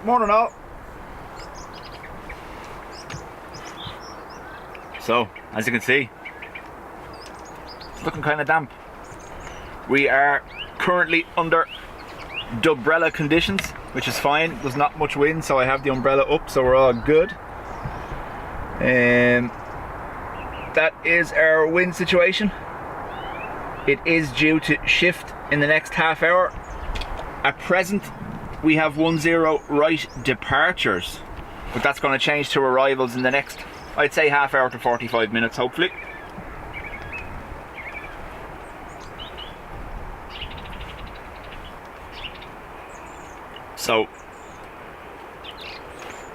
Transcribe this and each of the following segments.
morning all. So, as you can see, it's looking kind of damp. We are currently under Dubrella conditions, which is fine. There's not much wind, so I have the umbrella up, so we're all good. That is our wind situation. It is due to shift in the next half hour. At present, we have 10 right departures, but that's going to change to arrivals in the next, I'd say, half hour to 45 minutes, hopefully. So,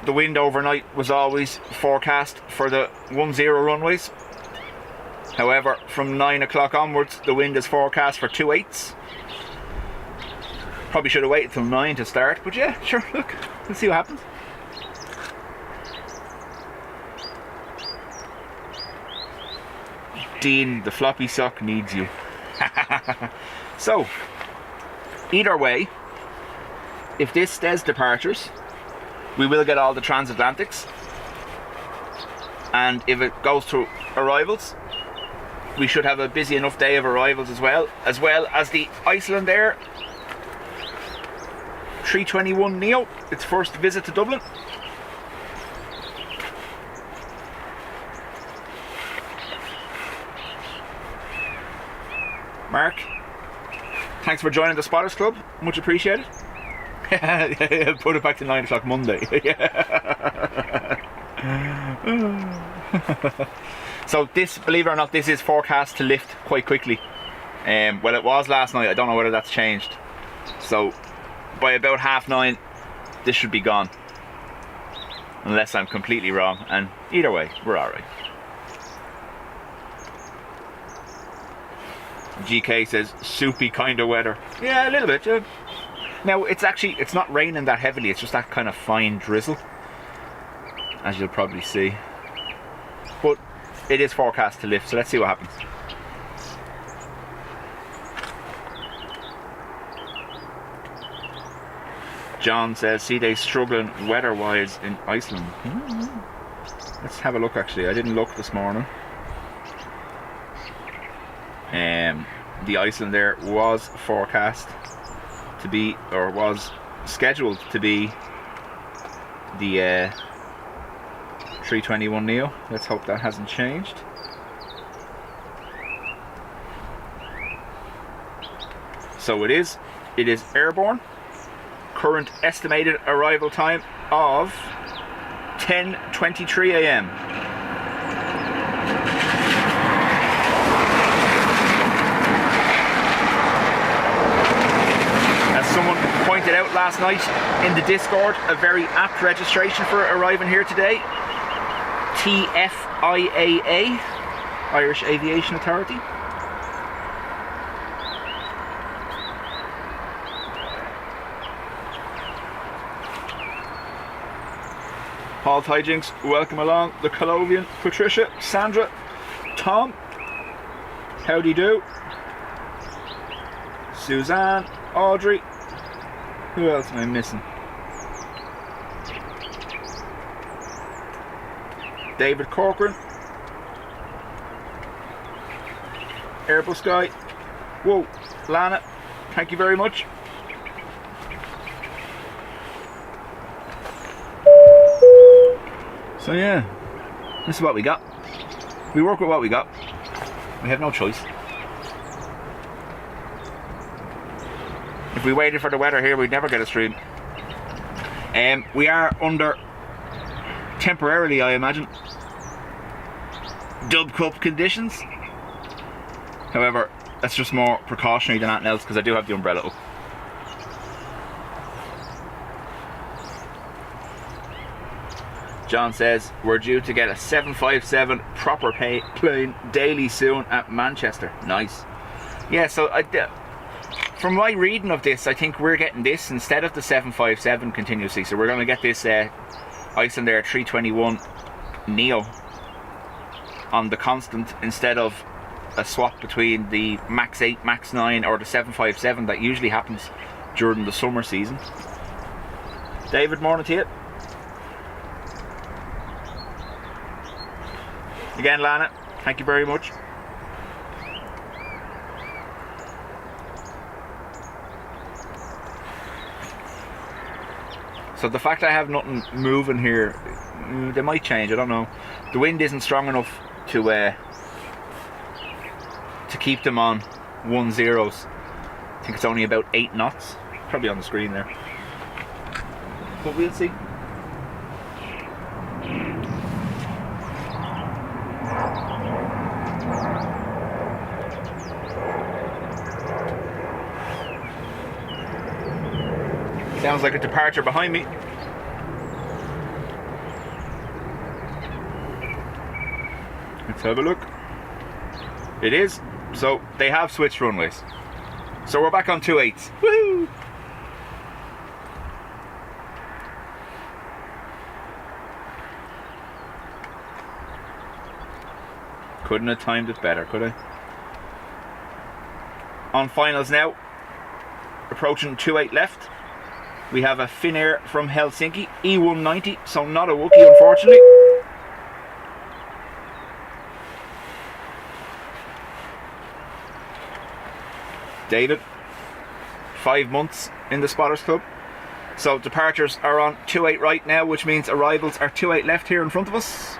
the wind overnight was always forecast for the 10 runways. However, from 9 o'clock onwards, the wind is forecast for 28s. Probably should have waited till 9 to start, but yeah, sure, look, let's see what happens. Dean, the floppy sock needs you. So, either way, if this stays departures, we will get all the transatlantics, and if it goes to arrivals, we should have a busy enough day of arrivals as well as the Iceland Air 321 Neo, its first visit to Dublin. Mark, thanks for joining the Spotters Club, much appreciated. Put it back to 9 o'clock Monday. So this, believe it or not, this is forecast to lift quite quickly. Well, it was last night. I don't know whether that's changed. So by about 9:30, this should be gone, unless I'm completely wrong. And either way, we're all right. GK says soupy kind of weather. Yeah, a little bit. Yeah. Now it's not raining that heavily. It's just that kind of fine drizzle, as you'll probably see. But it is forecast to lift, so let's see what happens. John says, see they struggling weather-wise in Iceland. Let's have a look actually. I didn't look this morning. The Iceland Air was forecast to be, or was scheduled to be, the 321 Neo. Let's hope that hasn't changed. So it is airborne. Current estimated arrival time of 10:23 a.m. As someone pointed out last night in the Discord, a very apt registration for arriving here today. TFIAA, Irish Aviation Authority. Paul Tijinks, welcome along. The Colovian, Patricia, Sandra, Tom, howdy do. Suzanne, Audrey, who else am I missing? David Corcoran, Airbus guy, whoa, Lana, thank you very much. So yeah, this is what we got. We work with what we got. We have no choice. If we waited for the weather here, we'd never get a stream. We are under, temporarily I imagine, Dub Cup conditions. However, that's just more precautionary than anything else because I do have the umbrella up. John says, we're due to get a 757 proper plane daily soon at Manchester. Nice. Yeah, so from my reading of this, I think we're getting this instead of the 757 continuously. So we're going to get this Iceland Air 321 Neo on the constant instead of a swap between the Max 8, Max 9 or the 757 that usually happens during the summer season. David, morning to you. Again, Lana, thank you very much. So the fact I have nothing moving here, they might change, I don't know. The wind isn't strong enough to keep them on 10s. I think it's only about 8 knots. Probably on the screen there. But we'll see. Sounds like a departure behind me. Let's have a look. It is. So they have switched runways. So we're back on 2/8. Woo! Couldn't have timed it better, could I? On finals now. Approaching 2/8 left. We have a Finnair from Helsinki, E190, so not a Wookiee unfortunately. David, 5 months in the Spotters Club. So departures are on 2/8 right now, which means arrivals are 2/8 left here in front of us.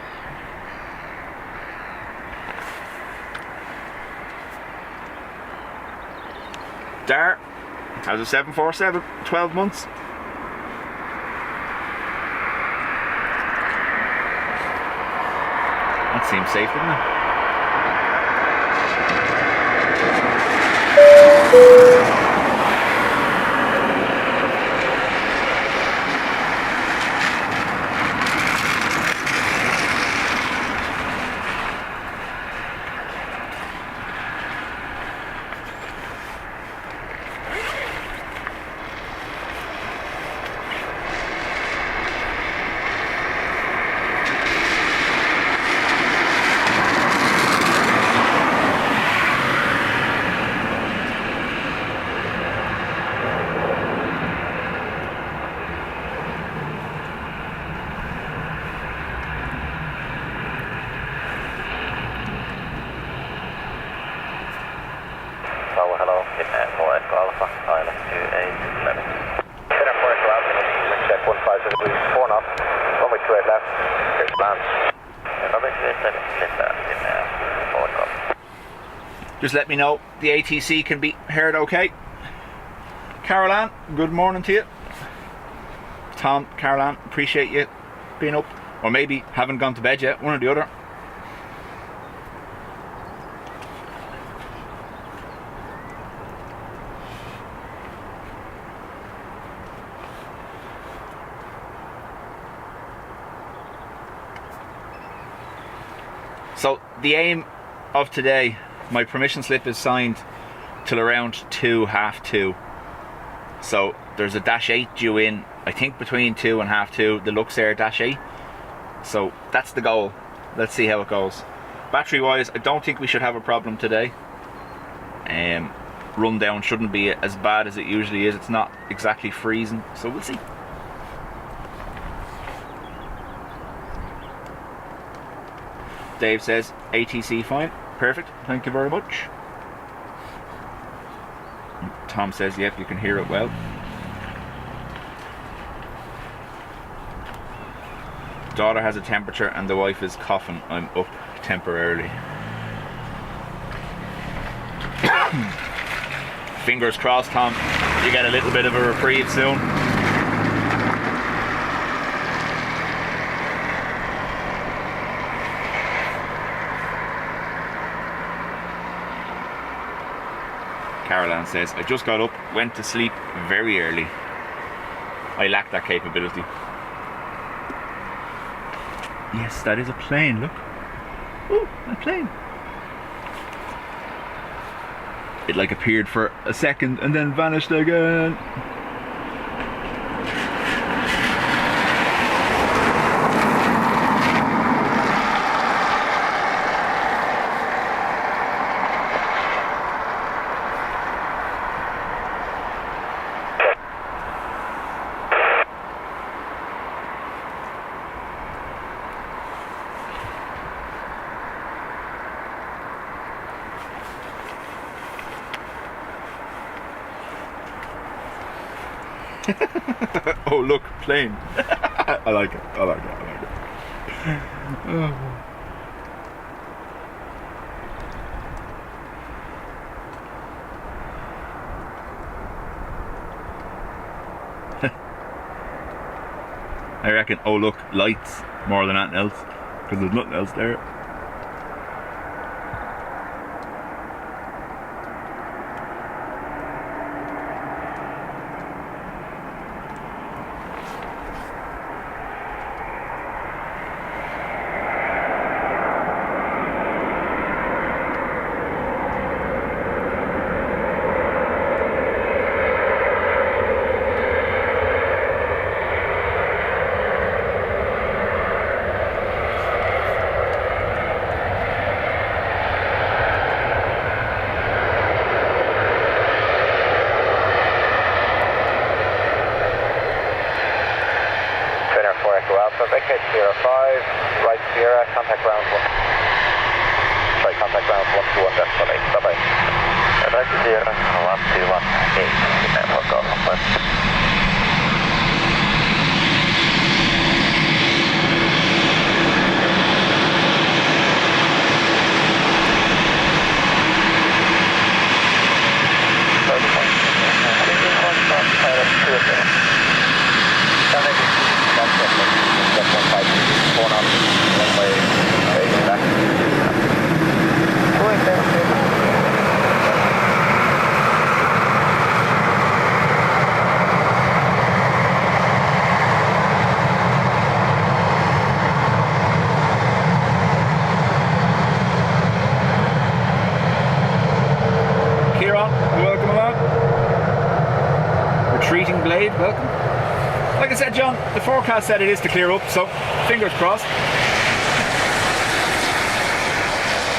Dar has a 747, 12 months. That seems safe, doesn't it? Just let me know the ATC can be heard okay. Caroline, good morning to you. Tom, Caroline, appreciate you being up. Or maybe haven't gone to bed yet, one or the other. So the aim of today, my permission slip is signed till around 2:30. So there's a -8 due in, I think between 2 and 2:30, the Luxair -8. So that's the goal. Let's see how it goes. Battery wise, I don't think we should have a problem today. Rundown shouldn't be as bad as it usually is. It's not exactly freezing, so we'll see. Dave says ATC fine. Perfect, thank you very much. Tom says, yep, you can hear it well. Daughter has a temperature and the wife is coughing. I'm up temporarily. Fingers crossed, Tom, you get a little bit of a reprieve soon. Caroline says, I just got up, went to sleep very early. I lack that capability. Yes, that is a plane, look. Ooh, a plane. It like appeared for a second and then vanished again. Oh look, plane. I like it. I like it. I like it. Oh. I reckon, oh look, lights more than anything else, because there's nothing else there. Right Sierra, contact ground 1. Sorry, contact ground 121 decimal 8. Bye-bye. Right Sierra, 121 8. Network on 1. Blade, welcome. Like I said, John, the forecast said it is to clear up, so fingers crossed.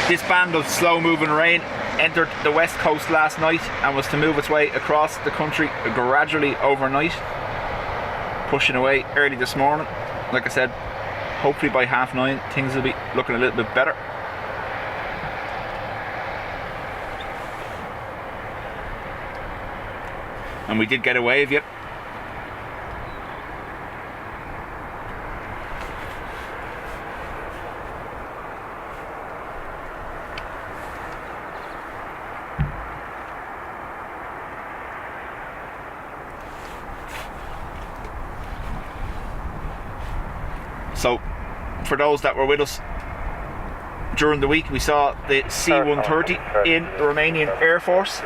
This band of slow moving rain entered the west coast last night and was to move its way across the country gradually overnight, pushing away early this morning. Like I said, hopefully by 9:30 things will be looking a little bit better. And we did get a wave, yep. So, for those that were with us during the week, we saw the C-130 in the Romanian Air Force.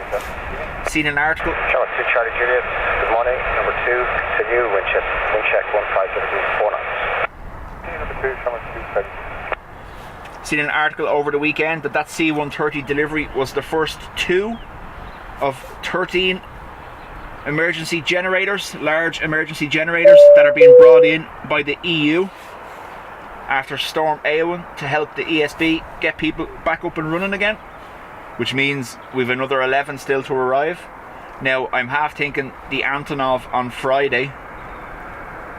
Seen an article. Charlie 2 Charlie Juliet, good morning. Number 2, continue, wind check 1549. Number 2, Charlie 2, seen an article over the weekend that C-130 delivery was the first 2 of 13 emergency generators, large emergency generators that are being brought in by the EU after Storm Eowyn to help the ESB get people back up and running again, which means we've another 11 still to arrive. Now I'm half thinking the Antonov on Friday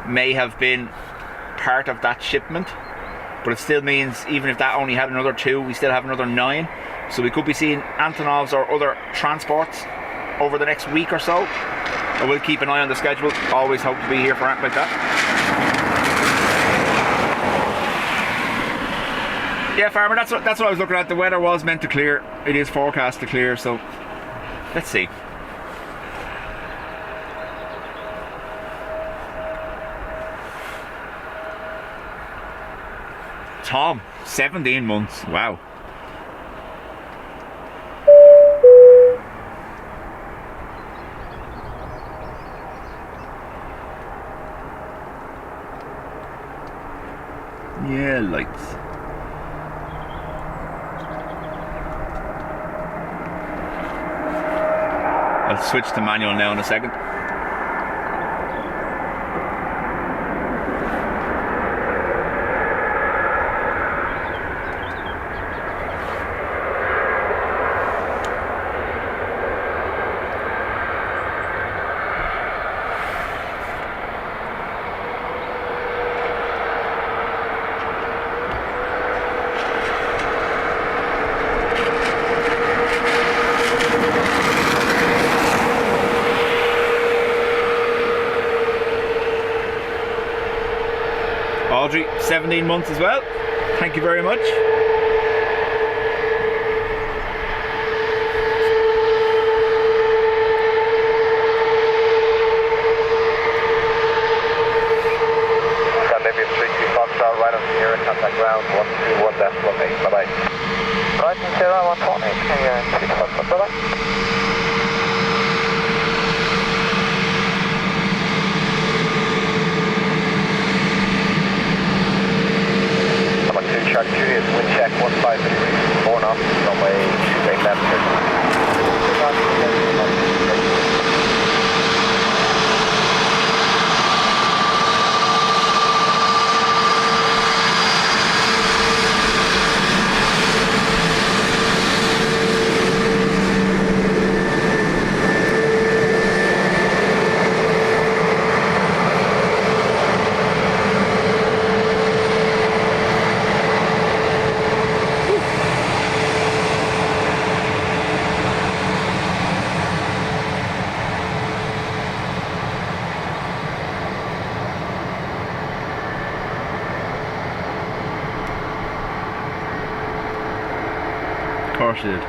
may have been part of that shipment, but it still means even if that only had another 2, we still have another 9, so we could be seeing Antonovs or other transports over the next week or so. I will keep an eye on the schedule, always hope to be here for anything like that. Yeah, Farmer, that's what I was looking at. The weather was meant to clear. It is forecast to clear, so let's see. Tom, 17 months. Wow. Yeah, lights. I'll switch to manual now in a second. 17 months as well. Thank you very much. Maybe 32 Foxtrot, right on Sierra, contact ground 121 decimal 8. Bye bye. Right on Sierra 120, okay, 32 Foxtrot, bye bye. Number 2 Charlie Juliet, wind check 15 degrees, 4 knots, runway 28 left. Of course you did.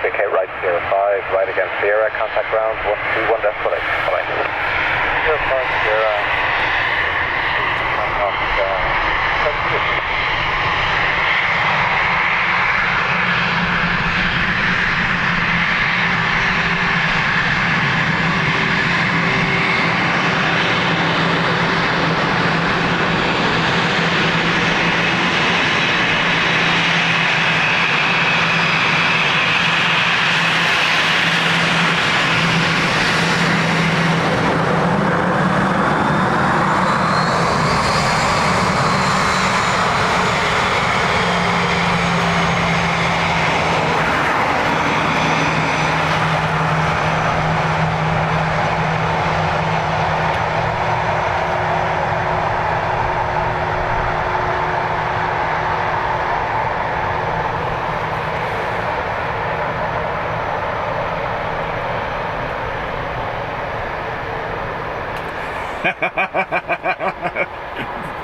Vacate right 05, right against Sierra, contact ground 121 decimal 8. Bye-bye. 05 Sierra,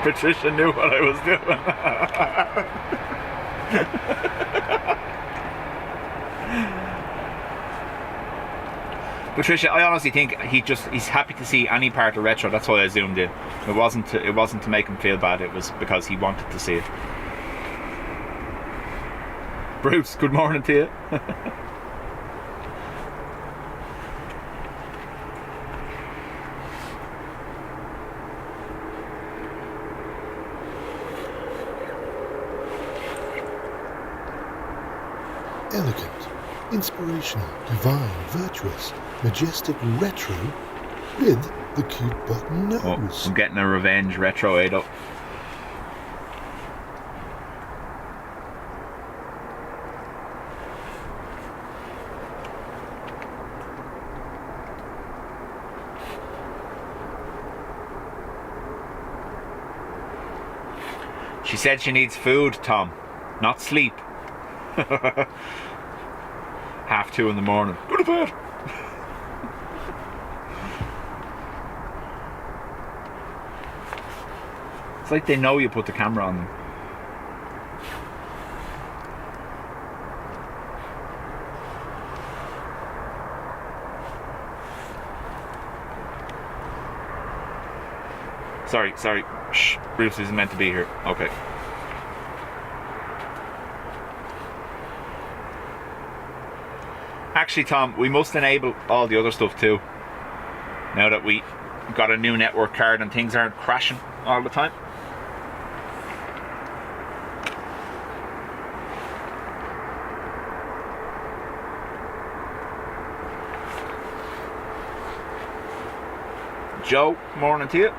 Patricia knew what I was doing. Patricia, I honestly think he's happy to see any part of retro. That's why I zoomed in. It wasn't to make him feel bad. It was because he wanted to see it. Bruce, good morning to you. Elegant, inspirational, divine, virtuous, majestic retro with the cute button nose. Oh, I'm getting a revenge retro 8 up. She said she needs food, Tom, not sleep. 2:30 in the morning. Go to bed. It's like they know you put the camera on them. Sorry. Shh. Bruce isn't meant to be here. Okay. Actually, Tom, we must enable all the other stuff too. Now that we got a new network card and things aren't crashing all the time. Joe, morning to you.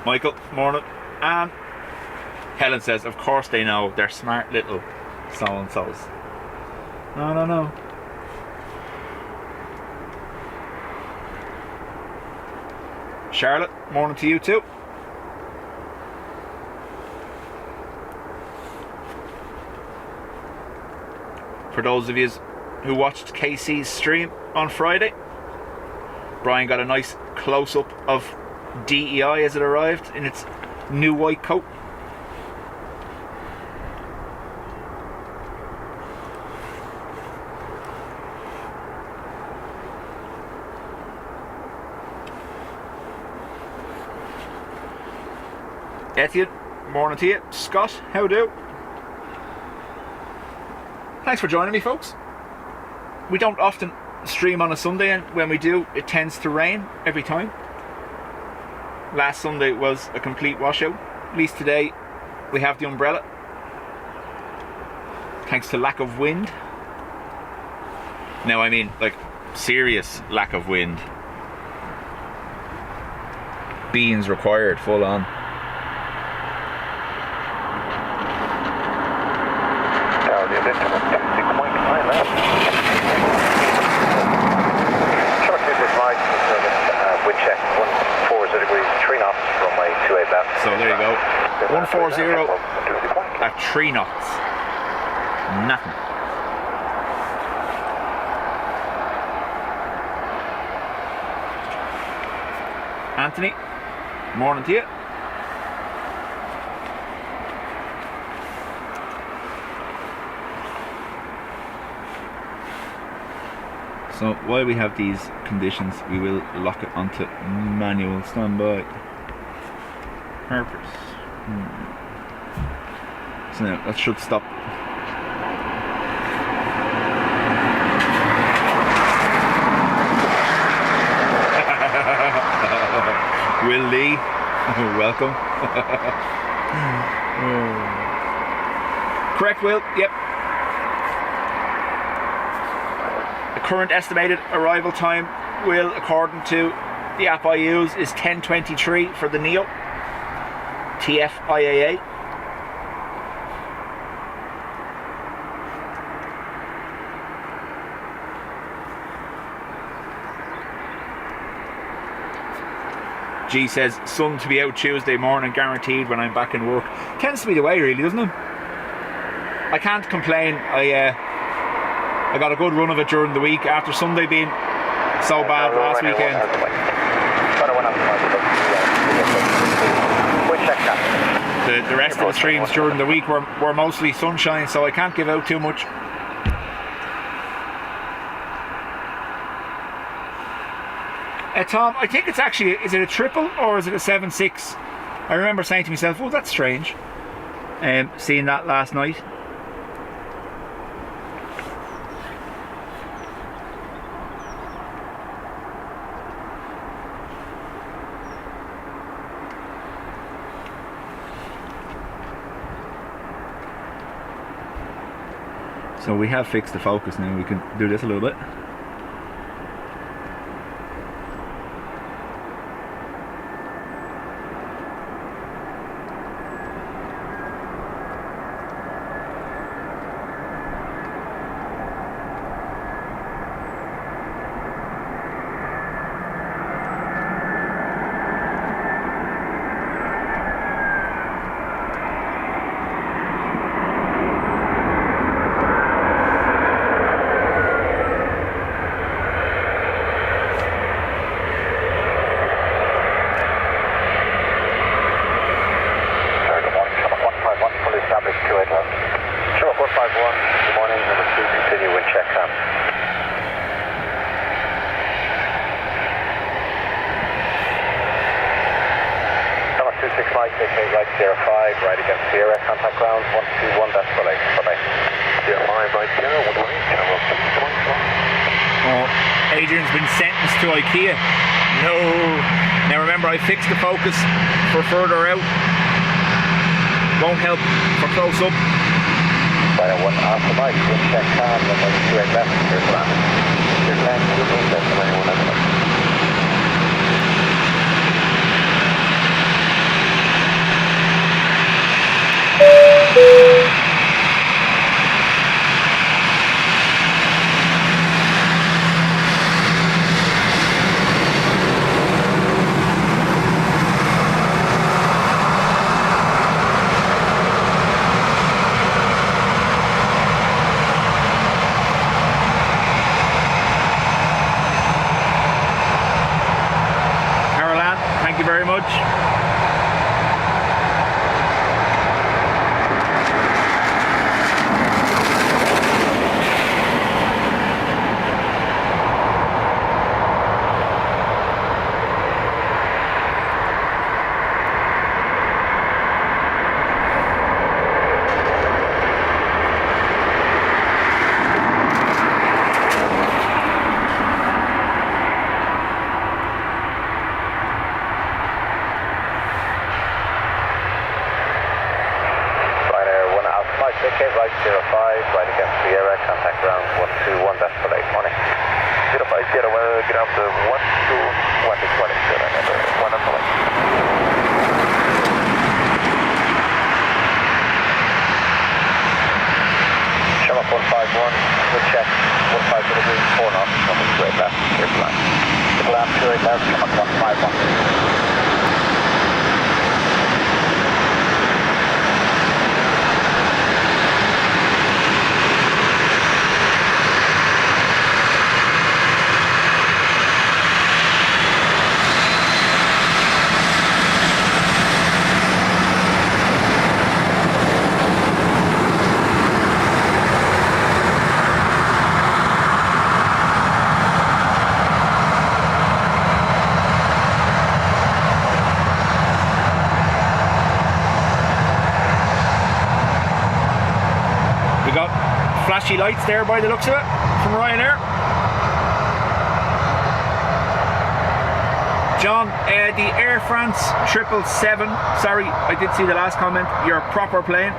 Michael, morning. And Helen says, of course they know. They're smart little so-and-sos. No. Charlotte, morning to you too. For those of you who watched KC's stream on Friday, Brian got a nice close-up of DEI as it arrived in its new white coat. Etienne, morning to you. Scott, how do? Thanks for joining me, folks. We don't often stream on a Sunday, and when we do, it tends to rain every time. Last Sunday was a complete washout. At least today we have the umbrella, thanks to lack of wind. Now I mean like serious lack of wind. Beans required, full on. So there you go, 140 at 3 knots, nothing. Anthony, morning to you. So while we have these conditions, we will lock it onto manual standby. AIRBUS. So now that should stop. Will Lee, welcome. Correct, Will. Yep. The current estimated arrival time, Will, according to the app I use, is 10:23 for the NEO. TFIAA. G says, sun to be out Tuesday morning guaranteed when I'm back in work. Tends to be the way, really, doesn't it? I can't complain. I got a good run of it during the week after Sunday being so bad last weekend. The rest of the streams during the week were mostly sunshine, so I can't give out too much. Tom, I think it's actually, is it a triple or is it a 7.6? I remember saying to myself, oh, that's strange. Seeing that last night. So we have fixed the focus now, we can do this a little bit. Fix the focus for further out. Won't help for close up. Right at 1 after Mike, check cam, and then 28 left, here's land. Here's land, left, 91 left. much. Ticket right 05, right against Sierra, contact ground 121, that's for late morning. 050, ground 121, number 1 on the way. Shamrock 151, good check, 15 degrees, 4 knots, coming straight left, clear plan. The left, straight left, Shamrock 151. Flashy lights there by the looks of it from Ryanair. John, the Air France 777, sorry, I did see the last comment, your proper plane.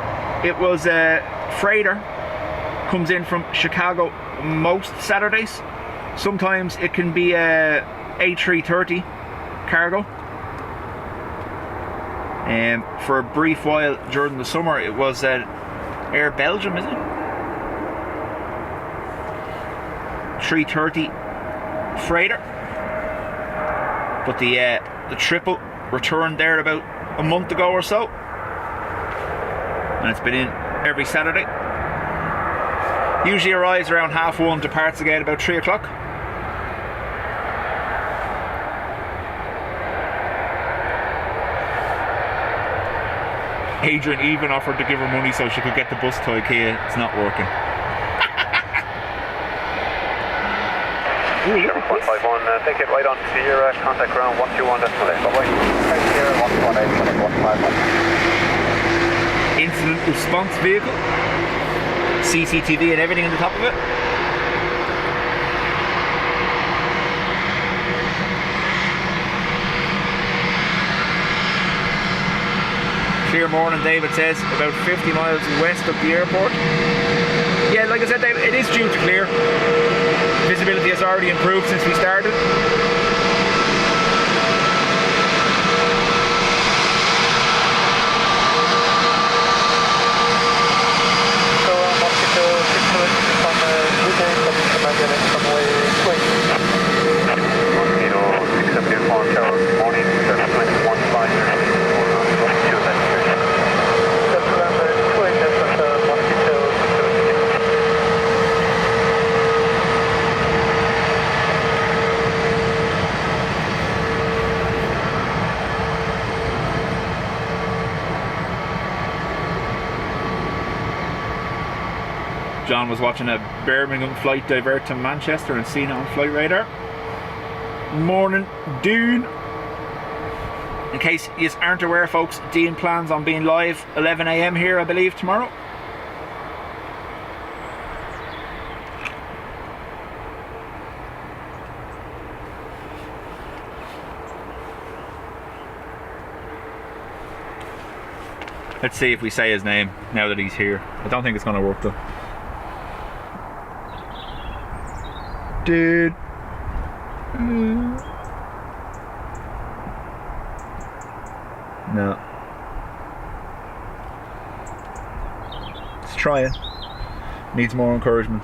It was a freighter, comes in from Chicago most Saturdays. Sometimes it can be a A330 cargo. For a brief while during the summer it was an Air Belgium, is it? 330 freighter, but the triple returned there about a month ago or so, and it's been in every Saturday. Usually arrives around 1:30, departs again about 3 o'clock. Adrian even offered to give her money so she could get the bus to IKEA. It's not working. Shamrock 151, take it right on Sierra, contact ground 121, that's for late. Bye-bye. Right Sierra, 118, 151. Incident response vehicle, CCTV and everything on the top of it. Clear morning, David says, about 50 miles west of the airport. Yeah, like I said, David, it is due to clear. Visibility has already improved since we started. So, Mosquito 6 from Dubai, from way Kuwait. Mosquito 674, Carol, morning, 2150. John was watching a Birmingham flight divert to Manchester and seen it on flight radar. Morning, Dean. In case you aren't aware, folks, Dean plans on being live 11 AM here, I believe, tomorrow. Let's see if we say his name now that he's here. I don't think it's going to work though. Dude. No. Let's try it. Needs more encouragement.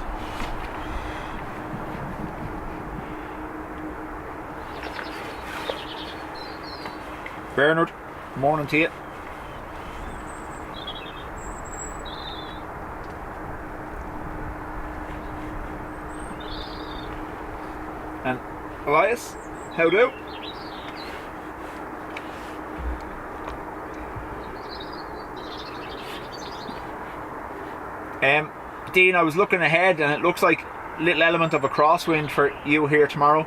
Bernard, morning to you. And Elias, how do? Dean, I was looking ahead and it looks like a little element of a crosswind for you here tomorrow.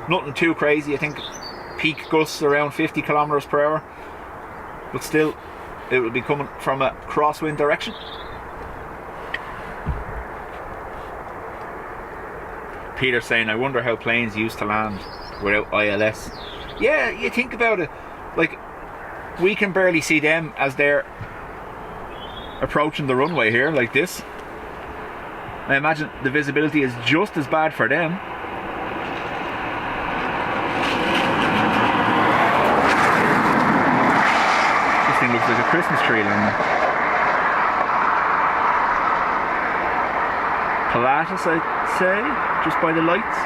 Nothing too crazy. I think peak gusts around 50 kilometers per hour, but still it will be coming from a crosswind direction. Peter saying, I wonder how planes used to land without ILS. Yeah, you think about it, like we can barely see them as they're approaching the runway here like this. I imagine the visibility is just as bad for them. This thing looks like a Christmas tree along Pilatus, I'd say, just by the lights.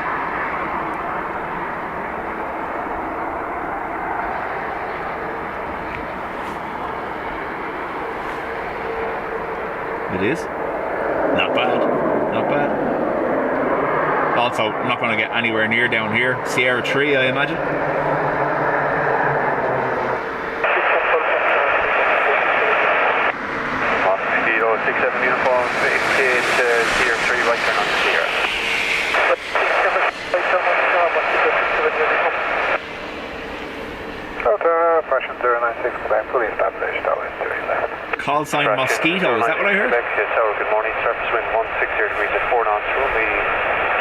It is. Not bad. Not bad. Also, not going to get anywhere near down here. Sierra 3, I imagine. Mosquito 67 uniform, indicate Sierra 3, right turn on Sierra. Fashion 096, fully established, left. Call sign Mosquito, is that what I heard? Good morning, surface wind 160 degrees at 4 knots, only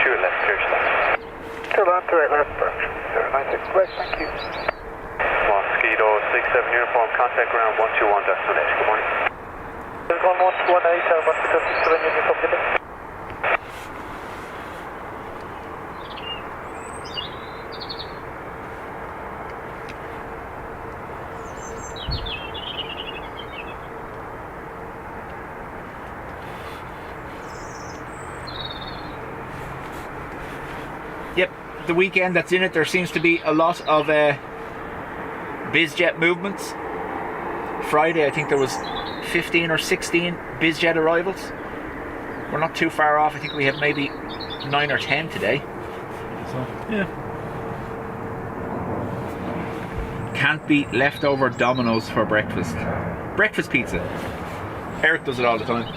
2 left, clear slots. 2 left, 2 right left, 096, right, thank you. Mosquito 67 uniform, contact ground 121.8, good morning. There's 1118, Mosquito 67 uniform, good day. Yep, the weekend that's in it, there seems to be a lot of BizJet movements. Friday, I think there was 15 or 16 BizJet arrivals. We're not too far off. I think we have maybe 9 or 10 today. So, yeah. Can't beat leftover Domino's for breakfast. Breakfast pizza. Eric does it all the time.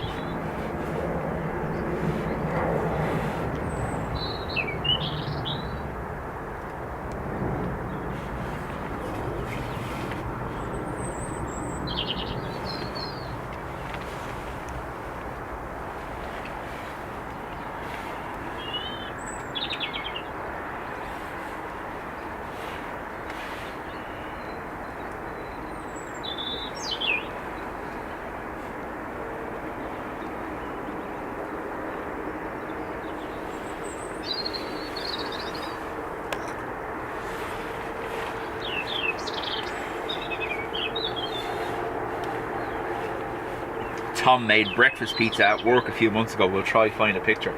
Tom made breakfast pizza at work a few months ago. We'll try find a picture.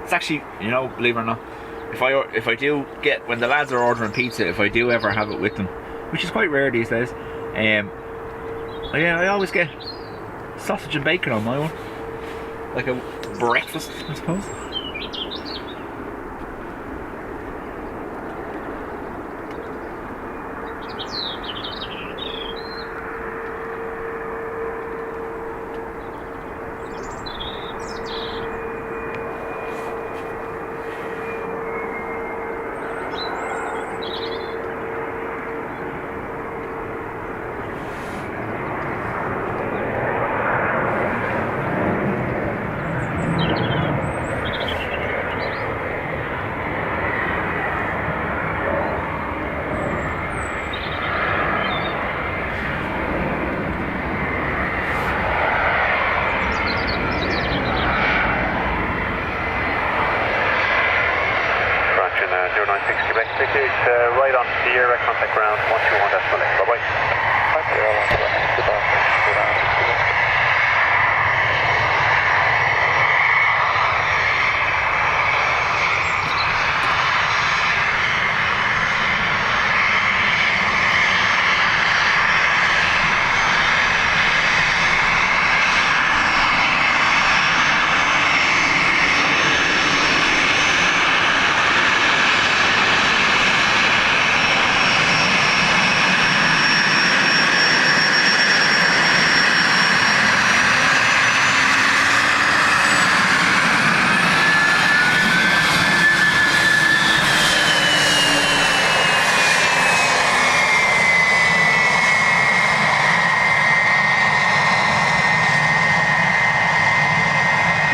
It's actually, you know, believe it or not, if I do get, when the lads are ordering pizza, if I do ever have it with them, which is quite rare these days, yeah, I always get sausage and bacon on my one, like a breakfast, I suppose. Right on Sierra, contact ground 121.8. Bye bye.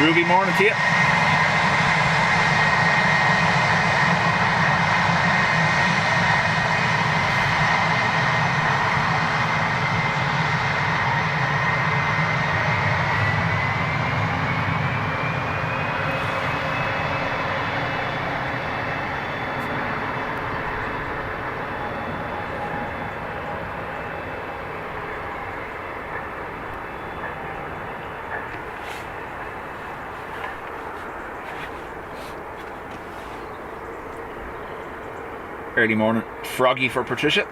Groovy morning to you. Early morning froggy for Patricia.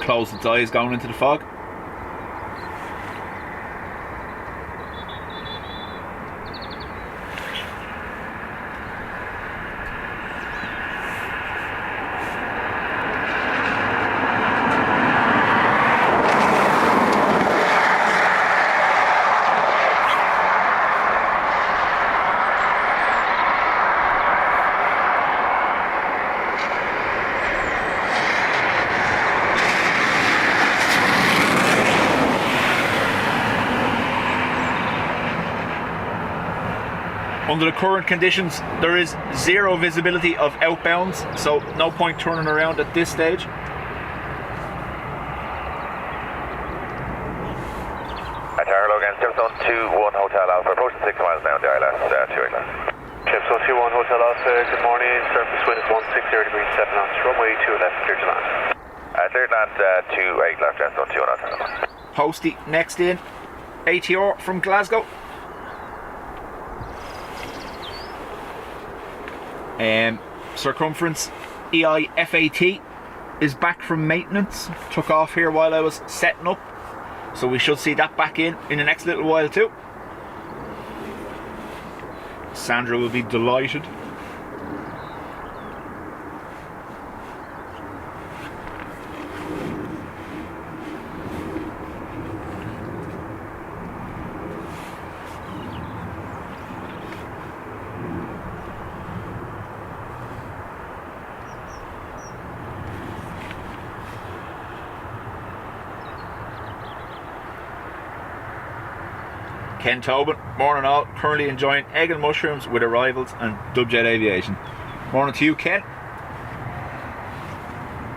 Close its eyes going into the fog. Under the current conditions, there is zero visibility of outbounds, so no point turning around at this stage. At Harlow again, Chipstone 21 Hotel Alpha, approaching 6 miles now, the ILS 28 left. Chipstone 21 Hotel Alpha, good morning. Surface wind is 160 degrees 7 knots. Runway 2 left, clear to land. Clear to land, 28 left, Chipstone 21 Hotel Alpha. Posty next in, ATR from Glasgow. Circumference EIFAT is back from maintenance. Took off here while I was setting up, so we should see that back in the next little while too. Sandra will be delighted. Ken Tobin, morning all, currently enjoying egg and mushrooms with arrivals and Dubjet Aviation. Morning to you, Ken.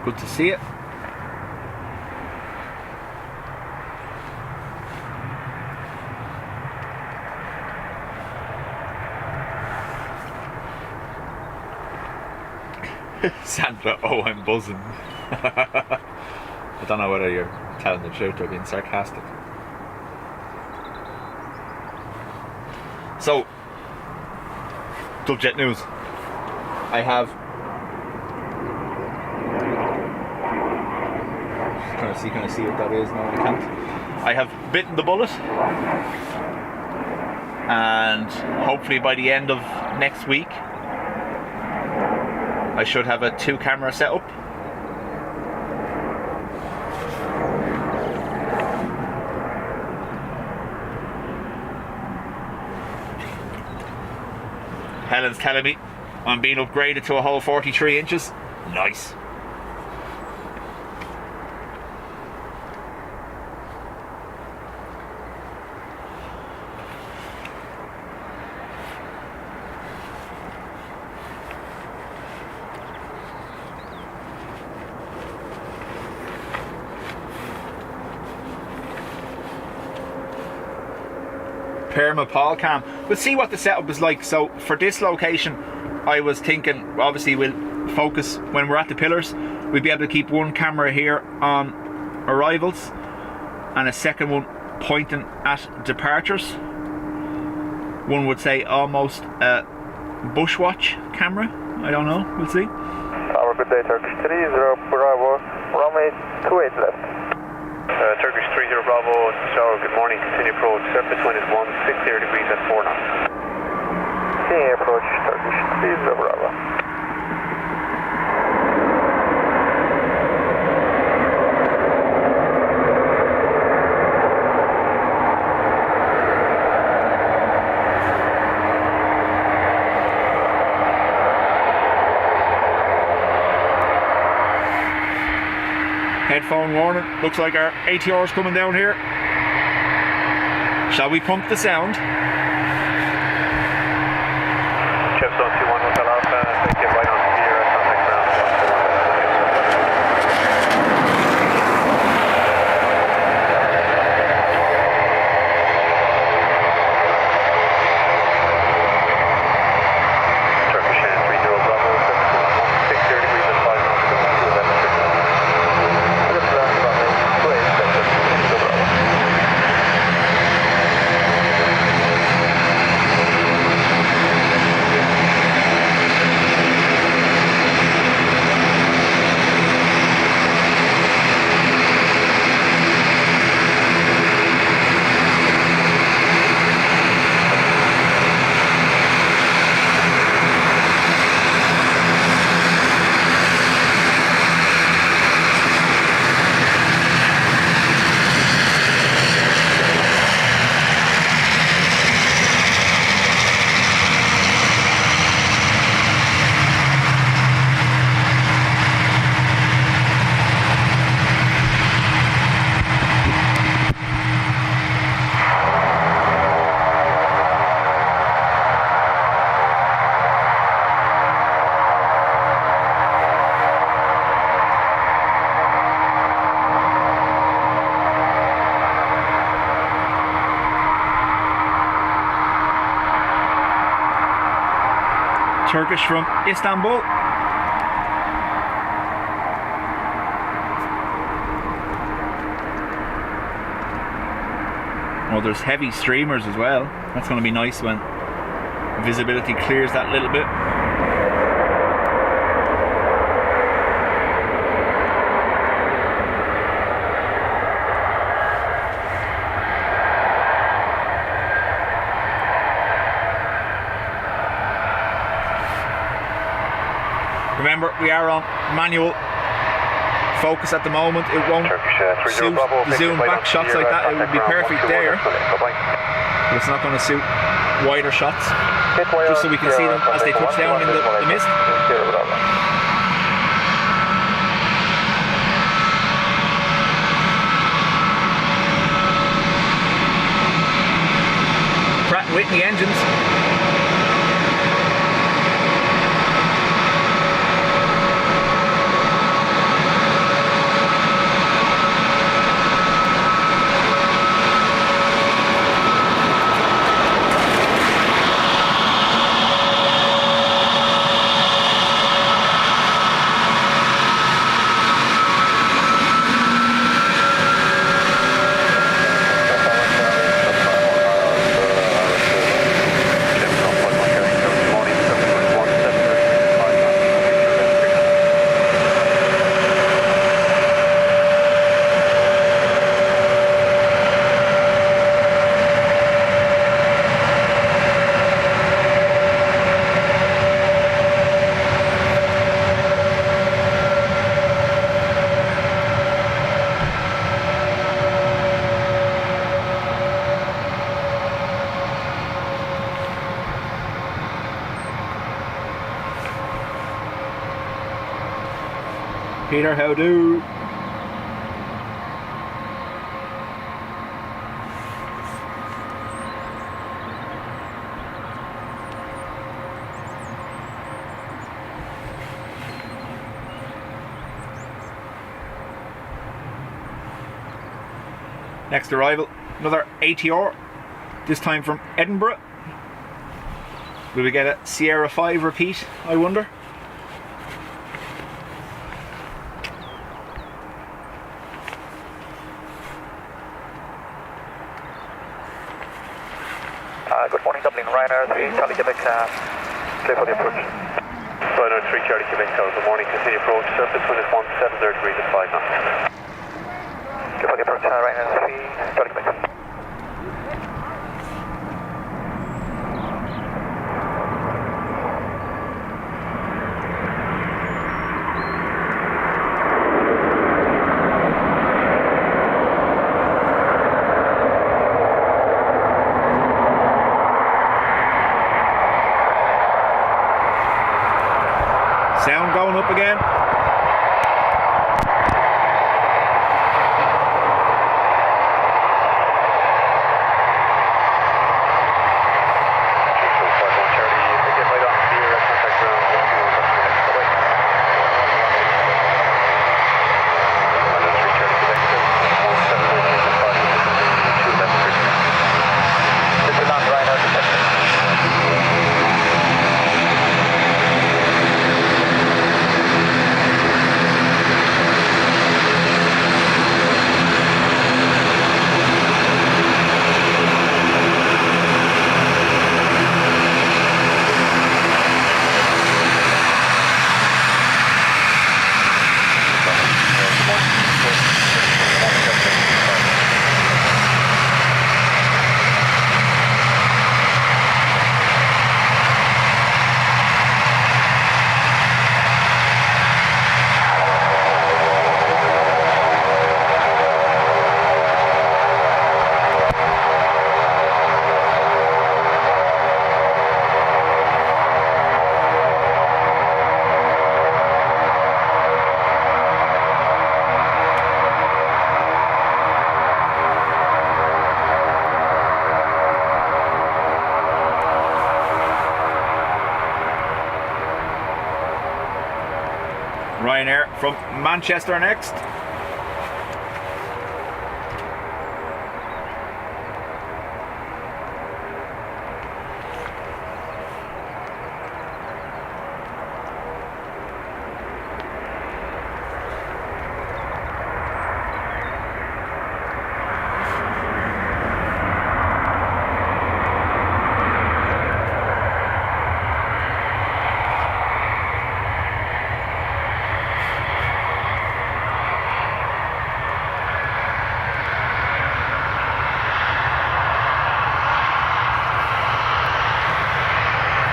Good to see you. Sandra, oh, I'm buzzing. I don't know whether you're telling the truth or being sarcastic. So, Dubjet news. I have can I see what that is? No, I can't. I have bitten the bullet, and hopefully by the end of next week I should have a 2-camera setup. Helen's telling me I'm being upgraded to a whole 43 inches. Nice. Perma Polcam. We'll see what the setup is like. So for this location, I was thinking, obviously we'll focus when we're at the pillars. We'll be able to keep one camera here on arrivals and a second one pointing at departures. One would say almost a bushwatch camera. I don't know, we'll see. Tower, good day, Turkish 30 Bravo, runway 28 left. Turkish 30 Bravo, Tower, good morning, continue approach, surface wind is 160 degrees at 4 knots. May approach Turkish 30 Bravo. Headphone warning. Looks like our ATR is coming down here. Shall we pump the sound? Chipstone 21 Hotel Alpha, take it right on Sierra, contact ground 171. Turkish 30 Bravo, 60 degrees and 5 knots, going 2 left. Turkish from Istanbul. Oh, there's heavy streamers as well. That's going to be nice when visibility clears that little bit. Remember, we are on manual focus at the moment. It won't suit the zoom back shots like that. It would be perfect there, but it's not going to suit wider shots, just so we can see them as they touch down in the mist. Pratt & Whitney engines. Peter, how do? Next arrival, another ATR, this time from Edinburgh. Will we get a Sierra 5 repeat, I wonder? Good morning, Dublin, Ryanair 3, Charlie Quebec, clear for the approach. Ryanair 3, Charlie Quebec, good morning, continue approach, surface wind is 170 degrees at 5 knots. Clear for the approach, Ryanair 3, Charlie Quebec. Ryanair from Manchester next.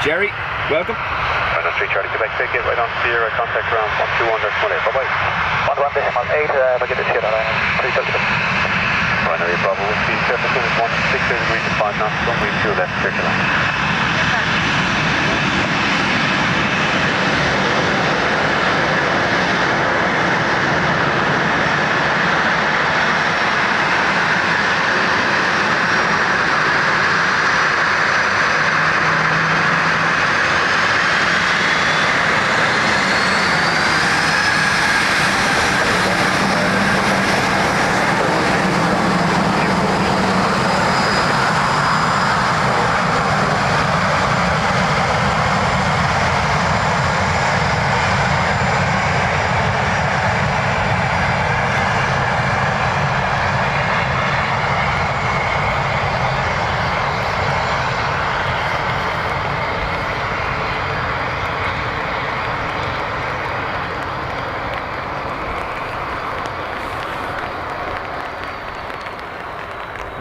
Jerry, welcome. Right on 3 Charlie, Quebec, ticket right on Sierra, contact ground 121, that's Monday. Bye-bye. 1 decimal 8, if I get this shit on 3 Charlie. Binary Bravo, whiskey, surface wind is 160 degrees and 5 knots, runway 2 left, circular.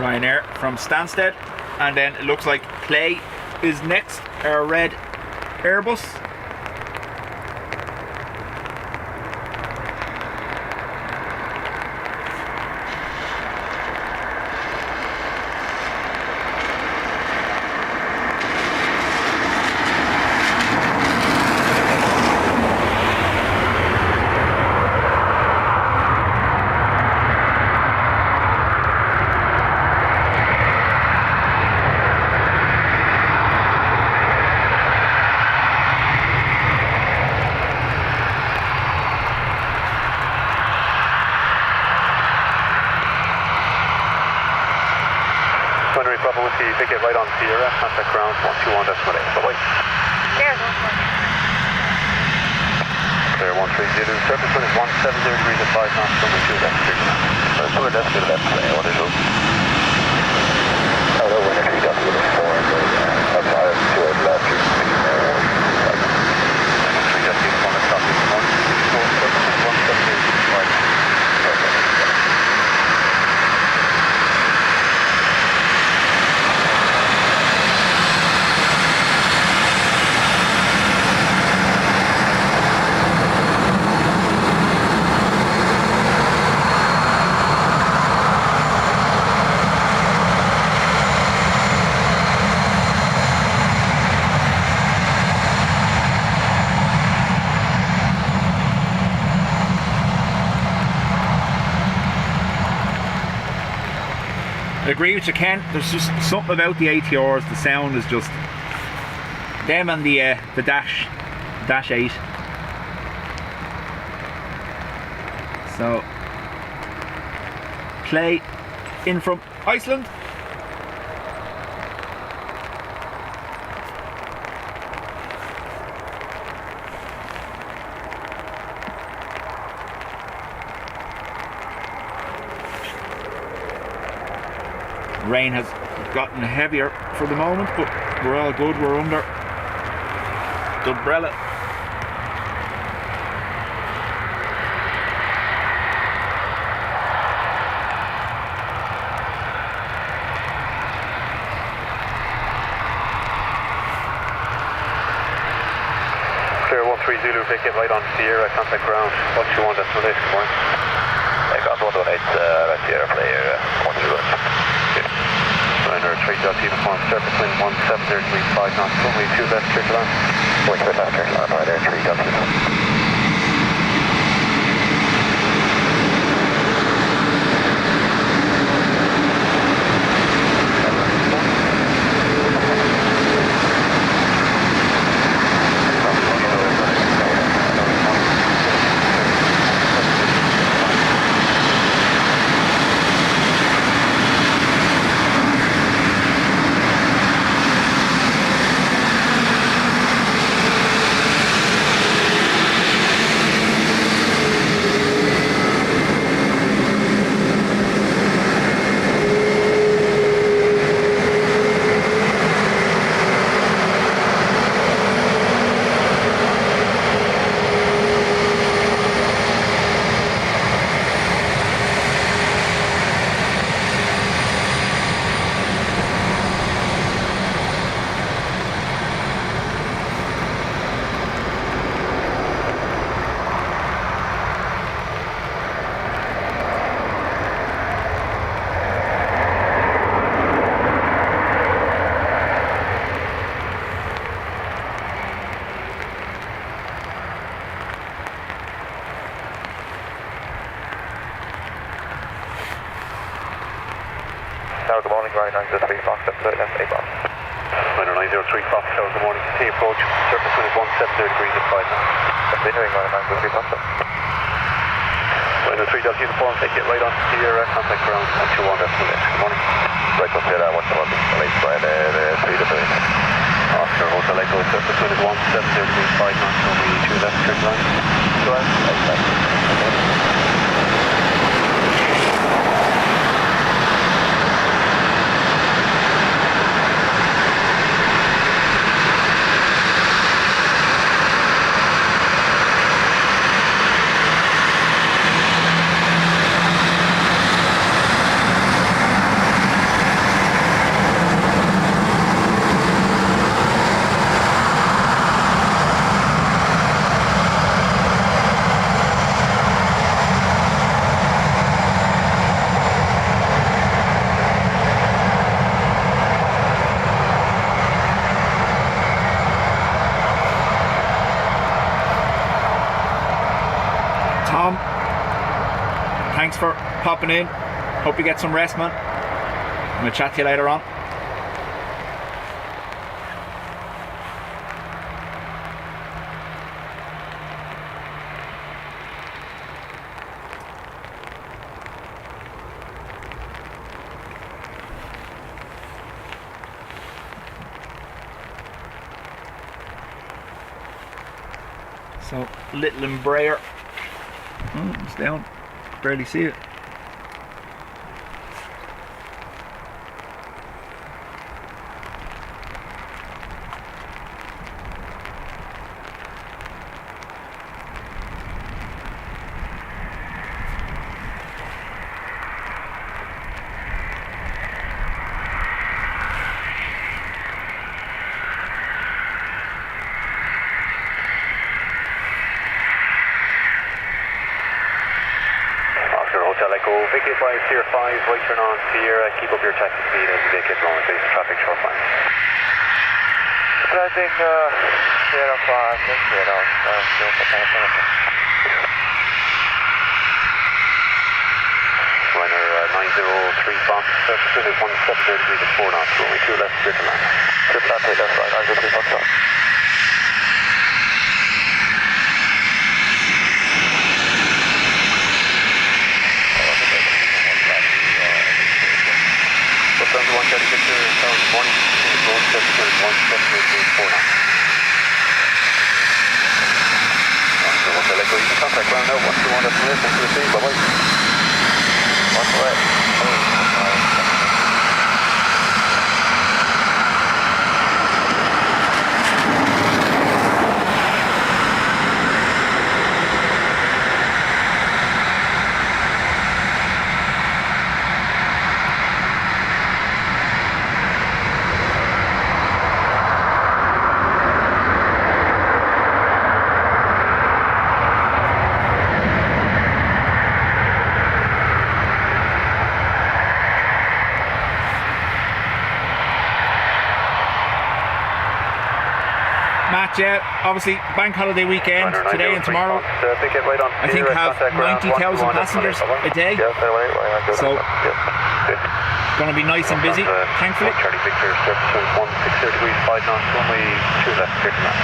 Ryanair from Stansted, and then it looks like Play is next, our red Airbus. Bravo Whiskey, ticket right on Sierra, contact ground 121, that's Monday. Bye-bye. Clear 130, surface wind is 170 degrees at 5 knots, runway 2 left, circular. So let's do that play, what is it? Hello, winner 3W 4, up 5, 2 left, 3 3W 1, stop 1, 4, surface wind 170 degrees at 5 knots. I agree with you, Ken. There's just something about the ATRs. The sound is just them and the Dash 8. So Play in from Iceland. Rain has gotten heavier for the moment, but we're all good. We're under the umbrella. Clear 13 Zulu, ticket right on Sierra, contact ground 121, that's Monday. Good morning. Got 118, right here, player 121. Ryanair 3 Delta uniform, surface wind 170 degrees 5 knots, runway 2 left, circle on. 1 left, circle on, Ryanair 3 Delta. Tower, good morning, right 903 Fox, that's 8 Fox. Runner 903 Fox Tower, good morning. T approach, surface wind is 170 degrees at 5 knots. Continuing, right 903 Fox. Runner 3 Delta uniform, take it right on to your contact ground 121 decimal 8. Good morning. Right, up here, 121 decimal 8, right 3 to 3. Oscar Hotel Echo, surface wind is 170 degrees 5 knots, runway 2 left, church line. Go ahead, 8 left. Tom, thanks for popping in. Hope you get some rest, man. I'm going to chat to you later on. So, little Embraer. Oh, it's down. Barely see it. Hotel Echo, vacate by Tier 5, right turn on Sierra, keep up your taxi speed as you vacate runway, face traffic short line. Approaching Sierra 5, Sierra, Runner 903 Fox, surface wind is 170 degrees at 4 knots, runway 2 left, clear to land. Clear to land, take left, right 903 Fox. Down to 136 morning, road surface wind is 170 degrees 4 knots. Oscar Hotel Echo, you can contact ground now, 121 decimal 8, thanks for the speed, bye bye. 1 way. Yeah, obviously bank holiday weekend today and tomorrow. Right on I think have 90,000 passengers a day. So going to be nice and busy, thankfully. Charlie Victor, surface wind 160 degrees 5 knots, runway 2 left, clear to land.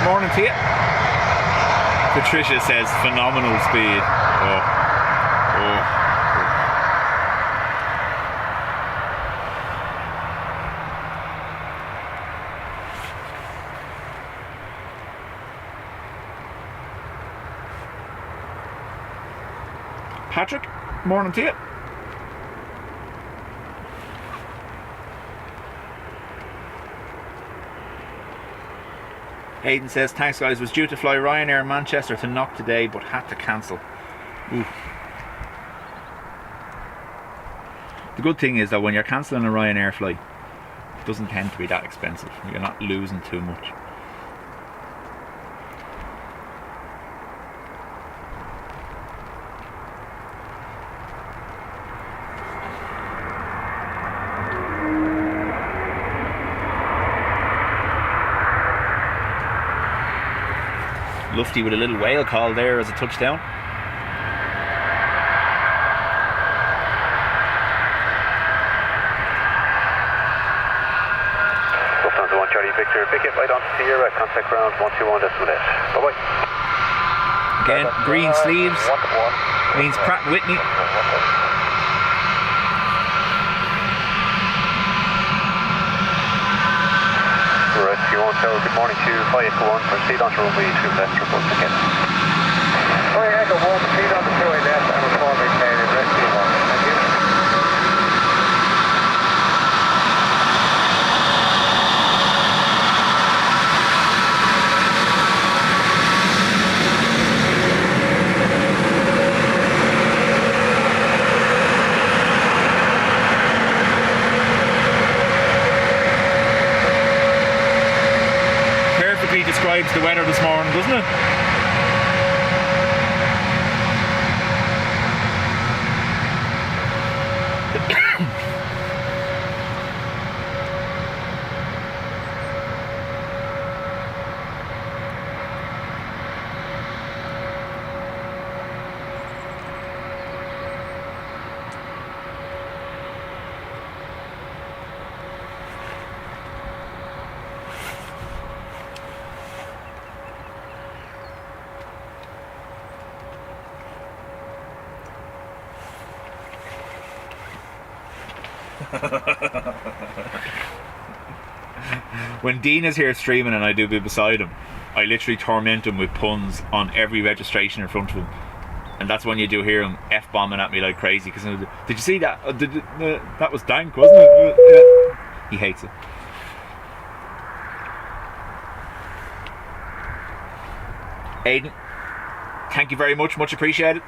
Morning to you. Patricia says phenomenal speed. Oh. Patrick, morning to you. Aidan says, thanks guys, was due to fly Ryanair Manchester to Knock today but had to cancel. Ooh. The good thing is that when you're cancelling a Ryanair flight, it doesn't tend to be that expensive. You're not losing too much. Lufty with a little whale call there as a touchdown. Lufthansa 1 Charlie Victor, picket right on Sierra, contact ground 121 decimal 8. Bye bye. Again, green sleeves means Pratt & Whitney. Rescue 1 Tower, good morning to you. Fly Echo 1, proceed on to runway 2 left, report again. Fly Echo 1, proceed on to 2 left and report maintained Rescue 1. Thank you. Describes the weather this morning, doesn't it? When Dean is here streaming and I do be beside him, I literally torment him with puns on every registration in front of him, and that's when you do hear him F-bombing at me like crazy. Because did you see that? That was dank, wasn't it? He hates it. Aidan, thank you very much, much appreciated.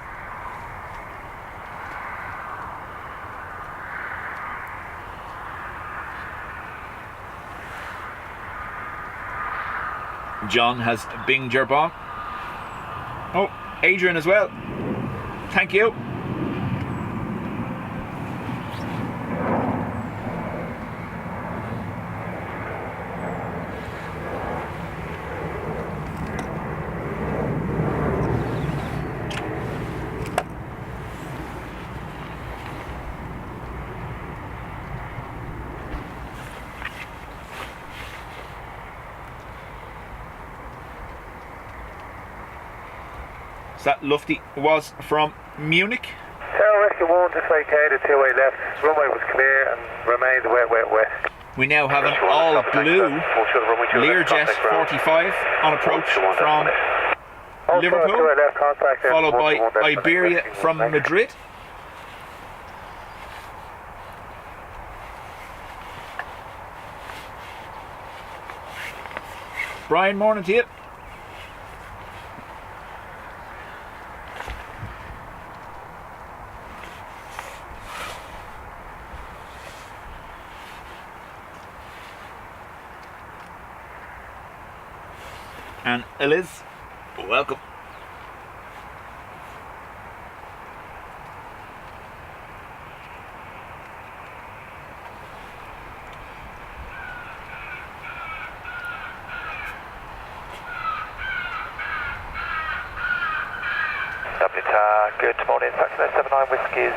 John has binged your bomb. Oh, Adrian as well. Thank you. That Lufty was from Munich. Tower Rescue 1 just vacated 2-way left. Runway was clear and remained wet. We now have an all blue Learjet 45 on approach from Liverpool, followed by Iberia from Madrid. Brian, morning to you. And Eliz, welcome. Dubjet, good morning. Saxon 79 Whiskies,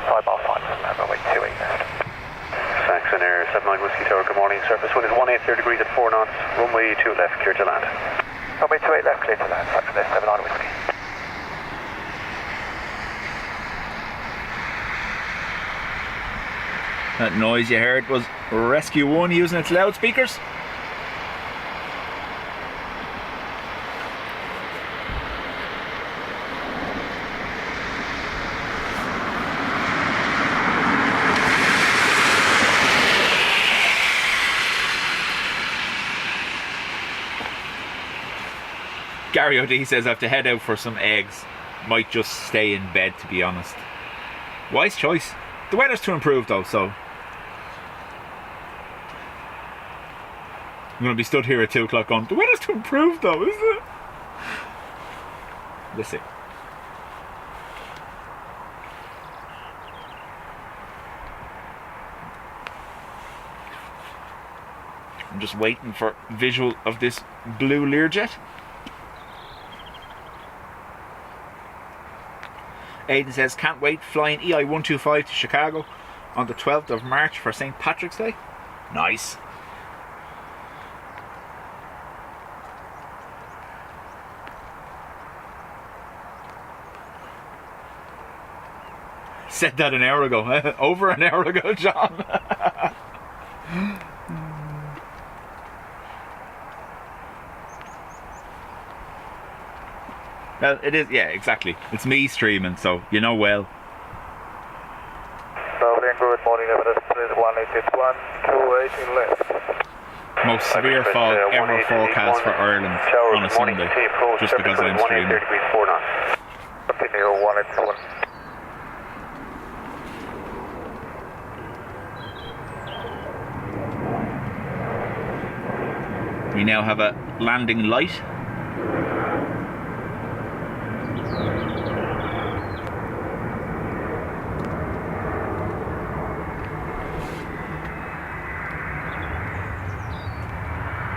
5 mile 5 from runway 28 left. Saxon Air 79 Whiskey Tower, good morning. Surface wind is 180 degrees at 4 knots. Runway 2 left, clear to land. Runway 28 left, clear to land. Saxon Air 79 Whiskey. That noise you heard was Rescue 1 using its loudspeakers. Gary O'D says I have to head out for some eggs. Might just stay in bed, to be honest. Wise choice. The weather's to improve though, so I'm going to be stood here at 2 o'clock going, the weather's to improve though, isn't it? Let's see. I'm just waiting for visual of this blue Learjet. Aidan says, can't wait, flying EI125 to Chicago on the 12th of March for St. Patrick's Day. Nice. Said that an hour ago. Over an hour ago, John. Well, it is, yeah, exactly. It's me streaming, so you know well. Dublin, good morning, Everest, 181, 218 left. Most severe fog ever forecast for Ireland on a Sunday, just because I'm streaming. Continue, 181. We now have a landing light.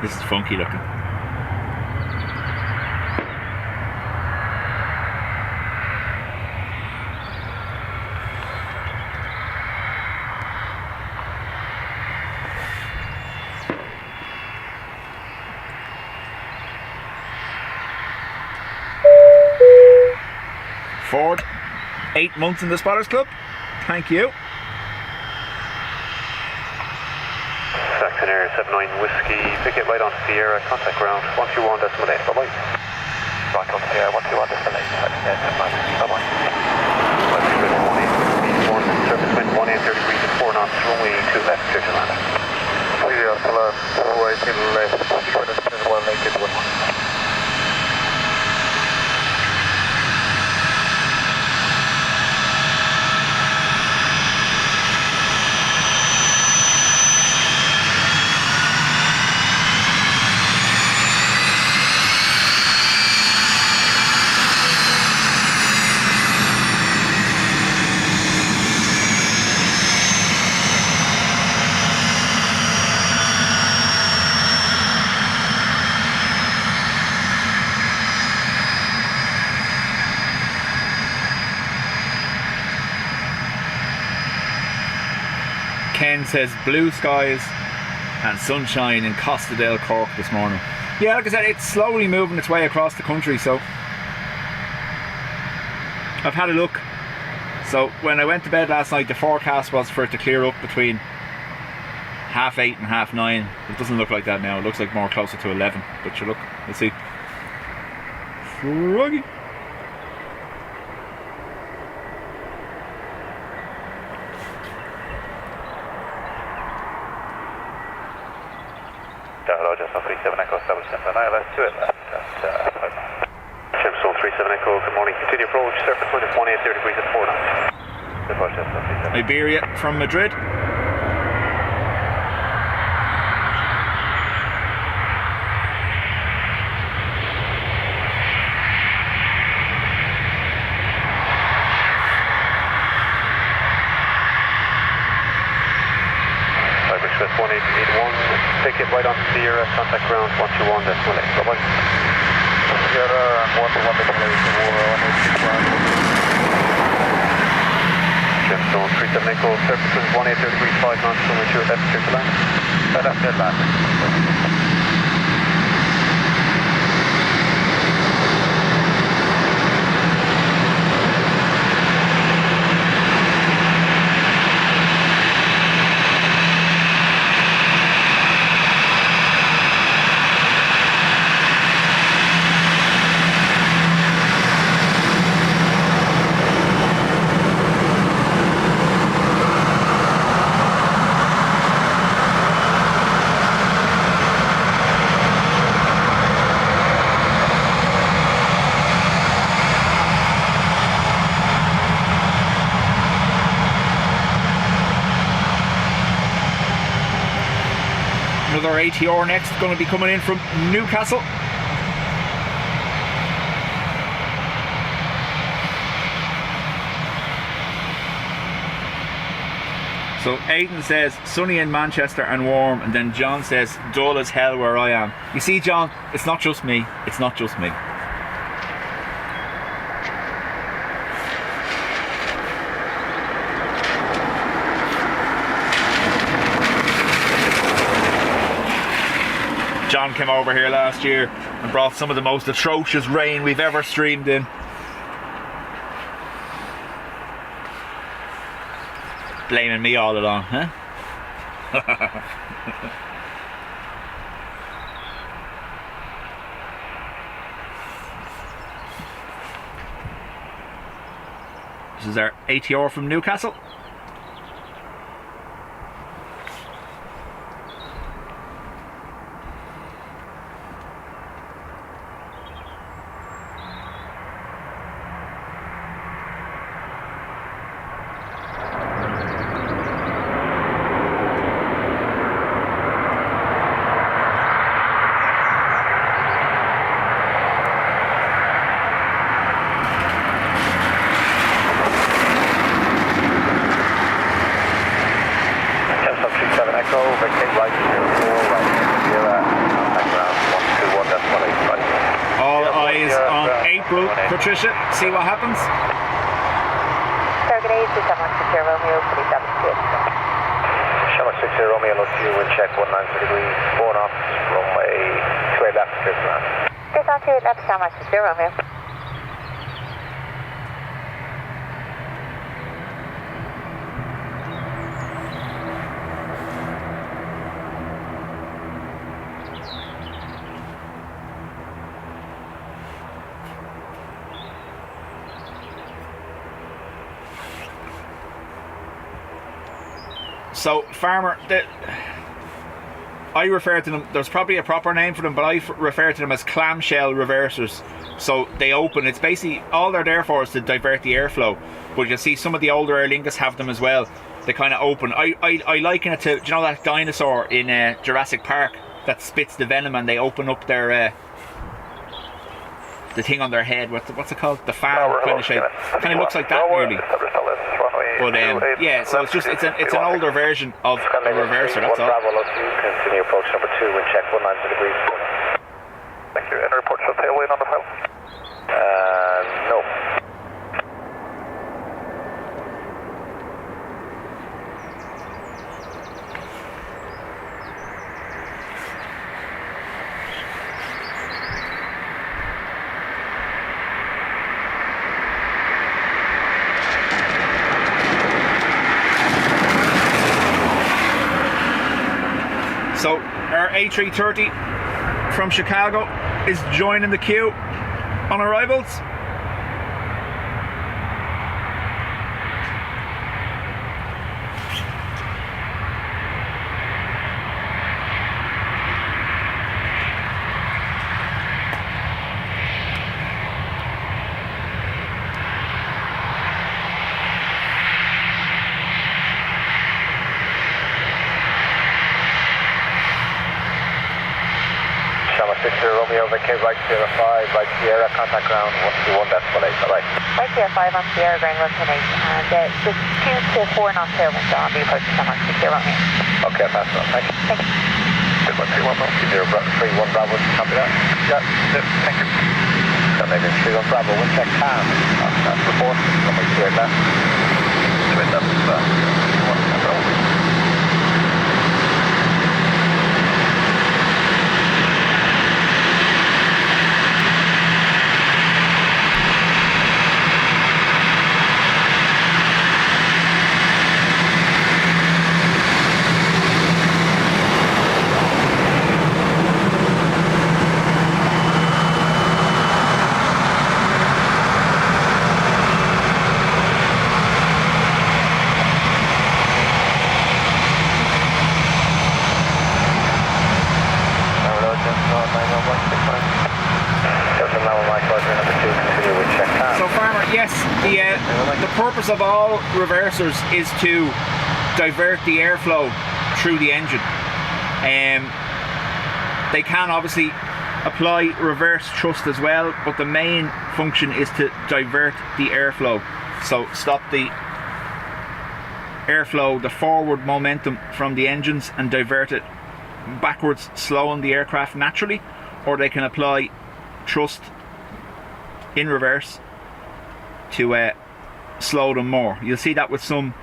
This is funky looking. Ford, 8 months in the Spotters Club. Thank you. Saxon Air 79 Whiskey, pick it right on Sierra, contact ground 121.8, bye-bye. Right on Sierra, 121.8, Saxon Air 79, bye-bye. Surface wind 180 degrees at 4 knots, runway 2 left, clear to land. Clear to land, 418 left, Equidus 1 naked 1. Ken says blue skies and sunshine in Costa del Cork this morning. Yeah, like I said, it's slowly moving its way across the country, so I've had a look. So when I went to bed last night, the forecast was for it to clear up between 8:30 and 9:30. It doesn't look like that now. It looks like more closer to 11. But sure, look, let's see. Froggy. Hello, just on 37 Echo, establish tempo, ILS 2 at left, at 5 miles. Gemstone 37 Echo, good morning. Continue approach, surface wind at 180 degrees at 4 knots. Depart just on 37. Iberia from Madrid. Express 1881, take it right on Sierra, contact ground 121.8, bye-bye. Sierra, 121.8, Gemstone 37 Echo, surface wind 180 degrees 5 knots, runway 2 left, clear to land. left, dead land. another ATR next, going to be coming in from Newcastle. So Aidan says sunny in Manchester and warm, and then John says dull as hell where I am. You see, John, it's not just me. It's not just me. John came over here last year and brought some of the most atrocious rain we've ever streamed in. Blaming me all along, huh? This is our ATR from Newcastle. Patricia, see what happens. Target 827 Romeo, please Dubjet. Shamrock 60 Romeo, look to you, wind check 190 degrees, 4 knots, runway 28 left, clear to land. Clear to land, 28 left, Shamrock 60 Romeo. So, Farmer, I refer to them, there's probably a proper name for them, but I refer to them as clamshell reversers. So they open, it's basically, all they're there for is to divert the airflow. But you'll see some of the older Aer Lingus have them as well. They kind of open. I liken it to, do you know that dinosaur in Jurassic Park that spits the venom and they open up their, the thing on their head, what's it called? The fan kind of shape. Kind of looks like that really. But yeah, so it's an older version of a reverser, that's all. Continue approach number 2, wind check 190 degrees. Thank you. And report for tailwind on the file? No. So our A330 from Chicago is joining the queue on arrivals. Shamrock 60 Romeo, vacate right Sierra 5, right Sierra, contact ground 121.8, alright. Right Sierra 5 on Sierra, ground 118, and just 2 to 4 knots tailwind on the approach to Shamrock 60 Romeo. Okay, I'll pass it on, thank you. Thank you. Good one, 31 Bravo, copy that? Yeah, thank you. Canadian 31 Bravo, wind check calm. That's report, runway 28 left. 28 left, 1 Bravo. So Farmer, yes, the purpose of all reversers is to divert the airflow through the engine. They can obviously apply reverse thrust as well, but the main function is to divert the airflow. So stop the airflow, the forward momentum from the engines, and divert it backwards, slowing the aircraft naturally, or they can apply thrust in reverse to slow them more. You'll see that with some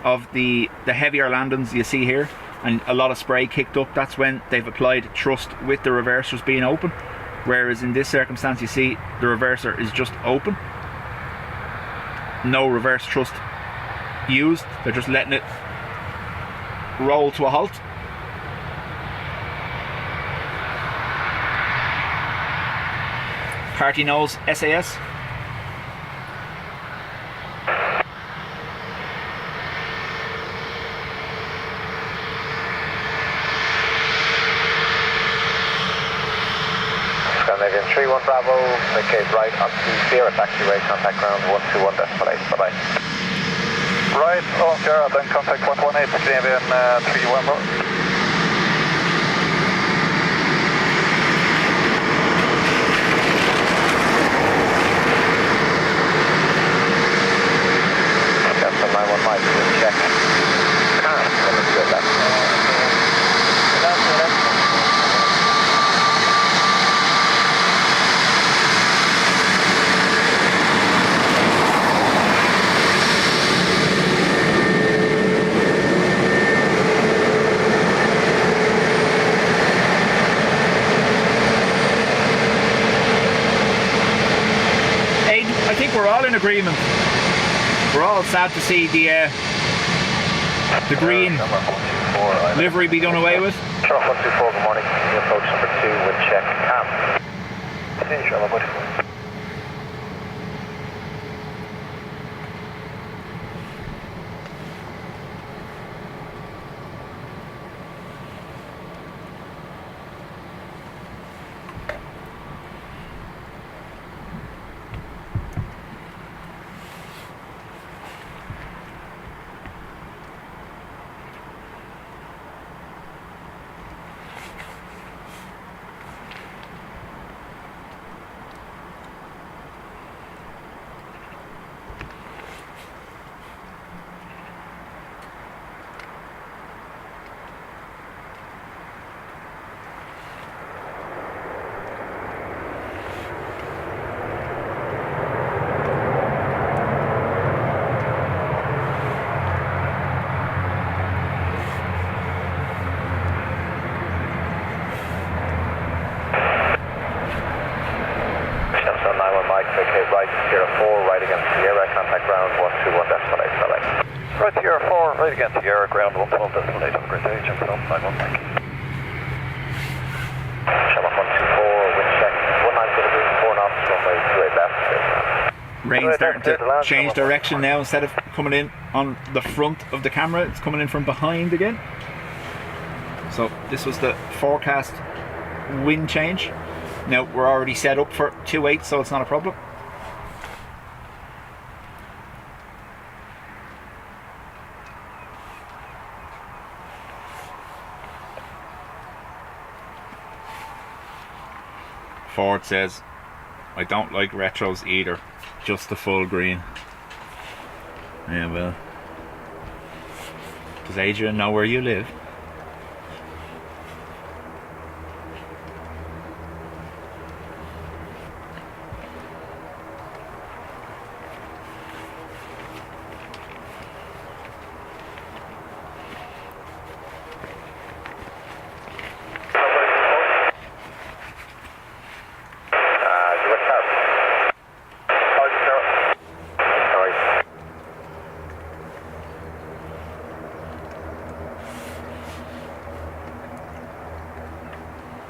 of the heavier landings you see here, and a lot of spray kicked up. That's when they've applied thrust with the reversers being open, whereas in this circumstance you see the reverser is just open, no reverse thrust used. They're just letting it roll to a halt. Party nose SAS. Scandinavian 31 Bravo, vacate right onto Sierra taxiway, contact ground 121 decimal 8, bye bye. Right on Sierra, then contact 118 Scandinavian 31 Bravo. Captain 91 Mike, check. Let's do that. I think we're all in agreement. We're all sad to see the green livery be done away with. Sure, 124, good morning. Approach number 2, wind check, calm. See, sure, 124. Vacate right, Sierra 4, right against Sierra, contact ground 121 decimal 8, bye-bye. Right, Sierra 4, right against Sierra, ground 112 decimal 8, have a great day, check it out, 91, thank you. Shamrock 124, wind check, 19 degrees, 4 knots, runway 28 left. Rain's starting to change direction now. Instead of coming in on the front of the camera, it's coming in from behind again. So this was the forecast wind change. Now we're already set up for 28, so it's not a problem. Ford says, I don't like retros either, just the full green. Yeah, well, does Adrian know where you live?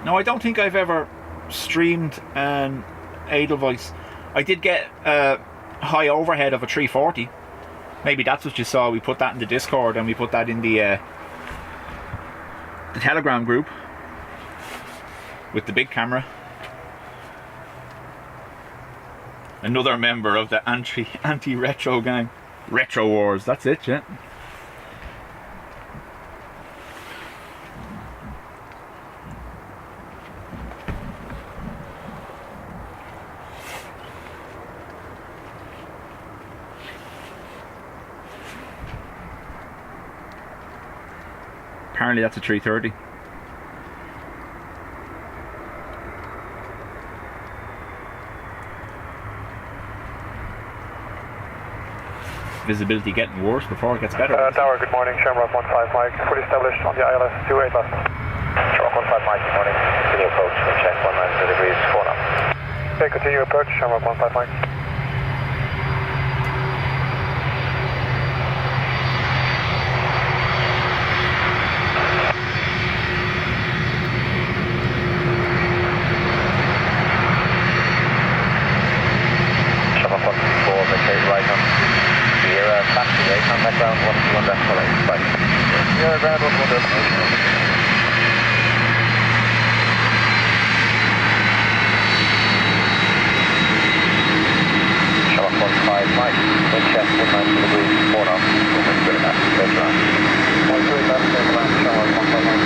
No, I don't think I've ever streamed an Edelweiss. I did get a high overhead of a 340. Maybe that's what you saw. We put that in the Discord and we put that in the Telegram group with the big camera. Another member of the anti-retro gang. Retro Wars, that's it, yeah. Apparently that's a 330. Visibility getting worse before it gets better. Tower, good morning. Shamrock 15 Mike, fully established on the ILS 28 left. Shamrock 15 Mike, good morning. Continue approach, wind check 190 degrees, 4 knots. Okay, continue approach, Shamrock 15 Mike. Shamrock 14, vacate right on Sierra, taxi, contact ground 121 decimal 8, right. Sierra ground 121 destination. Shamrock 15 Mike, wind check 190 degrees, 4 knots, wind good enough, clear to land. 13 left, clear to land, Shamrock 15 Mike.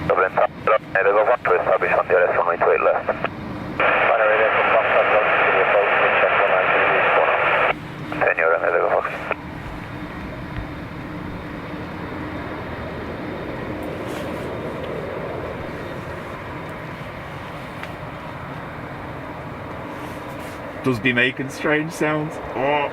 Dublin Airport, to establish on the ILS 198 left. Binary Airport, Foxtrot Road, continue approach, wind check 190 degrees, 4 knots. 10 euro and Echo Fox. Does be making strange sounds. Oh.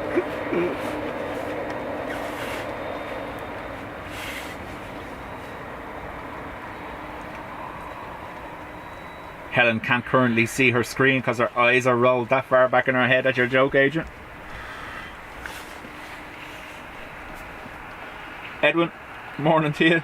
Helen can't currently see her screen because her eyes are rolled that far back in her head at your joke, Agent. Edwin, morning to you.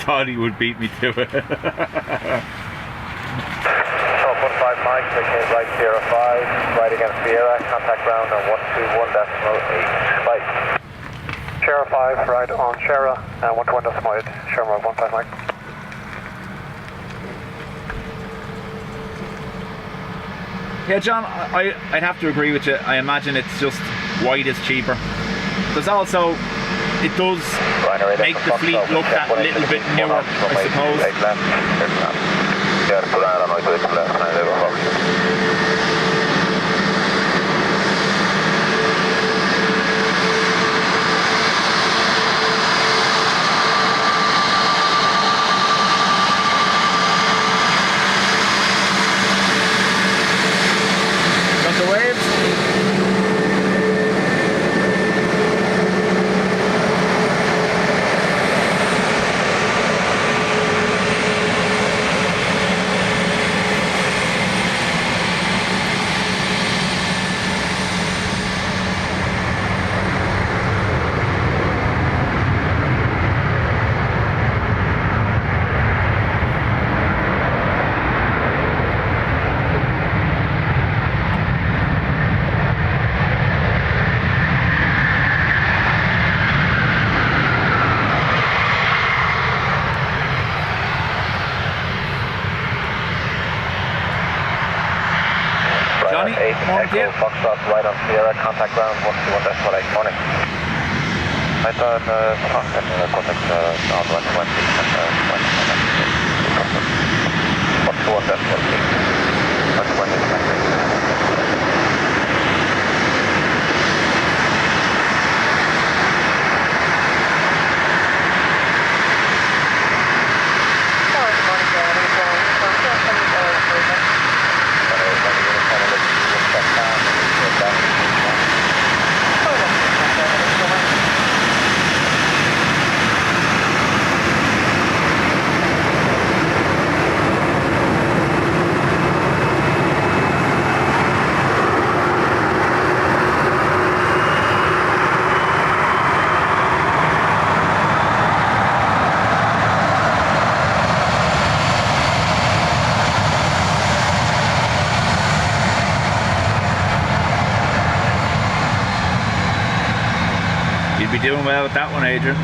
Thought he would beat me to it. Sharp 15 Mike, vacate right Sierra 5, right against Sierra, contact ground on 121 decimal 8, 5. Sierra 5, right on Sierra, and 121 decimal 8, Shamrock 15 Mike. Yeah, John, I'd have to agree with you. I imagine it's just wide is cheaper. There's also, it does make the fleet look that little bit newer, I suppose. Got the waves. Johnny. 8 Morning to you. Echo Foxtrot, right on Sierra, contact ground 121.8. Morning. I thought, contact on 121. 121.8. You'd be doing well with that one, Adrian.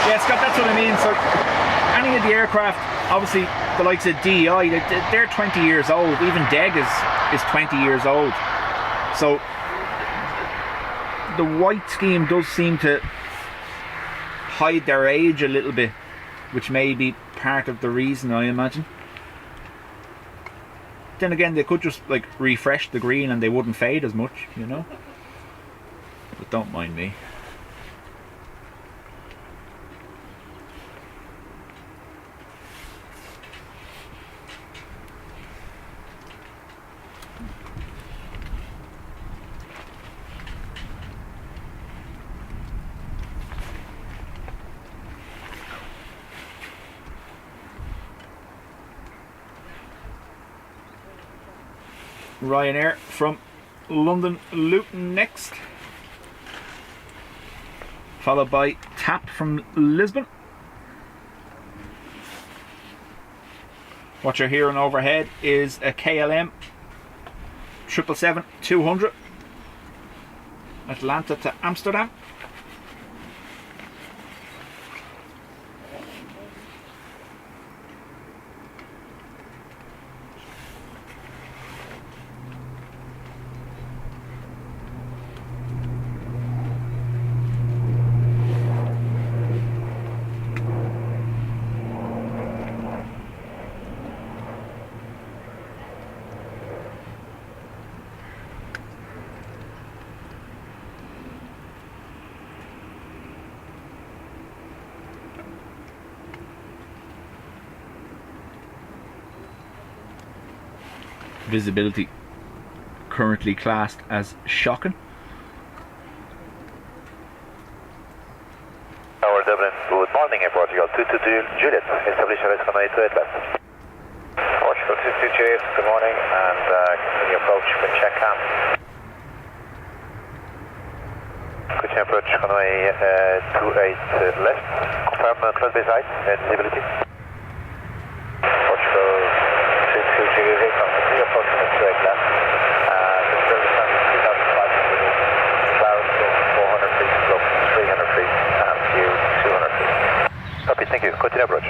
Yeah, Scott, that's what I mean. So, any of the aircraft, obviously, the likes of DEI, they're 20 years old. Even DEG is 20 years old. So, the white scheme does seem to hide their age a little bit, which may be part of the reason, I imagine. Then again, they could just like refresh the green and they wouldn't fade as much, you know. But don't mind me. Ryanair from London Luton next, followed by TAP from Lisbon. What you're hearing overhead is a KLM 777-200 Atlanta to Amsterdam. Visibility currently classed as shocking. Tower Dublin, good morning, Airport 222 Juliet, establish arrest on 828 left. Portugal 222 Juliet, good morning, and continue approach with check cam. Continue approach runway 28 left, confirm close base height and visibility. Portugal 222 Juliet, continue approach with 28 left. Copy, thank you. Continue approach.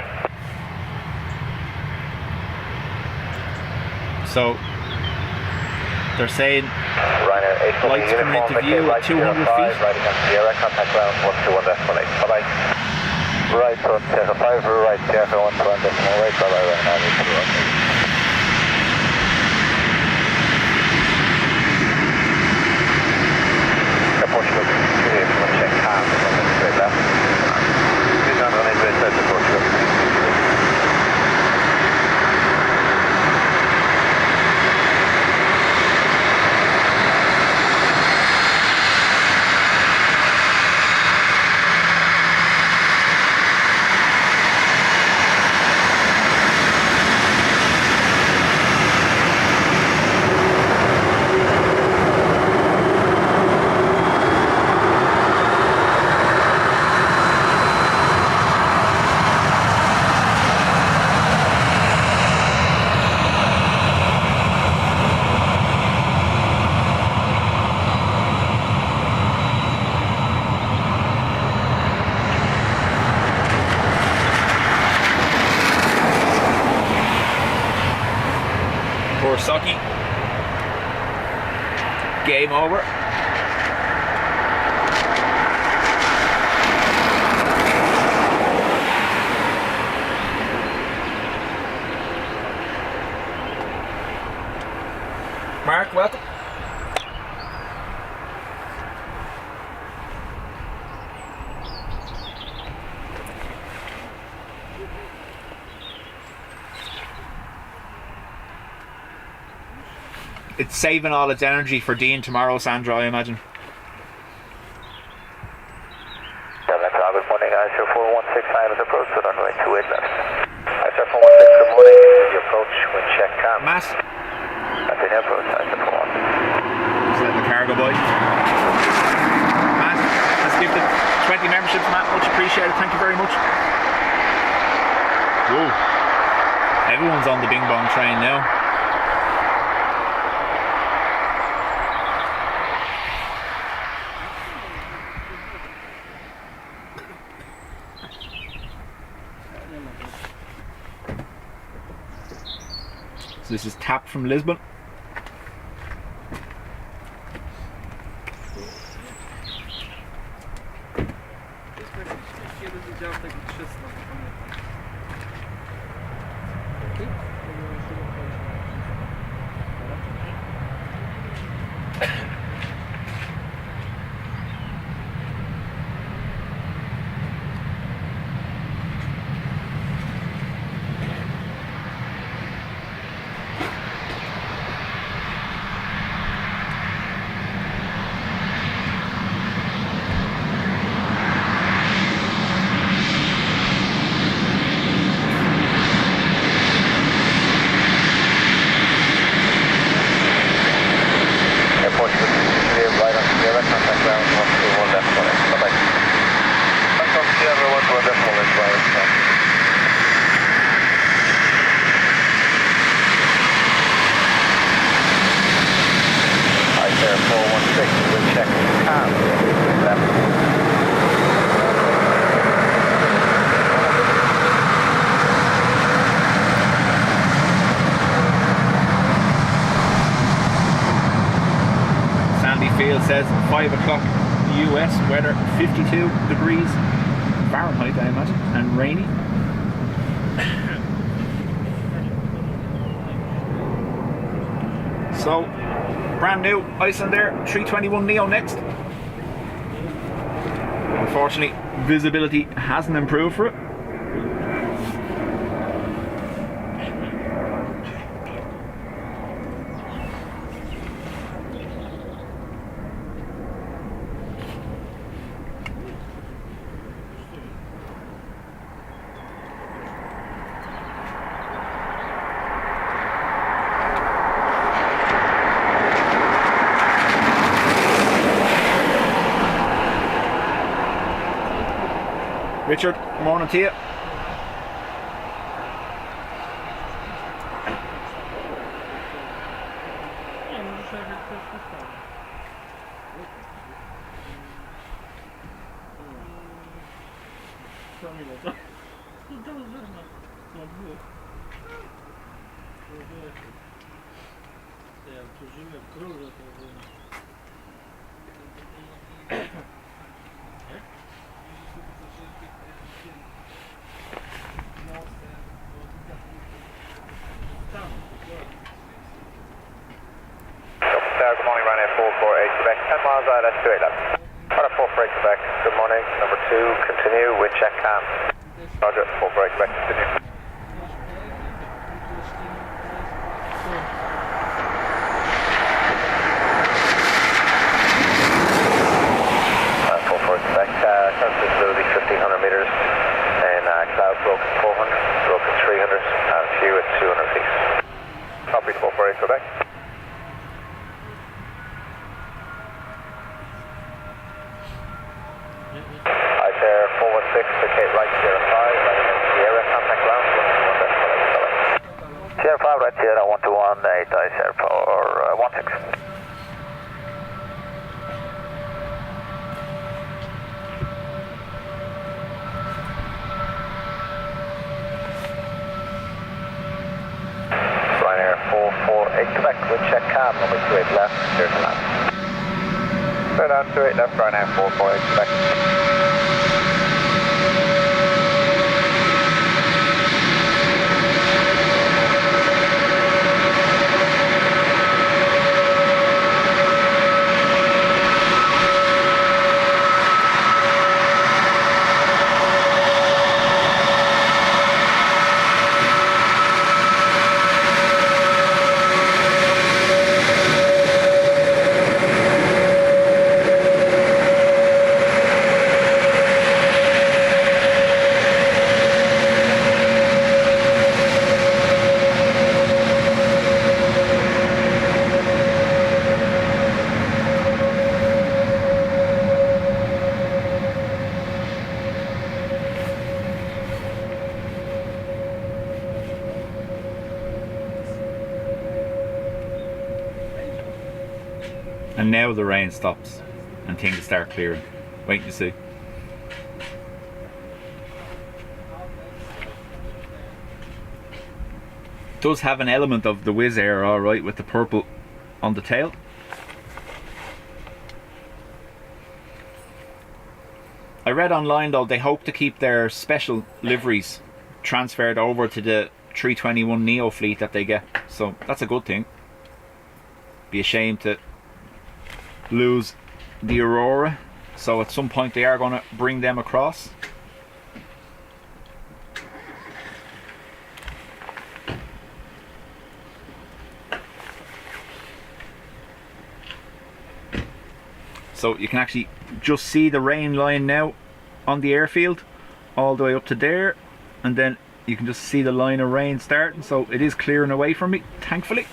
So they're saying Ryanair lights coming into view at 200 feet. Riding on Sierra, contact ground 121.8. Bye-bye. Right on Sierra 5, right Sierra 121.8. Bye-bye, Ryanair. Portugal, check cam, straight left. Please on runway 28 to Portugal. sucky. Game over. Mark, welcome. It's saving all its energy for Dean tomorrow, Sandra, I imagine. Dublin Airport, good morning. ISO 4165 is approach to runway 28 left. ISO 416, good morning. Your approach, wind check calm. Matt. That's in approach, ISO 416. Just letting the cargo boy. Matt, let's give the 20 memberships, Matt. Much appreciated. Thank you very much. Whoa. Everyone's on the Bing Bong train now. So this is Tap from Lisbon. Says 5 o'clock US, weather 52 degrees Fahrenheit, I imagine, and rainy. So, brand new Icelandair 321 Neo next. Unfortunately, visibility hasn't improved for it. Richard, morning to you. Good morning, Ryanair 448 Quebec, 10 miles out, that's 28 left. Ryanair 448 Quebec, good morning, number 2, continue, wind check calm. Roger, 448 Quebec, continue. 448 Quebec, current visibility 1500 meters, and cloud broken 400, broken 300, and view at 200 feet. Copy to 448 Quebec. ISAIR 416, indicate right Sierra 5, right Sierra, contact ground, 121, Sierra 5, right Sierra, 121, 8, ISAIR 416. Ryanair 448 Quebec, wind check calm, runway 28 left, clear to land. Clear down 28 left, right now, 448 Quebec. And now the rain stops and things start clearing. Wait to see. Does have an element of the Wizz Air, alright, with the purple on the tail. I read online though they hope to keep their special liveries transferred over to the 321 Neo fleet that they get, so that's a good thing. Be a shame to lose the Aurora, so at some point they are going to bring them across. So you can actually just see the rain line now on the airfield all the way up to there, and then you can just see the line of rain starting, so it is clearing away from me, thankfully.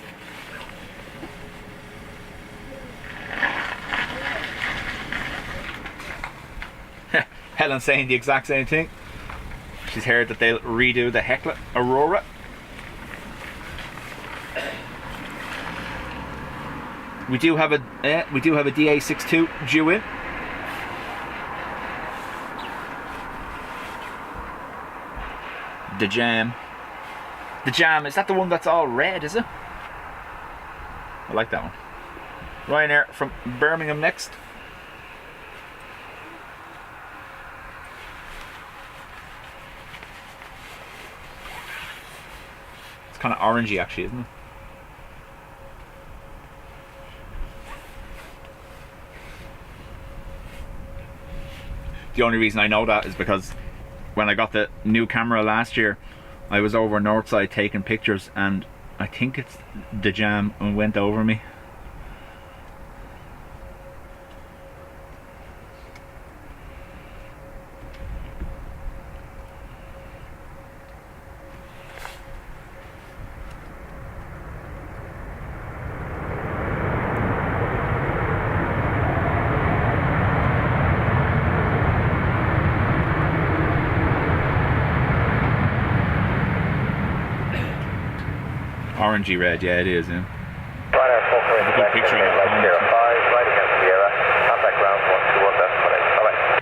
Helen's saying the exact same thing. She's heard that they'll redo the Hecla Aurora. We do have a DA62 due in. The Jam. The Jam, is that the one that's all red, is it? I like that one. Ryanair from Birmingham next. It's kind of orangey actually, isn't it? The only reason I know that is because when I got the new camera last year, I was over Northside taking pictures, and I think it's the Jam and went over me. Orangey red, yeah, it is. Yeah. Ryanair 448 a good picture of that. Right, Sierra 5, right against Sierra. Contact ground 121, decimal 8. Bye-bye.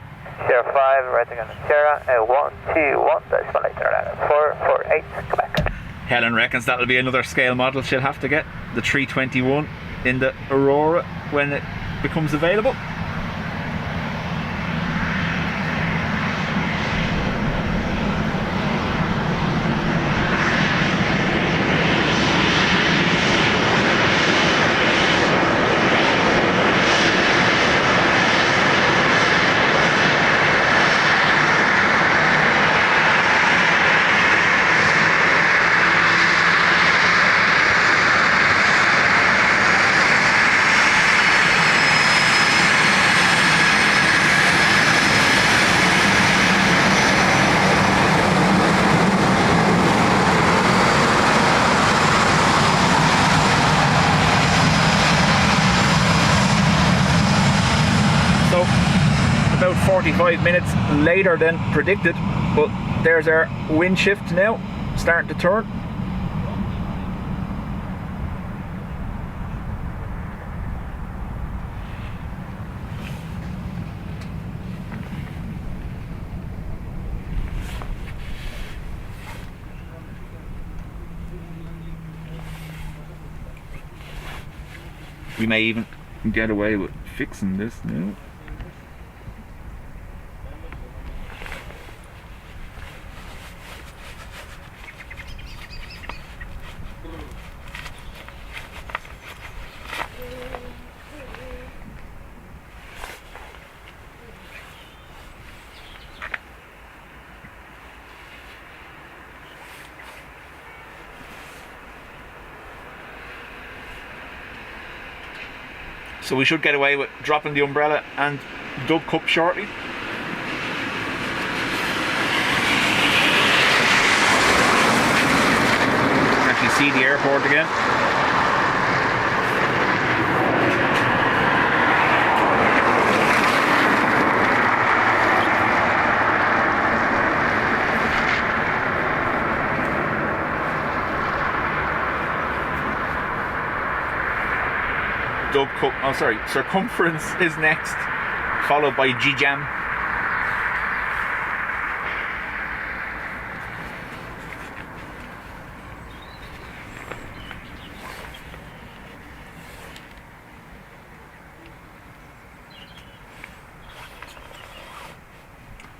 Sierra 5, right against Sierra. 121, decimal 8. 448, Quebec. Helen reckons that'll be another scale model she'll have to get, the 321 in the Aurora when it becomes available. About 45 minutes later than predicted, but there's our wind shift now starting to turn. We may even get away with fixing this now. So we should get away with dropping the umbrella and Dub Cup shortly. Actually see the airport again. Dub Cup, oh sorry, Circumference is next, followed by G-Jam.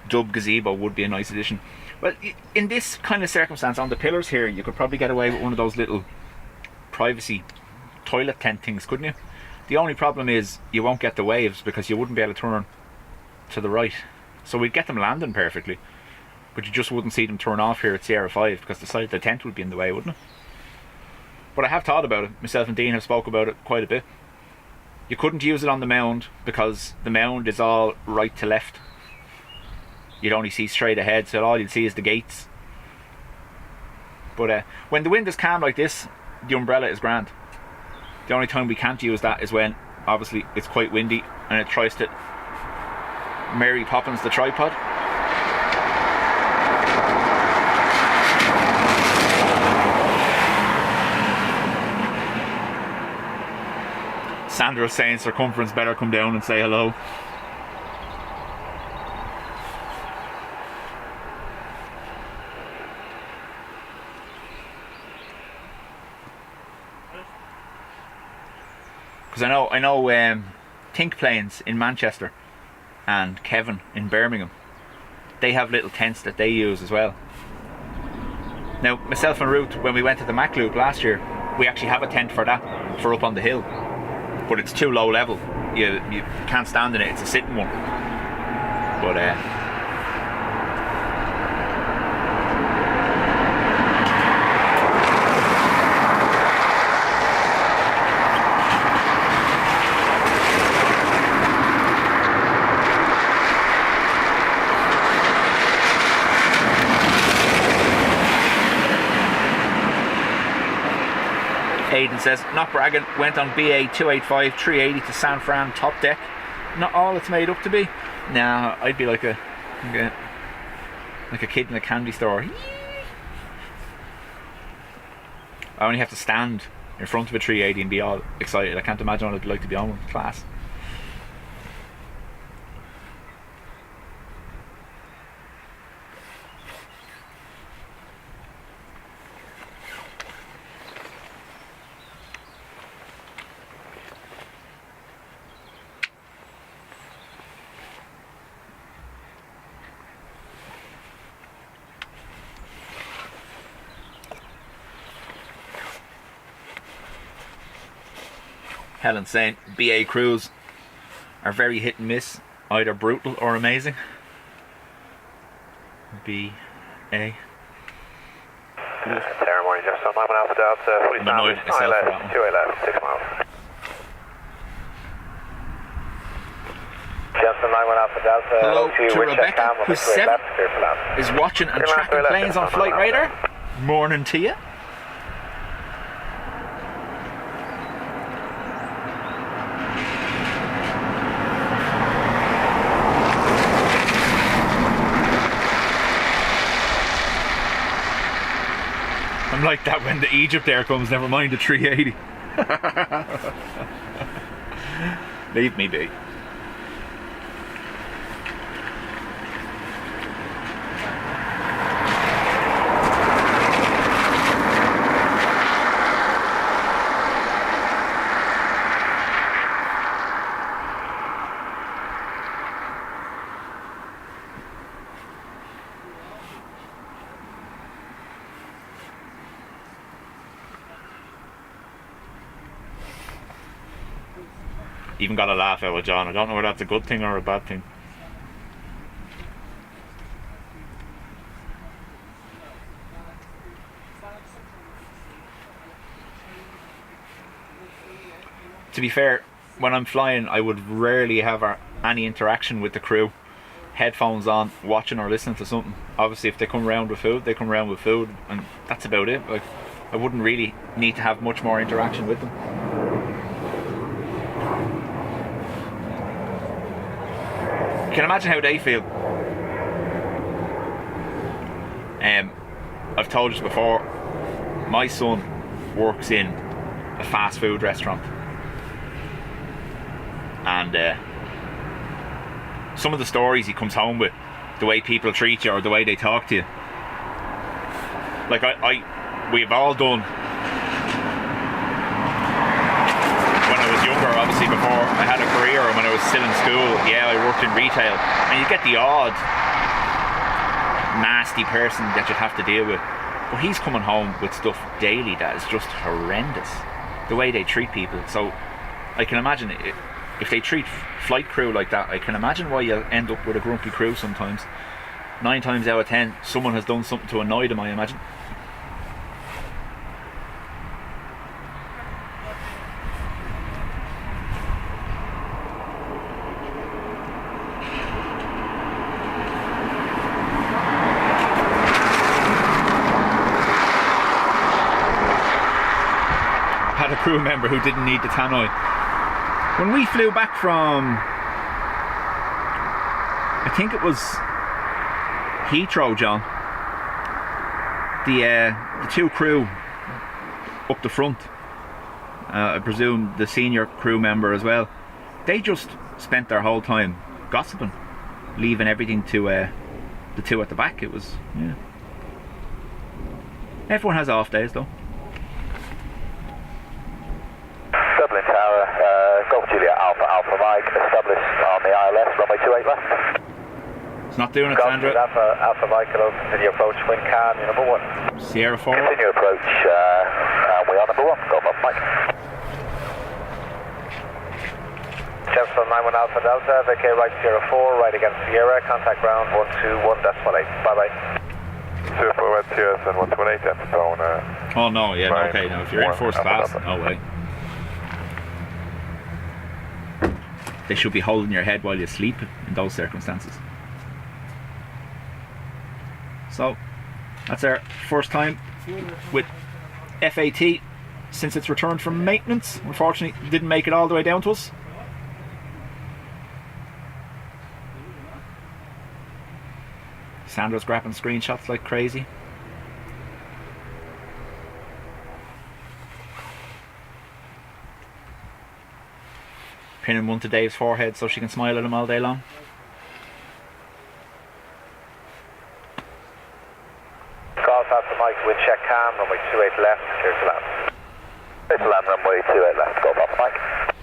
Dub Gazebo would be a nice addition. Well, in this kind of circumstance, on the pillars here, you could probably get away with one of those little privacy toilet tent things, couldn't you? The only problem is you won't get the waves because you wouldn't be able to turn to the right. So we'd get them landing perfectly, but you just wouldn't see them turn off here at Sierra 5 because the side of the tent would be in the way, wouldn't it? But I have thought about it. Myself and Dean have spoke about it quite a bit. You couldn't use it on the mound because the mound is all right to left. You'd only see straight ahead, so all you'd see is the gates. But when the wind is calm like this, the umbrella is grand. The only time we can't use that is when, obviously, it's quite windy and it tries to Mary Poppins the tripod. Sandra's saying Circumference better come down and say hello. Because I know Think Planes in Manchester and Kevin in Birmingham, they have little tents that they use as well. Now, myself and Ruth, when we went to the Mac Loop last year, we actually have a tent for that, for up on the hill. But it's too low level. You can't stand in it, it's a sitting one. But Aidan says, not bragging, went on BA 285 380 to San Fran top deck. Not all it's made up to be. Nah, I'd be like a kid in a candy store. I only have to stand in front of a 380 and be all excited. I can't imagine what it'd be like to be on one. Class. Helen saying BA crews are very hit and miss, either brutal or amazing. BA. Ceremony just on 9 Alpha Delta, fully annoyed established, myself 9 for left, 2 left, 6 miles. Just on 9 Alpha Delta. Hello to Rebecca, who's 7, is watching and tracking planes on Flight Radar. Morning to you. I'm like that when the Egypt Air comes, never mind the 380. Leave me be. even got a laugh out of John. I don't know whether that's a good thing or a bad thing. To be fair, when I'm flying, I would rarely have any interaction with the crew. Headphones on, watching or listening to something. Obviously, if they come around with food, they come around with food, and that's about it. Like, I wouldn't really need to have much more interaction with them. You can imagine how they feel. I've told you before, my son works in a fast food restaurant. And some of the stories he comes home with, the way people treat you or the way they talk to you, like we've all done when I was younger, obviously before I had a career, and when I was still in school. Yeah, I worked in retail, and you get the odd nasty person that you'd have to deal with, but he's coming home with stuff daily that is just horrendous, the way they treat people. So I can imagine it. If they treat flight crew like that, I can imagine why you'll end up with a grumpy crew sometimes. 9 times out of 10, someone has done something to annoy them, I imagine. Had a crew member who didn't need the tannoy. When we flew back from, I think it was Heathrow, John, the 2 crew up the front, I presume the senior crew member as well, they just spent their whole time gossiping, leaving everything to the 2 at the back. It was, yeah. Everyone has off days though. Dublin Tower, Golf Juliet Alpha Alpha Mike, established on the ILS, runway 28 left. It's not doing it, Golf Sandra. Juliet Alpha Mike, hello, continue approach, wind calm, you're number 1. Sierra 4. Continue approach, we are number 1, Golf Alpha Mike. Jefferson 91 Alpha Delta, vacate right Sierra 4, right against Sierra, contact ground 121.8, bye bye. Sierra 4 right Sierra, and 128, that's phone. Oh no, yeah, no, okay, no, if you're in first class, no way. They should be holding your head while you sleep in those circumstances. So, that's our first time with FAT since it's returned from maintenance. Unfortunately, it didn't make it all the way down to us. Sandra's grabbing screenshots like crazy. Pinning one to Dave's forehead so she can smile at him all day long. Golf Alpha Mike, wind check calm, runway 28 left, clear to land. Clear to land, runway 28 left, Golf Alpha Mike.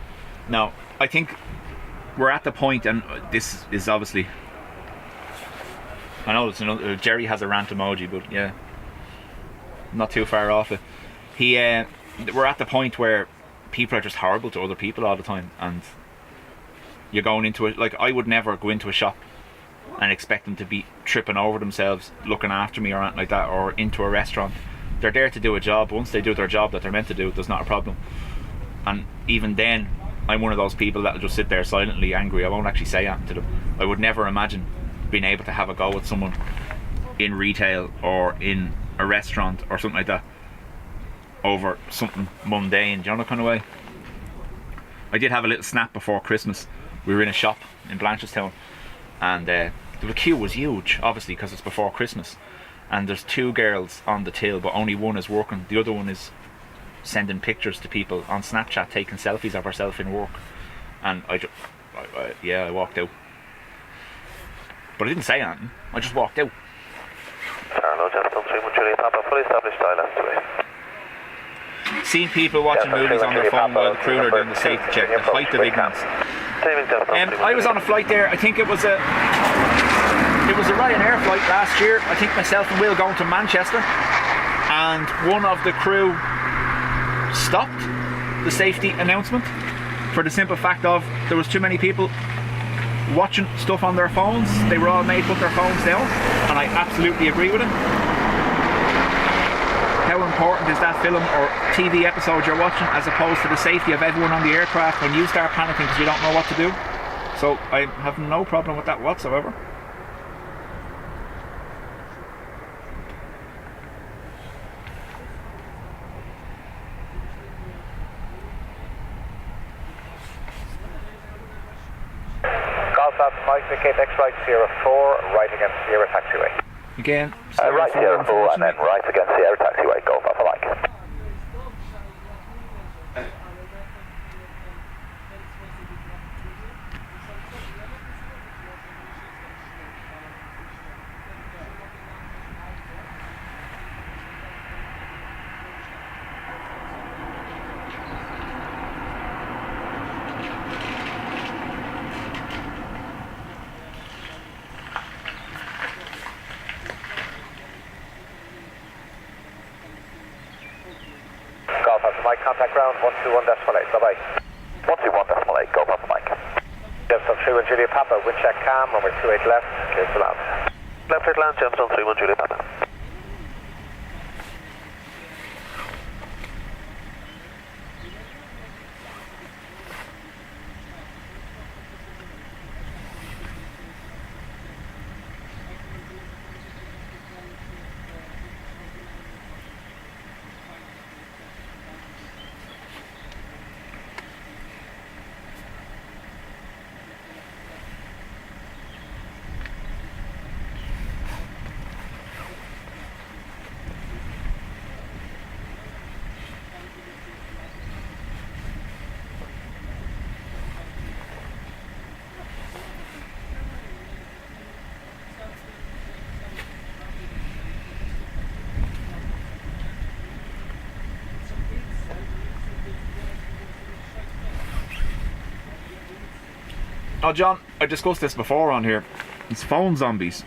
Now, I think we're at the point, and this is obviously, I know it's another, Jerry has a rant emoji, but yeah, not too far off it. We're at the point where people are just horrible to other people all the time, and you're going into it, like I would never go into a shop and expect them to be tripping over themselves looking after me or anything like that, or into a restaurant. They're there to do a job. Once they do their job that they're meant to do, there's not a problem. And even then, I'm one of those people that'll just sit there silently angry. I won't actually say anything to them. I would never imagine being able to have a go with someone in retail or in a restaurant or something like that over something mundane, do you know, that kind of way. I did have a little snap before Christmas. We were in a shop in Blanchardstown, and the queue was huge, obviously because it's before Christmas, and there's 2 girls on the till, but only one is working. The other one is sending pictures to people on Snapchat, taking selfies of herself in work, and I walked out, but I didn't say anything. I just walked out. Hello, Jefferson 3 Juliet Papa, fully established ILS 2. Seen people watching movies on their phone while the crew are doing the safety check. The height of ignorance. I was on a flight there. I think it was a Ryanair flight last year. I think myself and Will going to Manchester, and one of the crew stopped the safety announcement for the simple fact of there was too many people watching stuff on their phones. They were all made to put their phones down, and I absolutely agree with it. How important is that film or TV episode you're watching as opposed to the safety of everyone on the aircraft when you start panicking because you don't know what to do? So I have no problem with that whatsoever. Mike, indicate next right Sierra 4, right against Sierra taxiway. Again, right Sierra 4 and then right against Sierra taxiway, go Papa Mike. Contact ground 121.8, bye-bye. 121.8, go Papa Mike. Gemstone 31 Julia Papa, wind check calm, runway 28 left, clear to land. Left right land, Gemstone 31 Julia Papa. Oh, John, I discussed this before on here. It's phone zombies.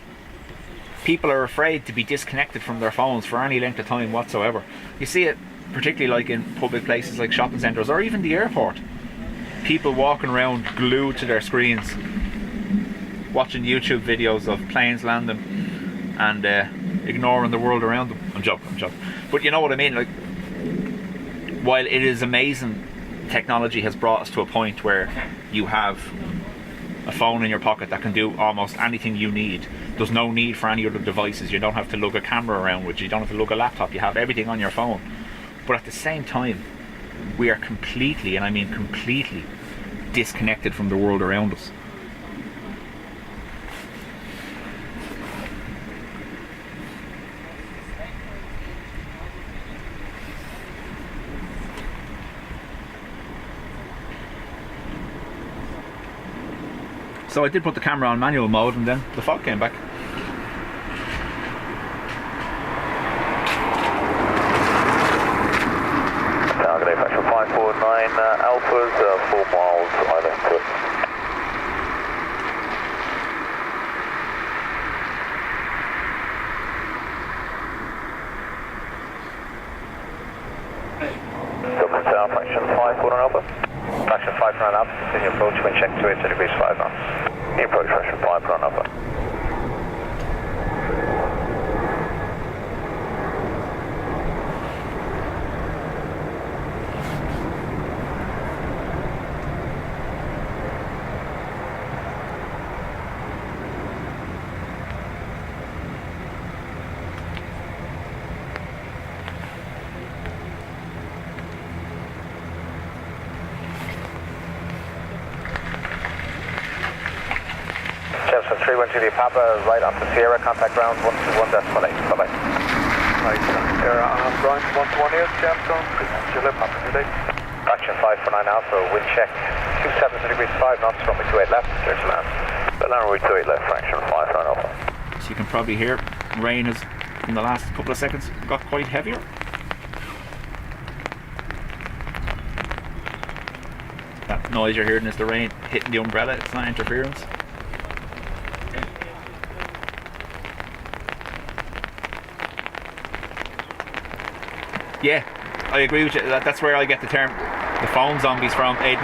People are afraid to be disconnected from their phones for any length of time whatsoever. You see it particularly like in public places like shopping centres or even the airport. People walking around glued to their screens, watching YouTube videos of planes landing and ignoring the world around them. I'm joking. But you know what I mean? Like, while it is amazing, technology has brought us to a point where you have a phone in your pocket that can do almost anything you need. There's no need for any other devices. You don't have to lug a camera around with you. You don't have to lug a laptop. You have everything on your phone. But at the same time, we are completely, and I mean completely, disconnected from the world around us. So I did put the camera on manual mode and then the fog came back. Target pressure 549 Alphas, 4 miles island to it. Dublin Tower, fraction 549 Alpha. Fraction 549 Alpha, continue approach, wind check 280 degrees 5 knots. New approach fraction 549 Alpha. Gemstone 31 Julia Papa, right onto Sierra, contact ground 121.8, bye-bye. Right, Sierra on ground 118, Gemstone 31 Julia Papa, good day. Fraction 549 Alpha, wind check 270 degrees 5 knots, runway 28 left, clear to land. Runway 28 left, fraction 549 Alpha. So you can probably hear, rain has, in the last couple of seconds, got quite heavier. That noise you're hearing is the rain hitting the umbrella, it's not interference. Yeah, I agree with you. That's where I get the term The phone zombies from Aiden.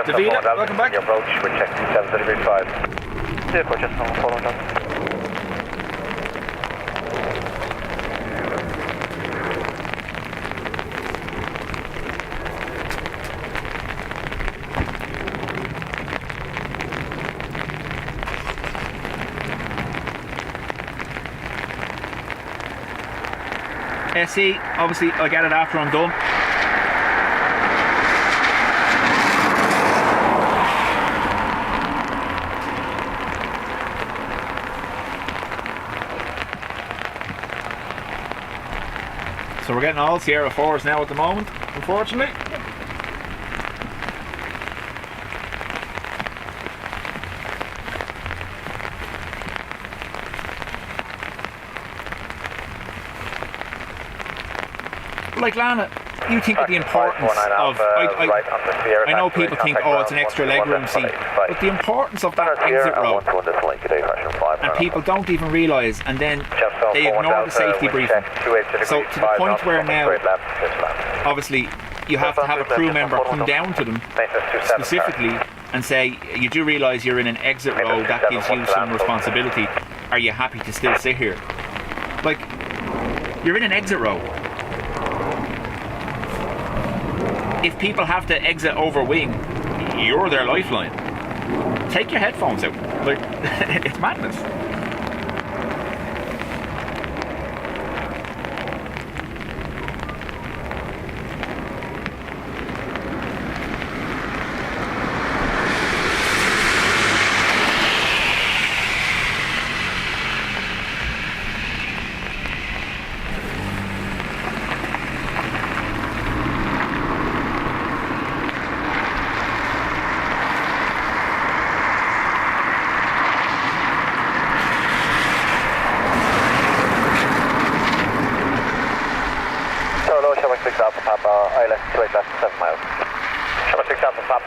Davida, welcome back. Your approach, we check 27 degree 5. Vehicle just on following Delta. SE, obviously I'll get it after I'm done. So we're getting all Sierra 4s now at the moment, unfortunately. Like Lana, you think of the importance of, I know people think, oh, it's an extra legroom seat, but the importance of that exit row, and people don't even realise, and then they ignore the safety briefing. So to the point where now, obviously, you have to have a crew member come down to them specifically and say, you do realise you're in an exit row, that gives you some responsibility. Are you happy to still sit here? Like, you're in an exit row. If people have to exit over wing, you're their lifeline. Take your headphones out. Like, it's madness.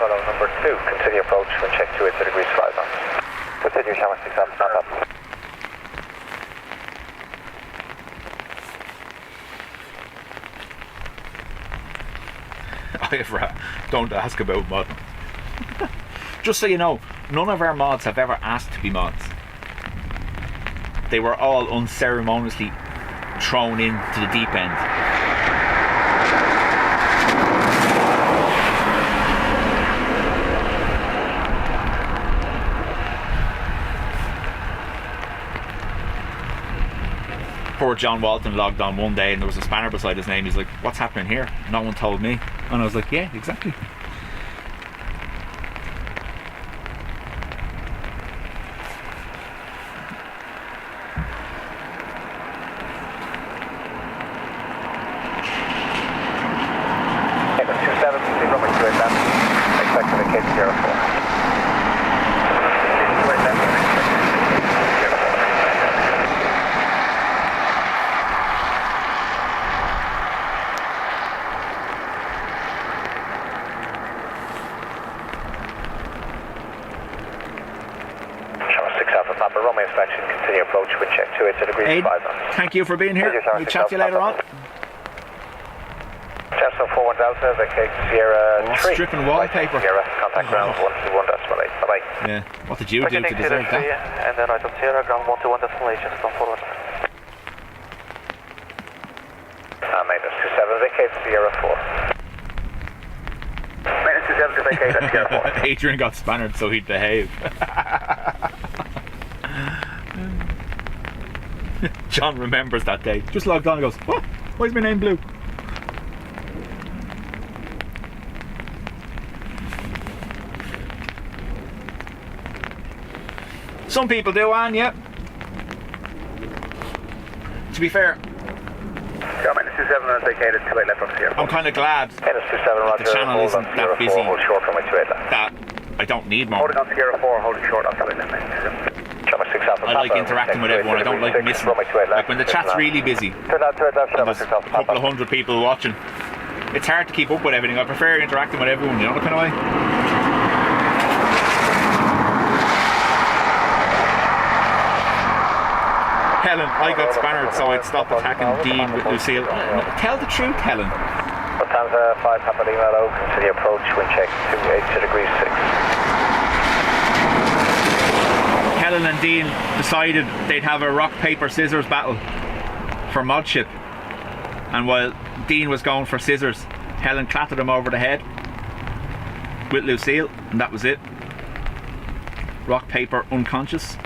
Number 2, continue approach and check 280 degrees 5 knots. Continue channel 6 up, stand up. Don't ask about modding. Just so you know, none of our mods have ever asked to be mods. They were all unceremoniously thrown into the deep end. Poor John Walton logged on one day and there was a spanner beside his name. He's like, what's happening here? No one told me. And I was like, yeah, exactly. Aiden, thank you for being here. We'll chat to you later on. Chester 41 Delta, vacate Sierra 3. Stripping wallpaper. Sierra, contact ground 121.8. Bye-bye. Yeah, what did you do to deserve that? And then item Sierra, ground 121 destination, stand forward. Maintenance 27, vacate Sierra 4. Maintenance 27 to vacate at Sierra 4. Adrian got spannered so he'd behave. John remembers that day. Just logged on and goes, what? Why is my name blue? Some people do, Anne, yeah. To be fair, I'm kind of glad that the channel isn't that busy that I don't need more. Holding on Sierra 4, holding short on I like interacting with everyone. I don't like missing. Like when the chat's really busy, Turn out to it left, and there's a couple of hundred people watching, it's hard to keep up with everything. I prefer interacting with everyone, you know the kind of way. Helen, I got spannered, so I'd stop attacking Dean with Lucille. Tell the truth, Helen. Lufthansa 5 Papa Lima low, continue approach, wind check 282 degrees 6. Helen and Dean decided they'd have a rock, paper, scissors battle for modship. And while Dean was going for scissors, Helen clattered him over the head with Lucille, and that was it. Rock, paper, unconscious.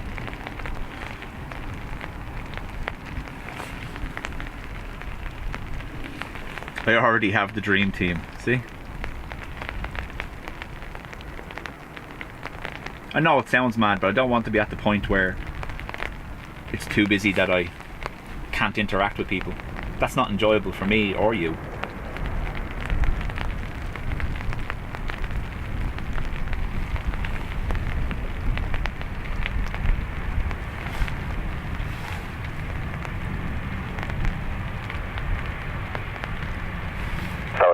I already have the dream team, see? I know it sounds mad, but I don't want to be at the point where it's too busy that I can't interact with people. That's not enjoyable for me or you.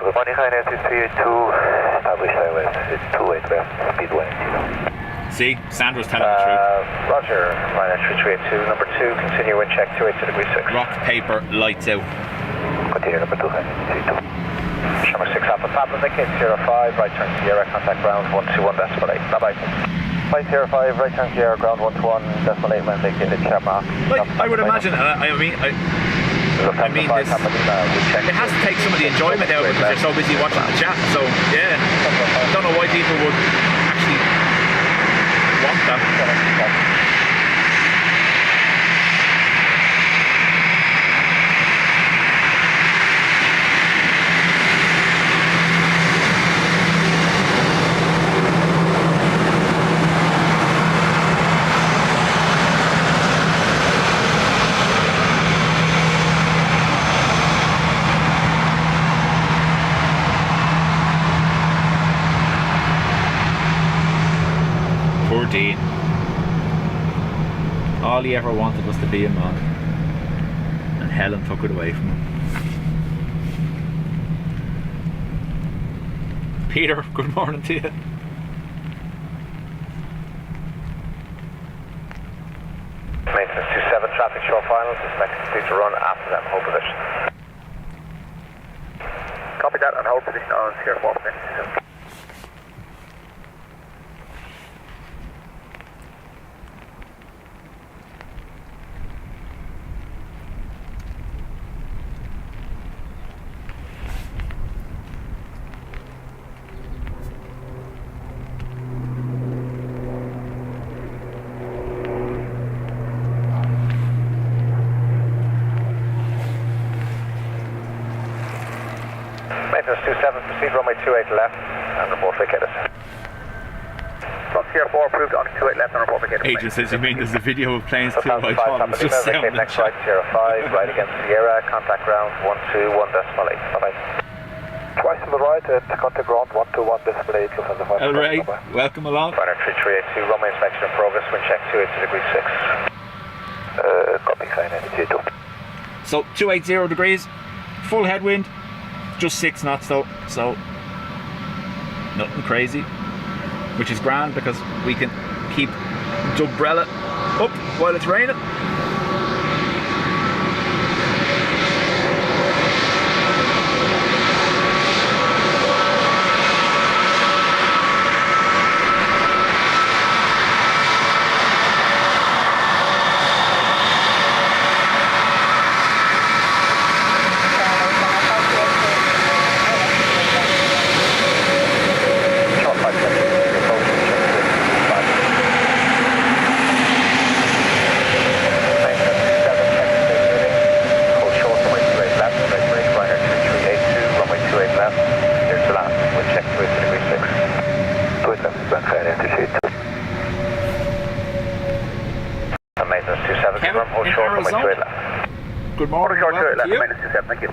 Good morning, Highness, it's 2, established highway, it's 28 left, speed 180. See, Sandra's telling the truth. Roger, minus 3382, number 2, continue wind check 282 degrees 6. Rock, paper, lights out. Continue number 2, Highness, 2. Number 6 Alpha Papa, vacate 05, right turn Sierra, contact ground 121 decimal 8. Bye-bye. Flight 05, right turn Sierra, ground 121 decimal 8, when vacated Shamrock. Like, I would imagine, I mean this, it has to take some of the enjoyment out because they're so busy watching the chat. So yeah, I don't know why people would actually want that. 14. All he ever wanted was to be a man, and Helen took it away from him. Peter, good morning to you. Maintenance 27, traffic show finals, expected to run after that, hold position. Copy that, and hold position on Sierra 4 minutes. Maintenance 27, proceed runway 28 left and report vacated. From Sierra 4 approved on 28 left and report vacated. Agent says, you mean there's a video of planes too? I thought it was just sound. Next right, Sierra 5, right against Sierra, contact ground 121 decimal 8. Bye bye. Twice on the right at contact ground 121 decimal 8. Lufthansa 5. El Rey, welcome along. Runner 3382, runway inspection in progress, wind check 280 degrees 6. Copy, sign in, 2. So 280 degrees, full headwind. Just 6 knots though, so nothing crazy, which is grand because we can keep the umbrella up while it's raining. Good morning, welcome to you. Thank you.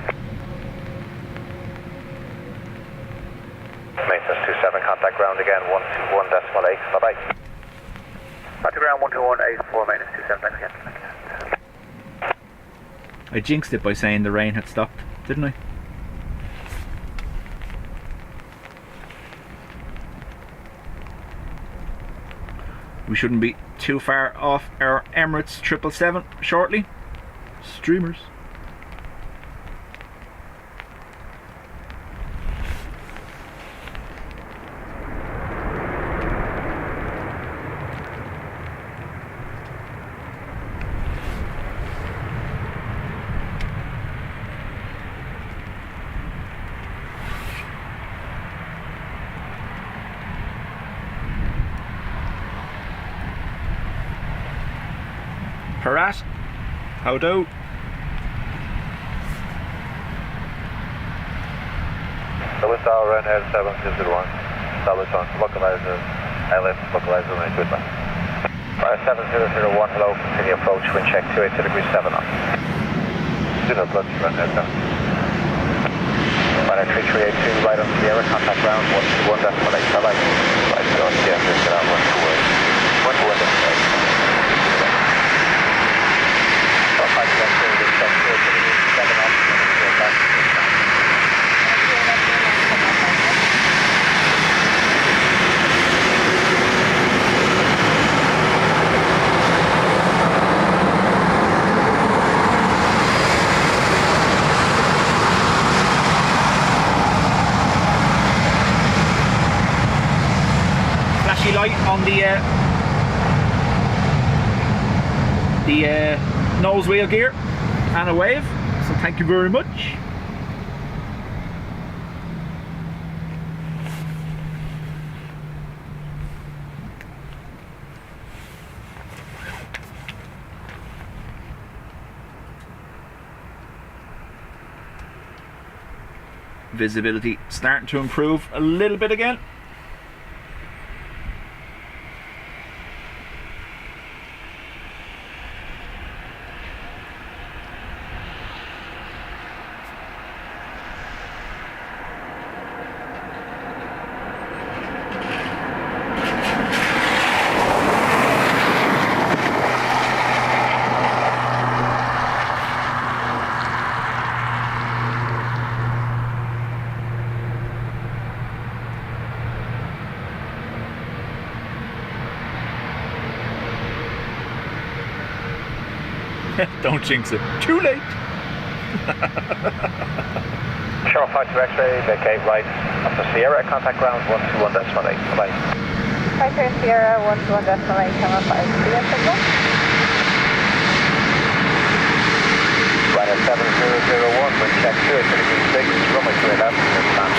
Maintenance 27, contact ground again, 121 decimal 8. Bye bye. Contact ground 121.84, maintenance 27, thanks. I jinxed it by saying the rain had stopped, didn't I? We shouldn't be too far off our Emirates 777 shortly. Streamers. Parat, how do? So it's all around air 701. Solid on localizer, LF localizer on equipment. Fire 7001, hello, continue approach, wind check 280 degrees 7 on. Do not blood, run air 7. Fire 3382, right on Sierra, contact ground 121, decimal 8, satellite. Right, so yeah, just get out 121. 121, decimal 8. Flashy light on the nose wheel gear and a wave, so thank you very much. Visibility starting to improve a little bit again. Don't jinx it. Too late. Sharp 52 X-ray, vacate right up to Sierra, contact ground 121 decimal 8. Bye-bye. 52 Sierra, 121 decimal 8, camera 5, clear signal. Right at 7001, wind check 280 degrees 6, runway 211, and land.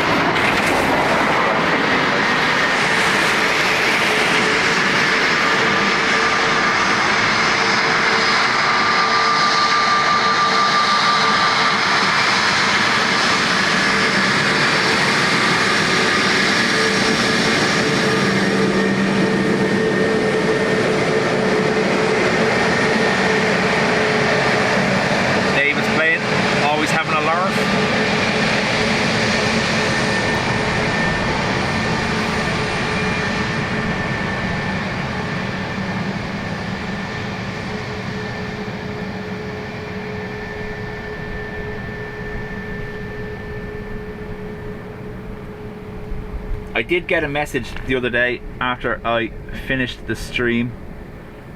I did get a message the other day after I finished the stream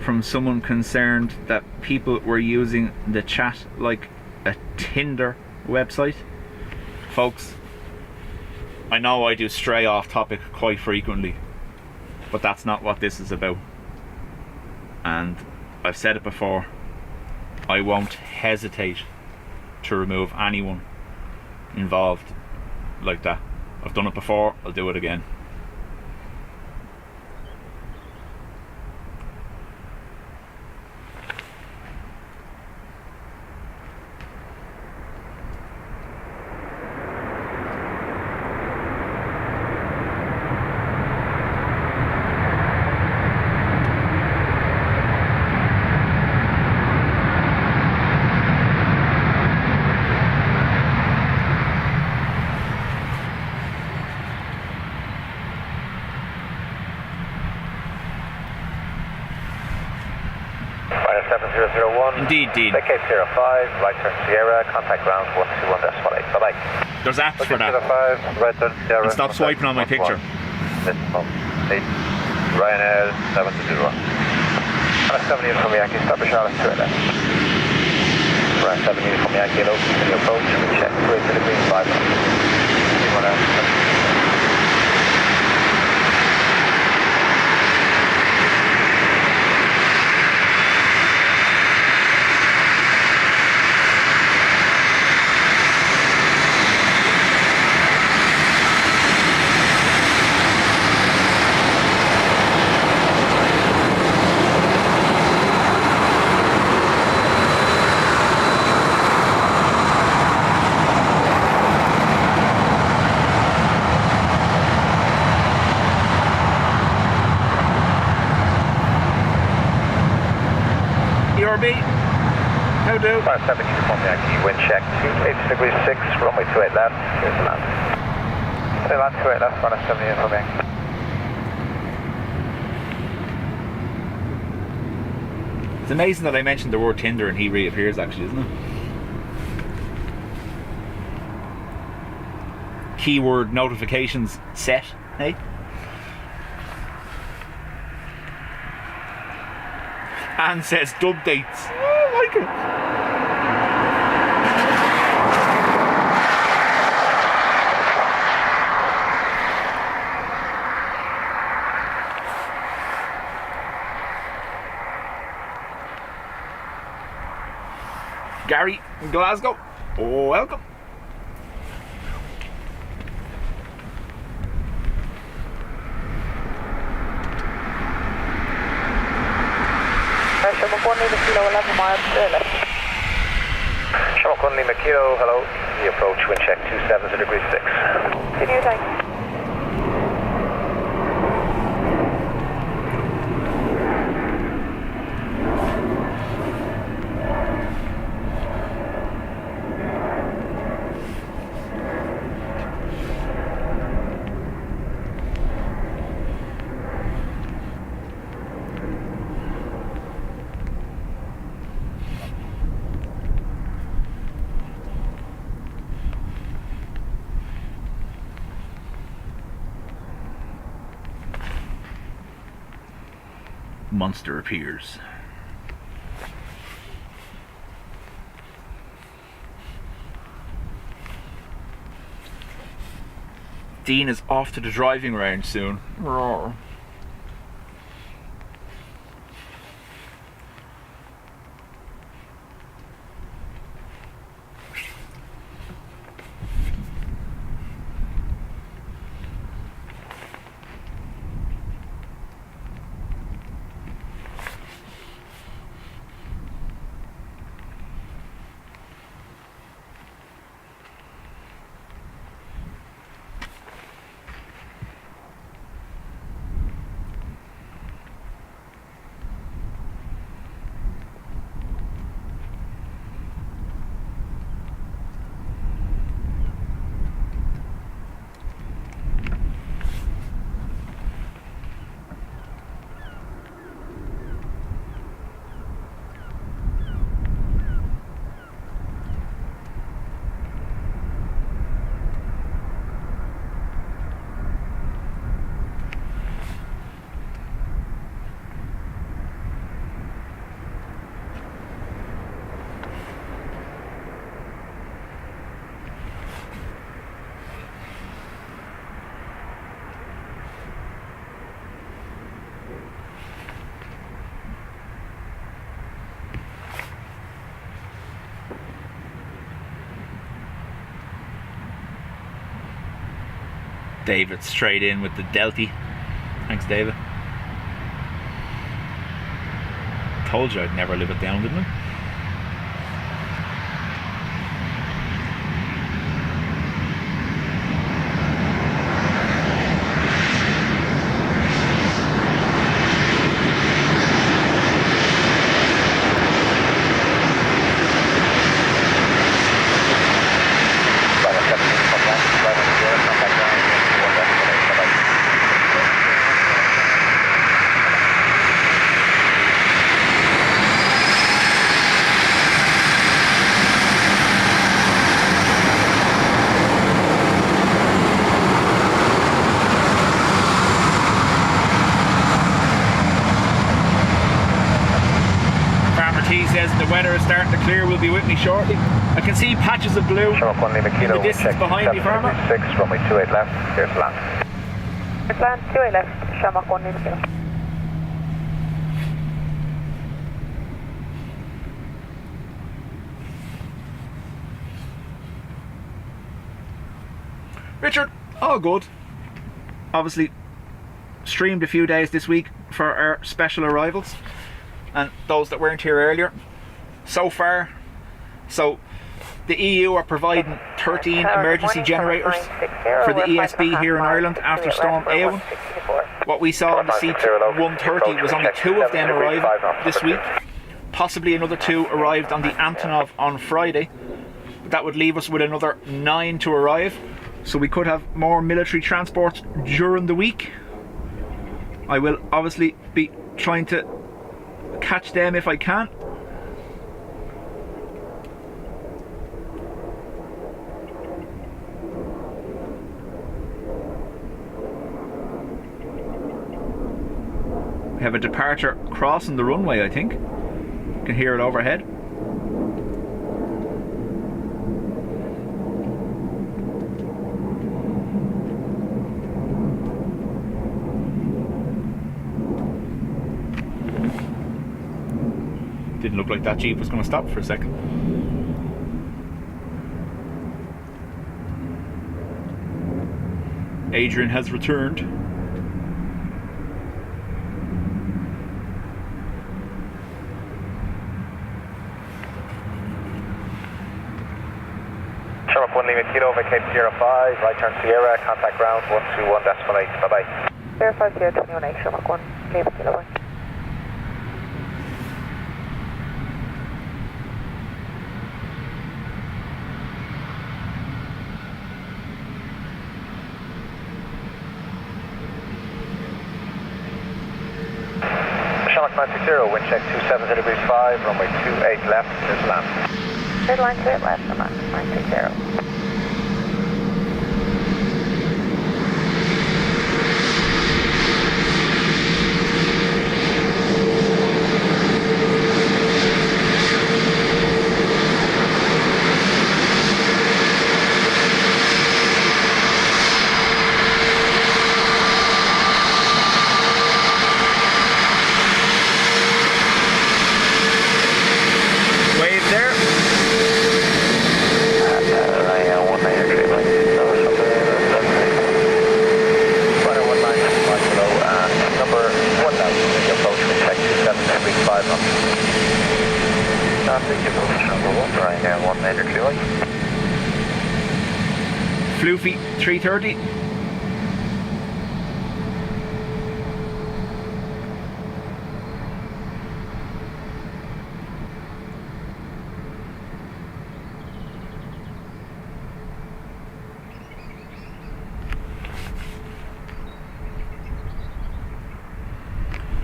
from someone concerned that people were using the chat like a Tinder website. Folks, I know I do stray off topic quite frequently, but that's not what this is about. And I've said it before, I won't hesitate to remove anyone involved like that. I've done it before, I'll do it again. Minus 7001. Indeed. Vacate 05, right turn Sierra, contact ground 121.8. Bye-bye. There's apps for that. 05, right turn Sierra. And stop swiping on my picture. Ryanair 701. Minus 7 unit from Yankee, stop at Charlotte 2 left. Minus 7 unit from Yankee, low, continue approach, check, 2 to the green, 5 knots. Anyone else? ERB, how do? 57 uniform Yankee, wind check, 80 degrees 6, runway 28 left, here's the land. Say land 28 left, minus 7 uniform Yankee. It's amazing that I mentioned the word Tinder and he reappears actually, isn't it? Keyword notifications set, hey? Anne says dub dates. Oh, I like it. Gary in Glasgow, welcome. Shamrock 1 Lima Kilo 11 miles left. Shamrock 1 Lima Kilo, hello. The approach, wind check 270 degrees 6. Continue, thanks. Monster appears. Dean is off to the driving range soon. Roar. David straight in with the Delty. Thanks, David. Told you I'd never live it down, didn't I? he says the weather is starting to clear, will be with me shortly. I can see patches of blue Shamrock 1 Lima Kilo, in the distance behind me, Farmer. 6, runway 28 left, here's land. Here's land, 28 left, Shamrock 1 Lima Kilo. Richard, all good. Obviously, streamed a few days this week for our special arrivals and those that weren't here earlier. So far, so the EU are providing 13 emergency generators for the ESB here in Ireland after Storm Eowyn. What we saw on the C-130 was only 2 of them arrived this week. Possibly another 2 arrived on the Antonov on Friday. That would leave us with another 9 to arrive. So we could have more military transports during the week. I will obviously be trying to catch them if I can. We have a departure crossing the runway, I think. You can hear it overhead. Didn't look like that Jeep was going to stop for a second. Adrian has returned. Shamrock 1 Lima Kilo, vacate 05, right turn Sierra, contact ground 121.8, bye bye. 05021 Shamrock 1 Lima Kilo. Shamrock 960, wind check 270 degrees 5, runway 28 left, here's land. Here's line 28 left, 960. Floofy 330.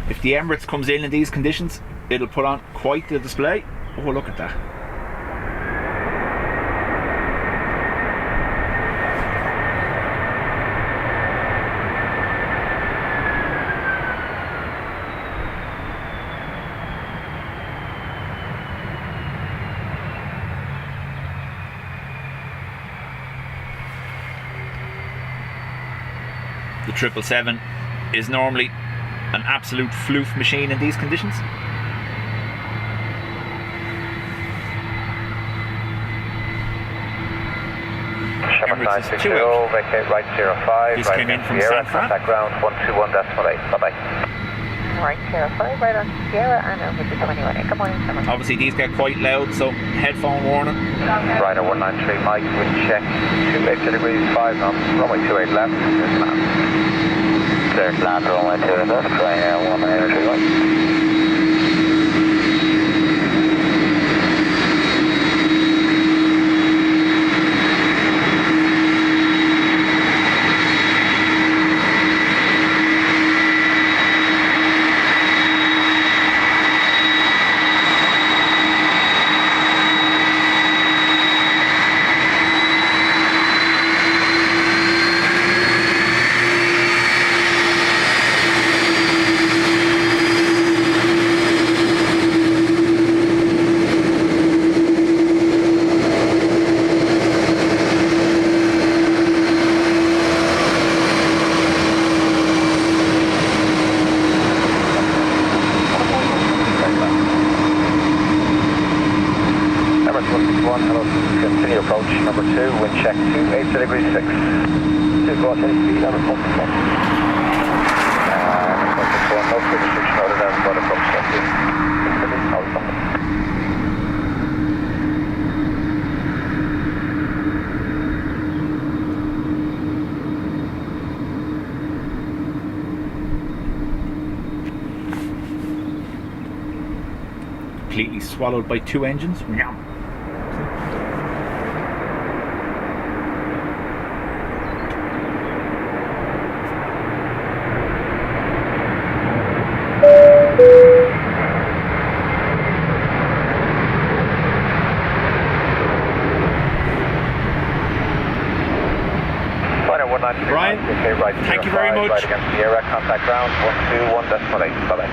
If the Emirates comes in these conditions, it'll put on quite the display. Oh, look at that. The 777 is normally an absolute floof machine in these conditions. Shamrock 960, vacate right 05, this right came in from Sierra, San Fran. contact ground 121.8, bye bye. Right 05, right on Sierra and over to 21. Good morning, Summer. Obviously these get quite loud, so headphone warning. Ryder 193, Mike, wind check 280 degrees 5 knots, runway 28 left, here's land. There's land, runway 28 left, Ryder 193, Mike. 161, hello, continue approach, number 2, wind check 28 degrees 6. 2 go at any speed, number 161. No further restriction other than what approach, thank you. Completely swallowed by 2 engines. Yum. Brian, okay, right, thank you very much. Right against the air, contact ground, 121.8, bye-bye.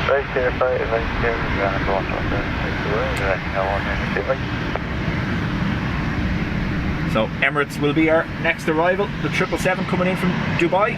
Right here, right here, go on, So Emirates will be our next arrival. The 777 coming in from Dubai.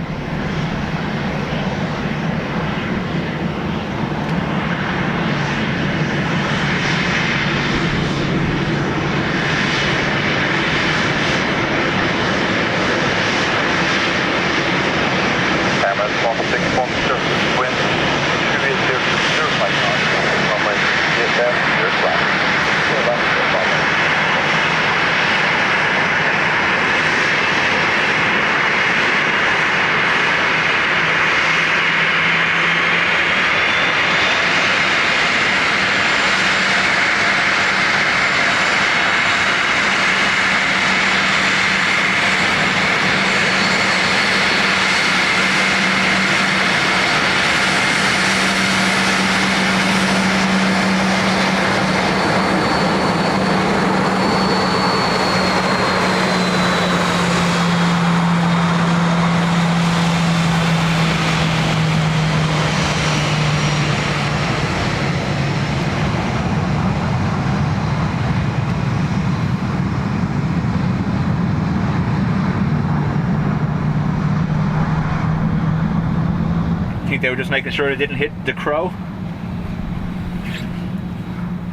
They were just making sure they didn't hit the crow.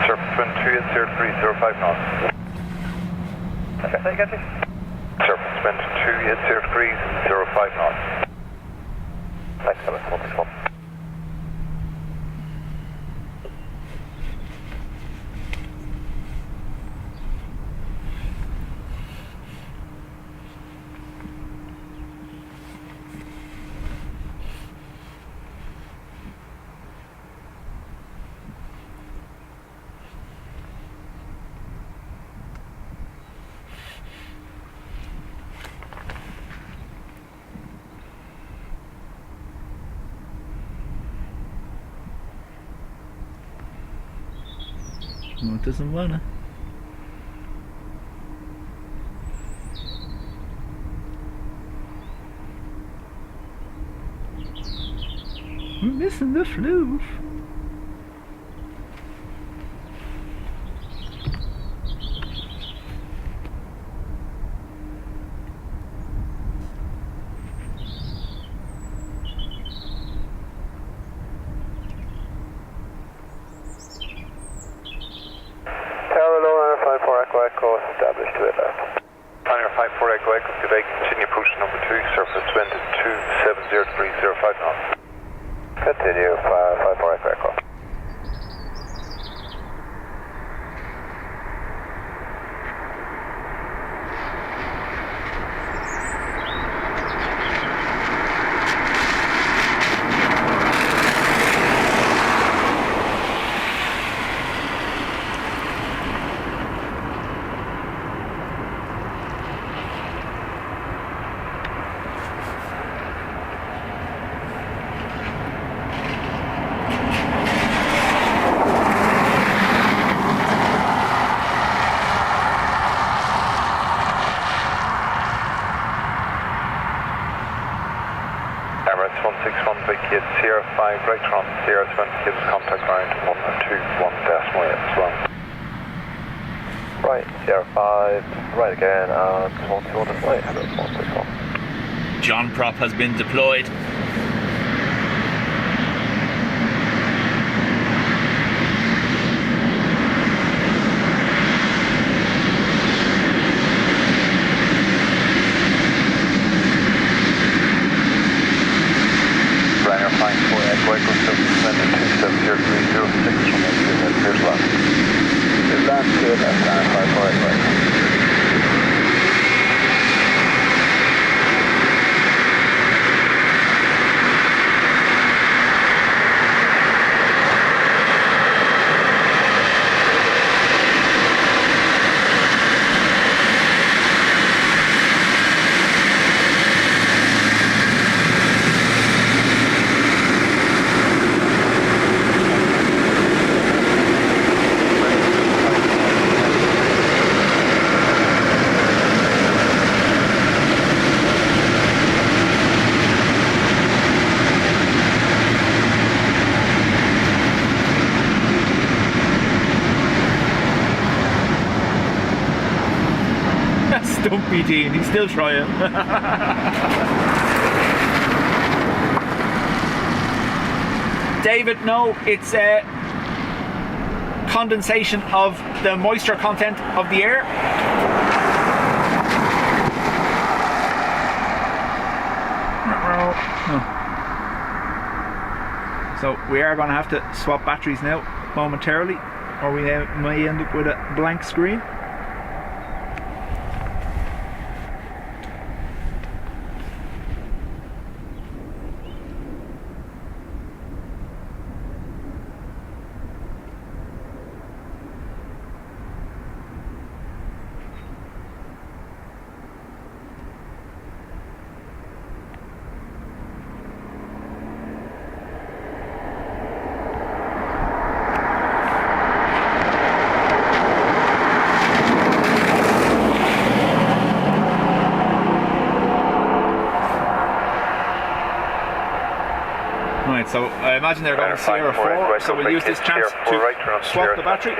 Surface wind 28030 knots. Okay, say again, please. Surface wind 28030 knots. Thanks, 161. No, it doesn't wanna. We're missing the floof. Established to it left. Pioneer 54 Echo Echo, Quebec, continue pushing number 2, surface wind 27030 knots. Continue, 54 Echo Echo. Emirates 161 Big Kid, Sierra 5 right front, Sierra 20 Kids, contact ground 121.8 as well. Right, Sierra 5, right again, and 121.8, Emirates 161. John Prop has been deployed. PBT, and he's still trying. David, no, it's condensation of the moisture content of the air. No. So we are going to have to swap batteries now momentarily, or we may end up with a blank screen. Right, so I imagine they're going to Sierra 4, so we'll use this chance to swap the battery.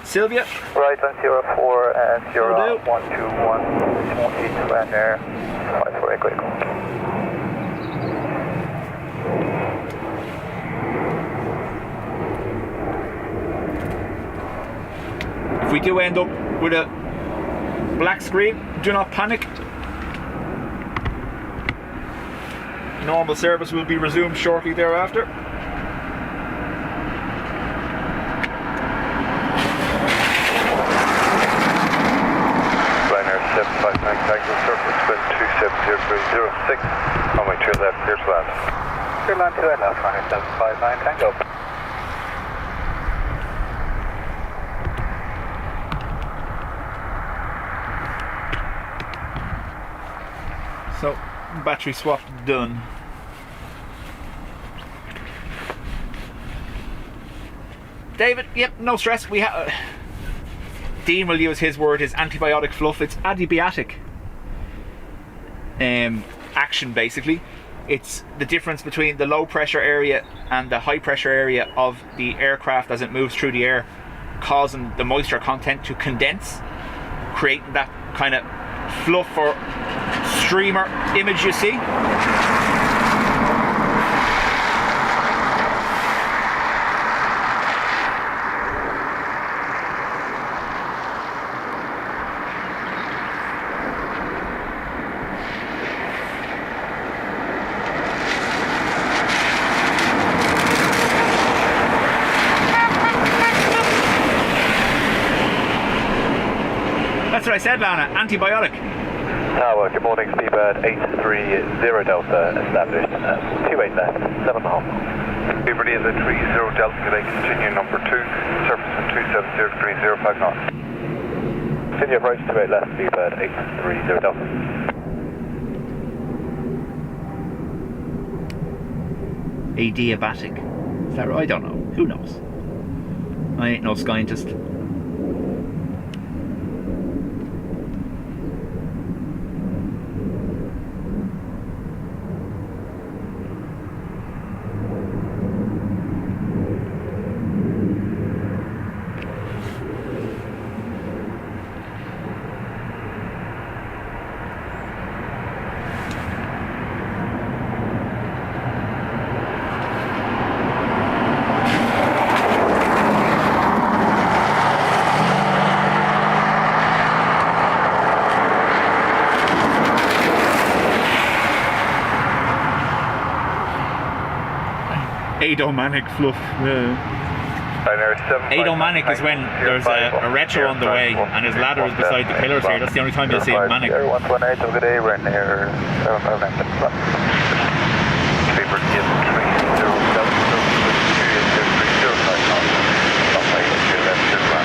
Sylvia? Right on Sierra 4 and Sierra 121, 182 and there, 548, go. If we do end up with a black screen, do not panic. Normal service will be resumed shortly thereafter. Ryanair 759 Tango, surface wind 270.06, runway 2 left, clear to land. Clear land 2 left, Ryanair 759 Tango. So, battery swap done. David, yep, no stress. We have. Dean will use his word, his antibiotic fluff. It's adiabatic action, basically. It's the difference between the low pressure area and the high pressure area of the aircraft as it moves through the air, causing the moisture content to condense, creating that kind of fluff or streamer image you see. That's what I said, Lana, antibiotic. Tower, good morning, Speedbird 830 Delta, established, 28 left, 7.5. Liberty is at 30 Delta, today continue number 2, surface wind 270 degrees 05 knots. Continue approach, 28 left, Speedbird 830 Delta. Adiabatic. Is that right? I don't know. Who knows? I ain't no scientist. Adomanic fluff. Adomanic is when there's a retro on the way and his ladder is beside the pillars here. That's the only time you'll see it manic. 118, have a good day, Ryanair 759. Liberty is at 30 Delta, surface wind 270 knots, runway 2 left, clear to land.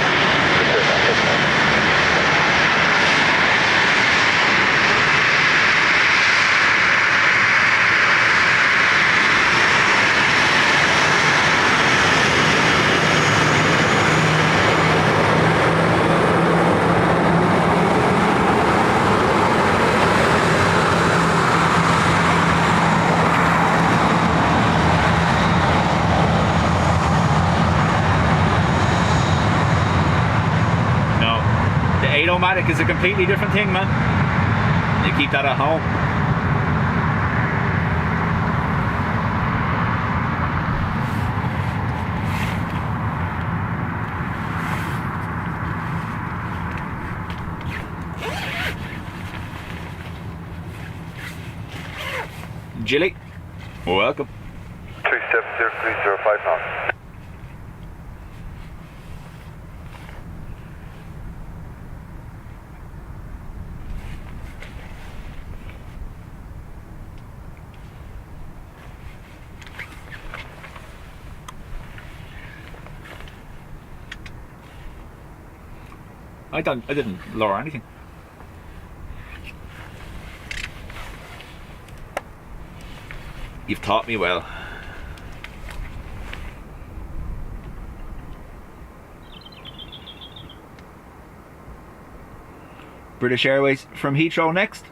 speedomatic is a completely different thing, man. You keep that at home. Jilly, welcome. 370-305 knots. I didn't lower anything. You've taught me well. British Airways from Heathrow next.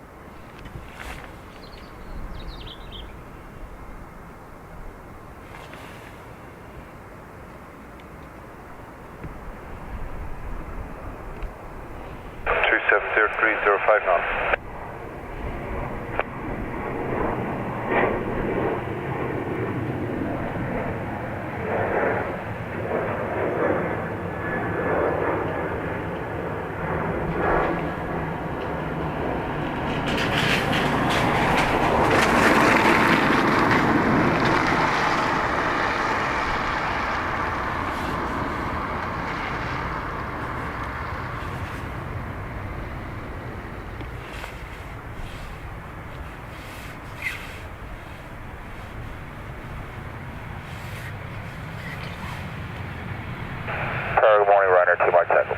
Good morning, Ryanair 2 Mike Tango.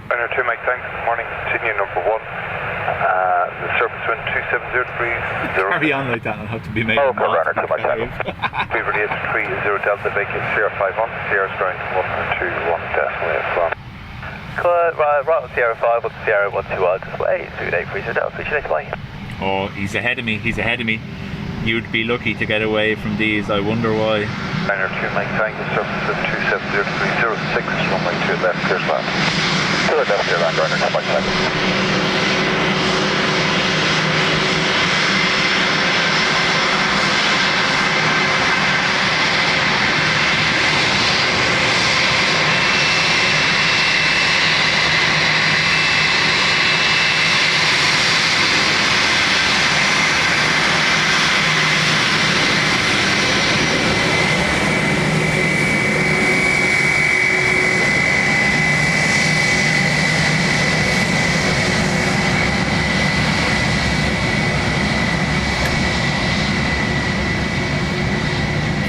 Ryanair 2 Mike Tango, good morning. Continue number 1. The surface wind 270 Carry on like that, I'll have to be made. Oh, okay, Ryanair 2 Mike Tango. Beaver 830 Delta vacant Sierra 51, Sierra's ground 121 decimal 8 from. Good, right on Sierra 5 with Sierra 121, display 2830 Delta, should I fly? Oh, he's ahead of me, he's ahead of me. You'd be lucky to get away from these, I wonder why. Ryanair 2 Mike Tango, surface wind 270-306, runway 2 left, clear land. To the left, clear land, Ryanair 2 Mike Tango.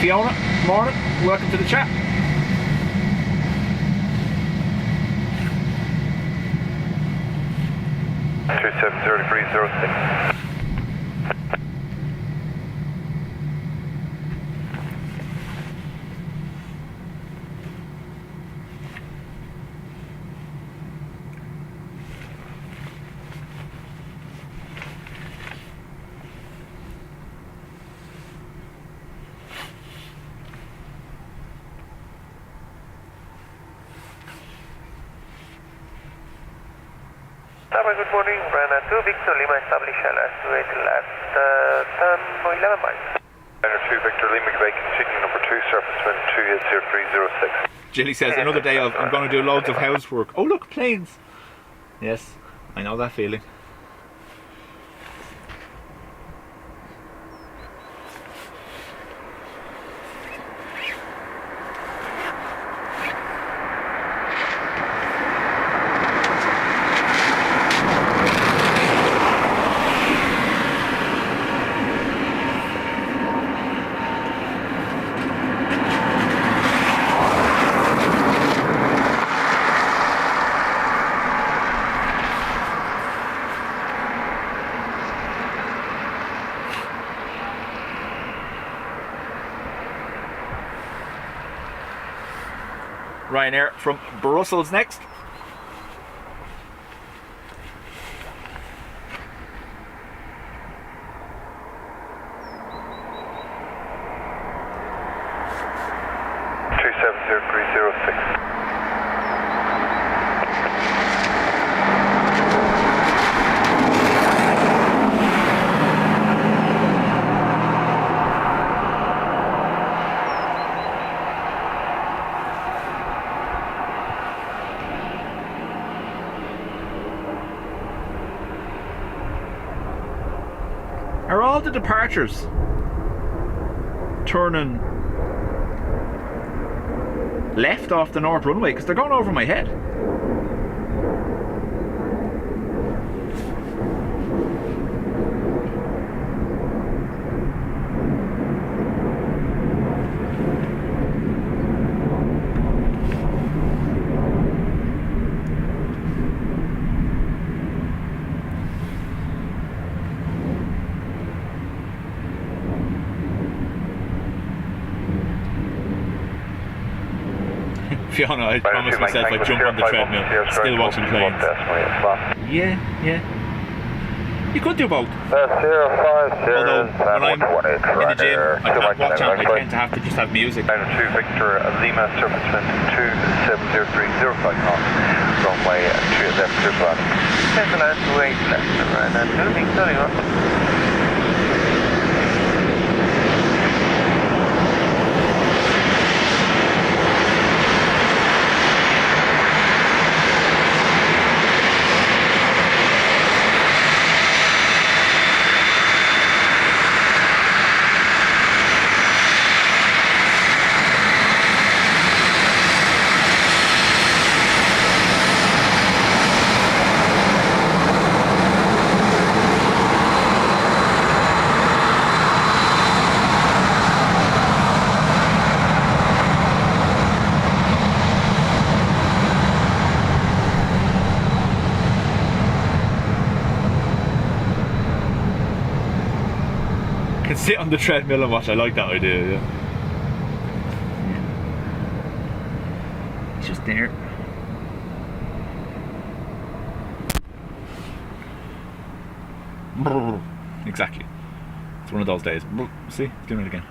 Fiona, morning, welcome to the chat. Two 70306. Good morning, Ryanair 2, Victor Lima, establish LS28 left, turn 11 miles. Ryanair 2, Victor Lima, Quebec, continue number 2, surface wind 280-306. Jilly says, another day of, I'm going to do loads of housework. Oh look, planes. Yes, I know that feeling. Ryanair from Brussels next. all the departures turning left off the north runway? Because they're going over my head. Fiona, I promised myself I'd jump on the treadmill, still watching planes. Yeah. You could do both. Although, when I'm in the gym, I can't watch out, I tend to have to just have music. Runway 2 Victor Lima, surface wind 2703, 05 knots, runway 2 left, clear for landing. Take the last 28 left, Ryanair 2 Victor Lima. Sit on the treadmill and watch. I like that idea. Yeah. It's just there. Exactly. It's one of those days. See, it's doing it again.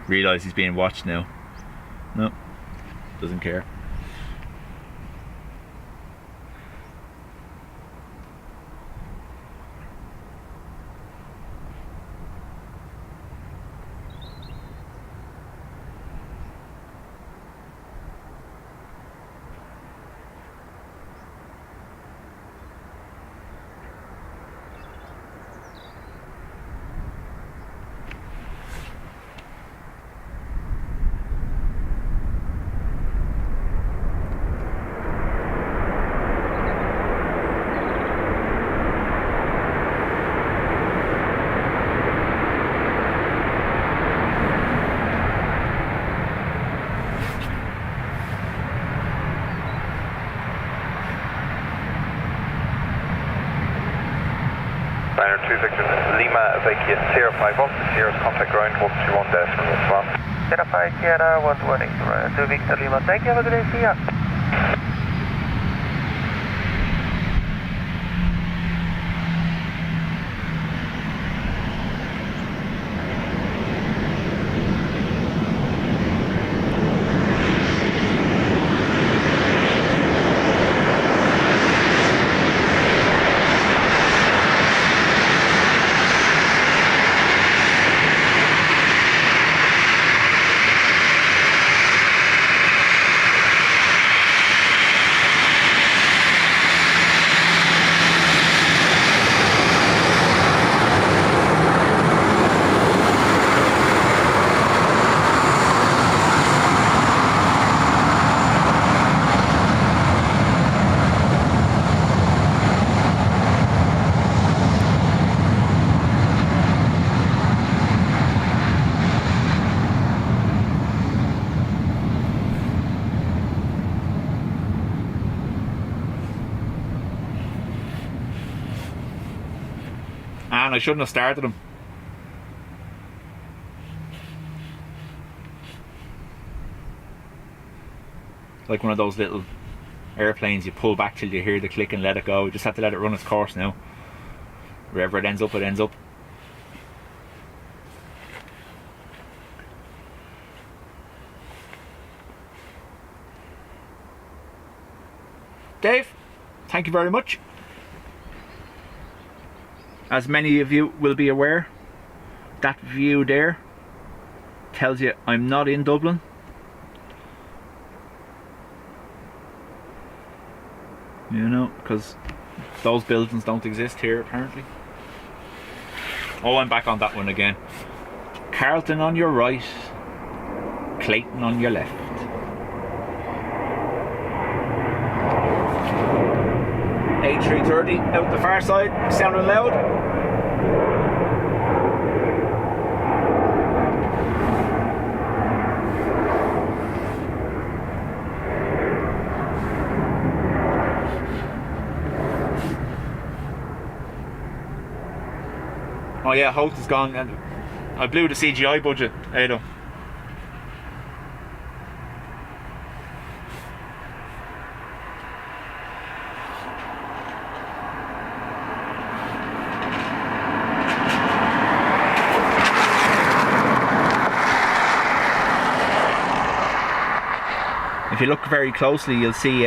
Realise he's being watched now. No, doesn't care. Ryanair 2 Victor Lima, vacate Sierra 5 up, Sierra's contact ground 121 decimal 1. Sierra 5 Sierra 118, Ryanair 2 Victor Lima. Thank you, have a good day, see ya. And I shouldn't have started him. Like one of those little airplanes you pull back till you hear the click and let it go. You just have to let it run its course now. Wherever it ends up, it ends up. Dave, thank you very much. As many of you will be aware, that view there tells you I'm not in Dublin. You know, because those buildings don't exist here apparently. Oh, I'm back on that one again. Carlton on your right, Clayton on your left. A330 out the far side, sounding loud. Oh yeah, Holt is gone, and I blew the CGI budget, Ado. If you look very closely, you'll see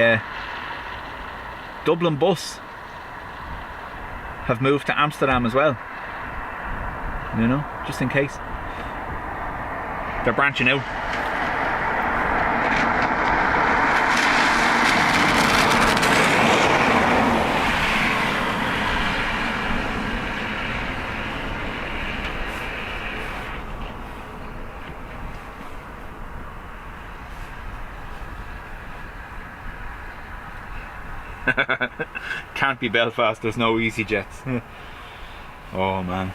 Dublin Bus have moved to Amsterdam as well. You know, just in case. They're branching out. Can't be Belfast, there's no easy jets. Oh man.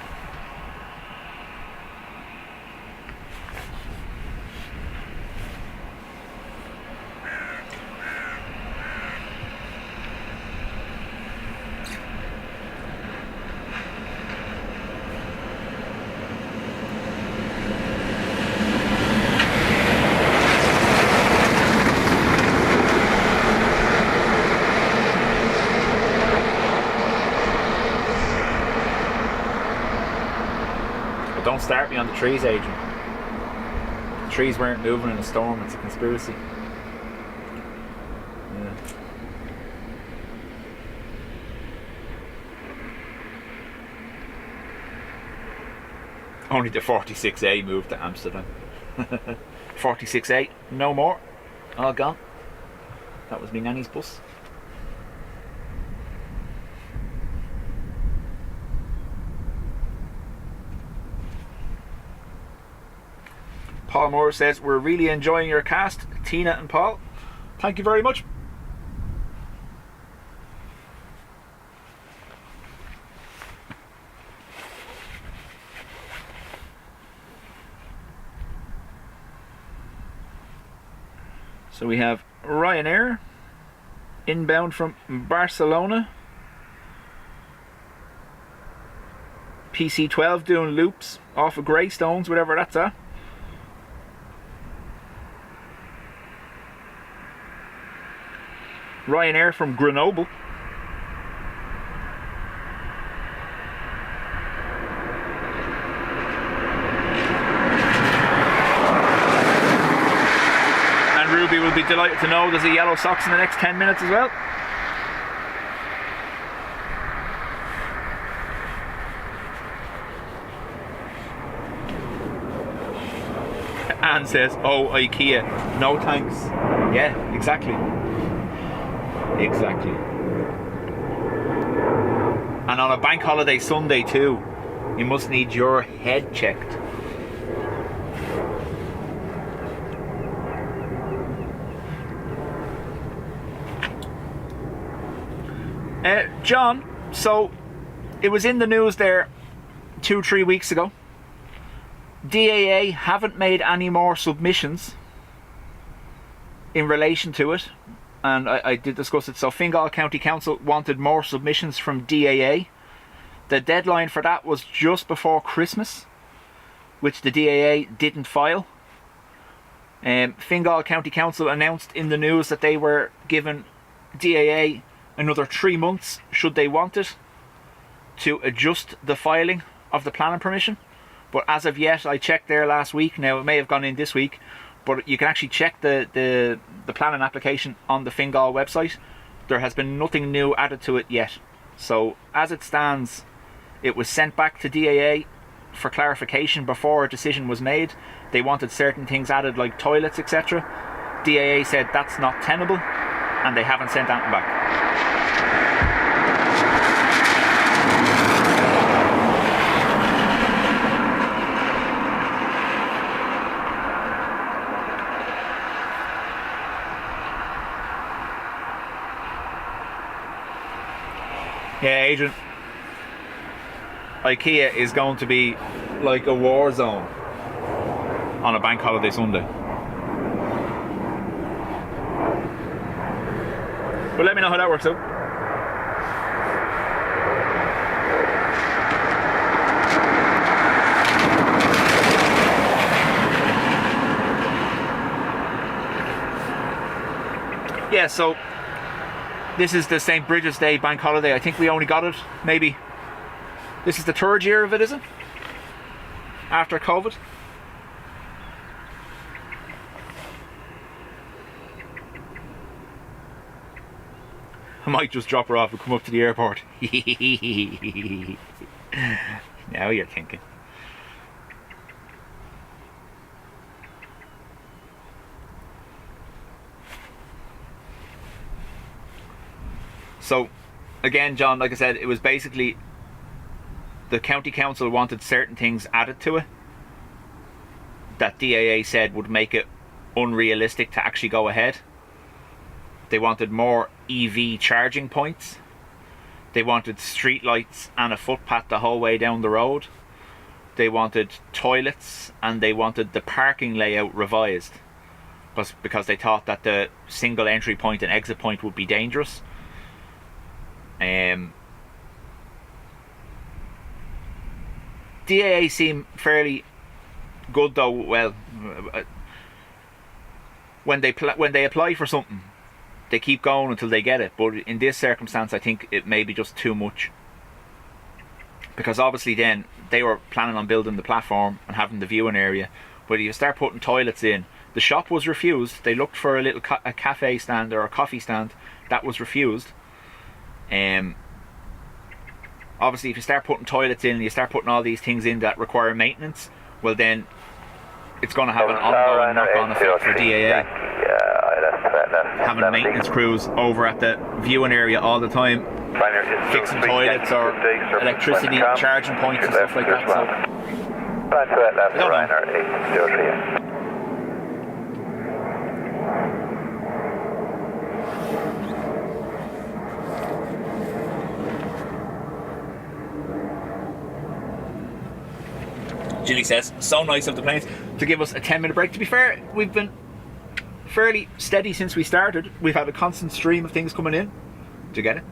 Don't start me on the trees, Adrian. The trees weren't moving in a storm, it's a conspiracy. Yeah. Only the 46A moved to Amsterdam. 46A, no more. All gone. That was me nanny's bus. Paul Moore says, we're really enjoying your cast, Tina and Paul. Thank you very much. So we have Ryanair inbound from Barcelona. PC-12 doing loops off of Greystones, whatever that's at. Ryanair from Grenoble. And Ruby will be delighted to know there's a yellow socks in the next 10 minutes as well. Anne says, oh, IKEA, no thanks. Yeah, exactly. Exactly. And on a bank holiday Sunday too, you must need your head checked. John, so it was in the news there 2-3 weeks ago. DAA haven't made any more submissions in relation to it. And I did discuss it. So Fingal County Council wanted more submissions from DAA. The deadline for that was just before Christmas, which the DAA didn't file. Fingal County Council announced in the news that they were giving DAA another 3 months, should they want it, to adjust the filing of the planning permission. But as of yet, I checked there last week, now it may have gone in this week, but you can actually check the planning application on the Fingal website. There has been nothing new added to it yet. So as it stands, it was sent back to DAA for clarification before a decision was made. They wanted certain things added like toilets, etc. DAA said that's not tenable, and they haven't sent anything back. Yeah, Adrian. IKEA is going to be like a war zone on a bank holiday Sunday. But let me know how that works out. Yeah, so this is the St. Bridget's Day bank holiday. I think we only got it maybe, this is the third year of it, is it? After COVID. I might just drop her off and come up to the airport. Now you're thinking. So, again, John, like I said, it was basically the county council wanted certain things added to it that DAA said would make it unrealistic to actually go ahead. They wanted more EV charging points. They wanted street lights and a footpath the whole way down the road. They wanted toilets, and they wanted the parking layout revised because they thought that the single entry point and exit point would be dangerous. DAA seem fairly good though. Well, when they apply for something, they keep going until they get it. But in this circumstance, I think it may be just too much, because obviously then they were planning on building the platform and having the viewing area. But you start putting toilets in. The shop was refused. They looked for a little a cafe stand or a coffee stand. That was refused. Obviously, if you start putting toilets in and you start putting all these things in that require maintenance, well then it's going to have an ongoing knock-on effect for DAA. Having maintenance crews over at the viewing area all the time, fixing toilets or electricity charging points and stuff like that. So, I don't know. Ginny says, so nice of the planes to give us a 10-minute break. To be fair, we've been fairly steady since we started. We've had a constant stream of things coming in. Did you get it?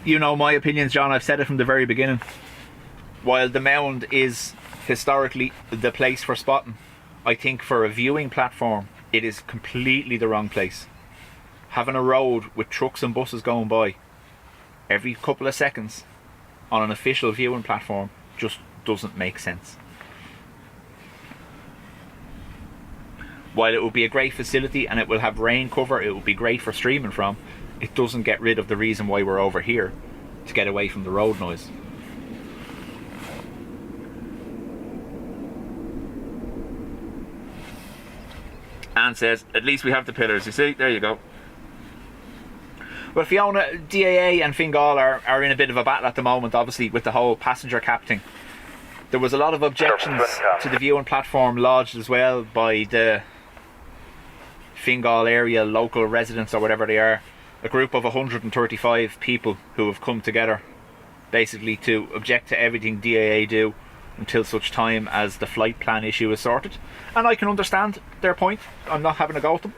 You know my opinions, John. I've said it from the very beginning. While the Mound is historically the place for spotting, I think for a viewing platform it is completely the wrong place. Having a road with trucks and buses going by every couple of seconds on an official viewing platform just doesn't make sense. While it will be a great facility and it will have rain cover, it will be great for streaming from, it doesn't get rid of the reason why we're over here, to get away from the road noise. Anne says, at least we have the pillars. You see, there you go. Well, Fiona, DAA and Fingal are in a bit of a battle at the moment, obviously, with the whole passenger cap thing. There was a lot of objections to the viewing platform lodged as well by the Fingal area local residents, or whatever they are. A group of 135 people who have come together basically to object to everything DAA do until such time as the flight plan issue is sorted. And I can understand their point. I'm not having a go at them.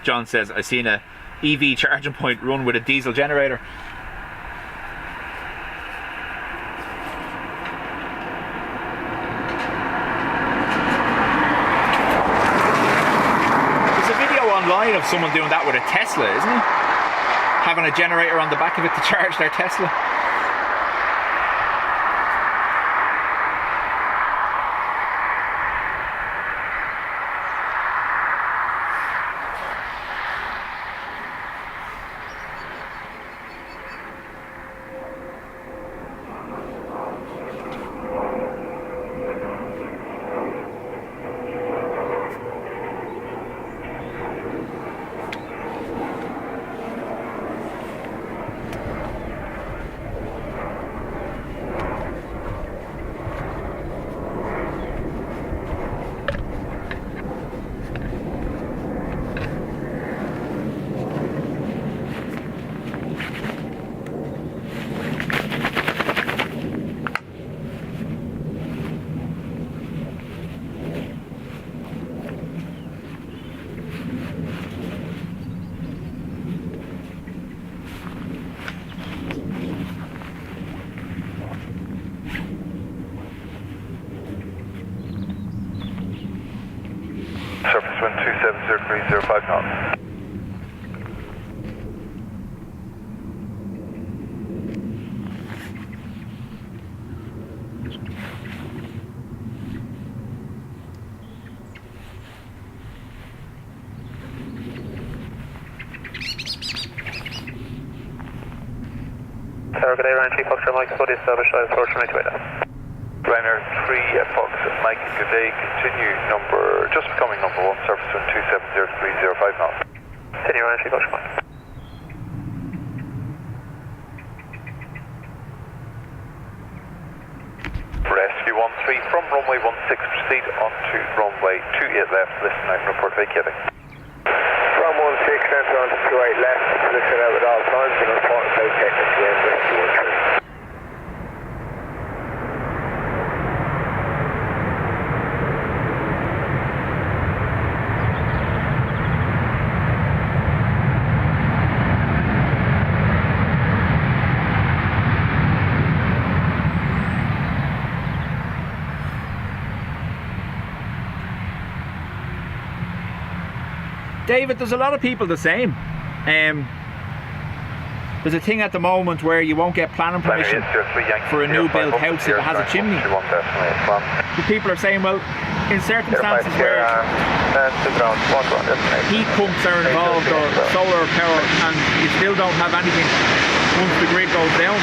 John says, I seen a EV charging point run with a diesel generator. Of someone doing that with a Tesla, isn't it? Having a generator on the back of it to charge their Tesla. degrees 05 knots. Tower, good day, Ryan 3 Fox, Mike, Scotty, established, approach 92 Ryanair 3 Fox, Mike, good day, continue number, just becoming number 1, surface wind 270 degrees 05 knots. Continue, Ryan 3 Fox, Mike. Rescue 13 from runway 16, proceed onto runway 28 left, listen out, report vacating. From 16, enter onto 28 left, listen out at all times, and report vacating at the end, rescue 13. David, there's a lot of people the same. There's a thing at the moment where you won't get planning permission for a new build house if it has a chimney. The people are saying, well, in circumstances where heat pumps are involved or solar power and you still don't have anything once the grid goes down.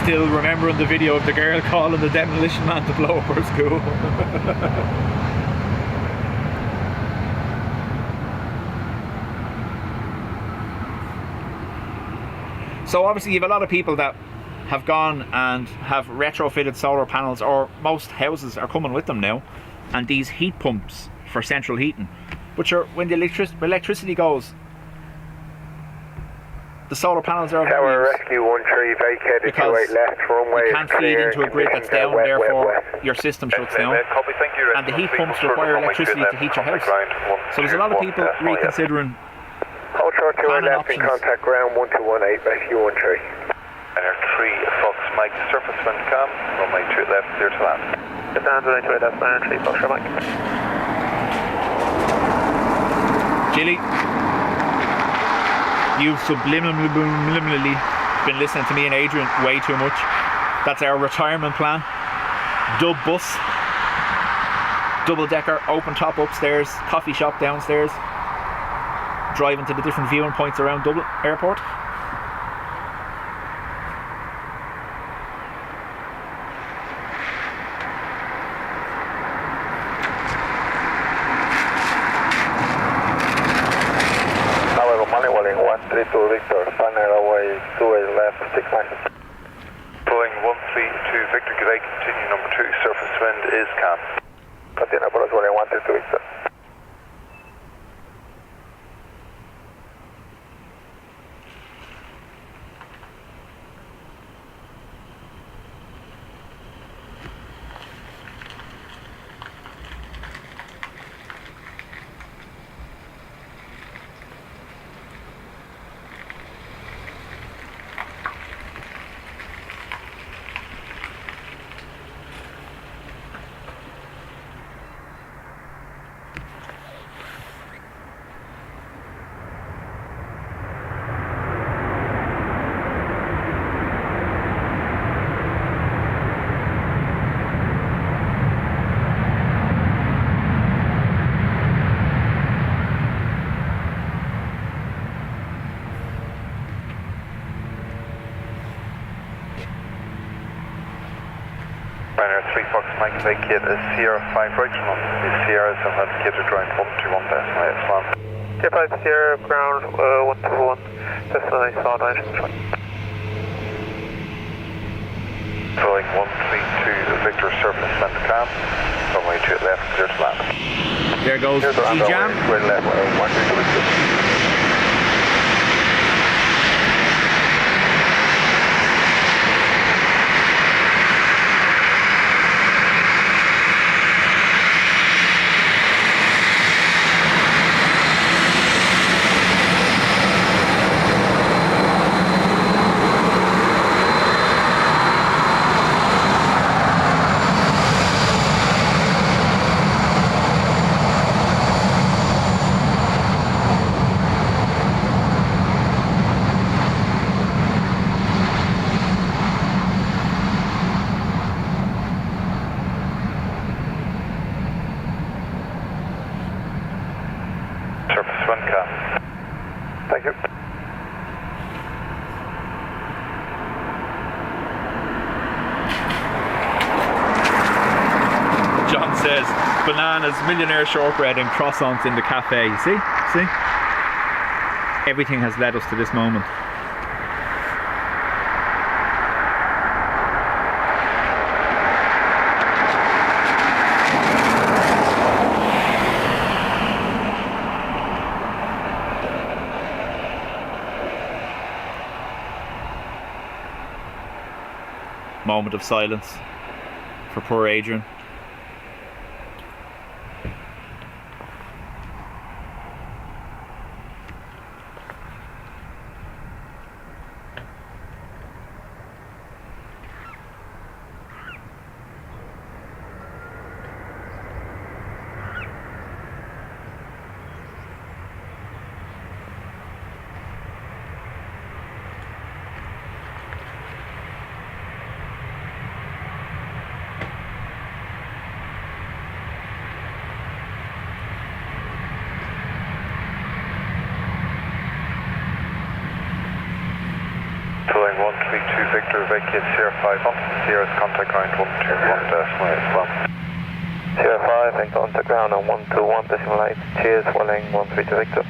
Still remembering the video of the girl calling the demolition man to blow up her school. So obviously you have a lot of people that have gone and have retrofitted solar panels, or most houses are coming with them now, and these heat pumps for central heating, which are when the electricity goes, the solar panels are Tower rescue 13 vacated 28 left runway. You can't feed into a grid that's down, therefore your system shuts down. And the heat pumps require electricity to heat your house. So there's a lot of people reconsidering. Hold short 28 left in contact ground 1218 rescue 13. Ryanair 3 Fox, Mike, surface wind calm, runway 2 left, clear to land. Good down, 28 left, Ryanair 3 Fox, Mike. Gilly, you've subliminally been listening to me and Adrian way too much. That's our retirement plan. Dub bus, double decker, open top upstairs, coffee shop downstairs, driving to the different viewing points around Dublin Airport. Victor, final away 28 left, 6 miles. Boeing 132 Victor, good day, continue number 2, surface wind is calm. Continue, approach 132 Victor. Ryanair 3 Fox, Mike, vacate is Sierra 5 right from the Sierras and then kids are ground 121 decimal 8 slant. Sierra 5 Sierra, ground 121, decimal 8 slant, Boeing 132 Victor, surface wind calm. Runway 28 left, clear to land. There goes the G-Jam. Square left, 132 Victor. Surface wind calm. Thank you. John says, bananas, millionaire shortbread and croissants in the cafe. See? See? Everything has led us to this moment. Moment of silence for poor Adrian. Flying 132 Victor, vacate Sierra 5 on Sierra's contact ground 121.1. Sierra 5, and contact ground on 121 decimal 8. Cheers, Welling 132 Victor.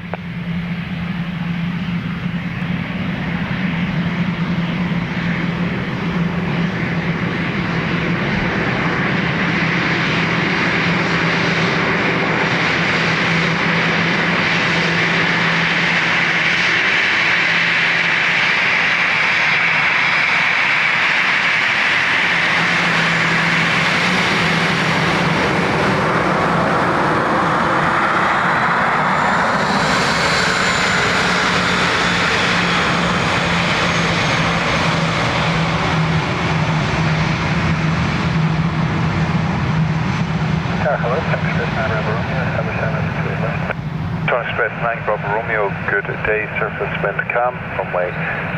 Tony Express 9 Bravo Romeo, good day, surface wind calm, runway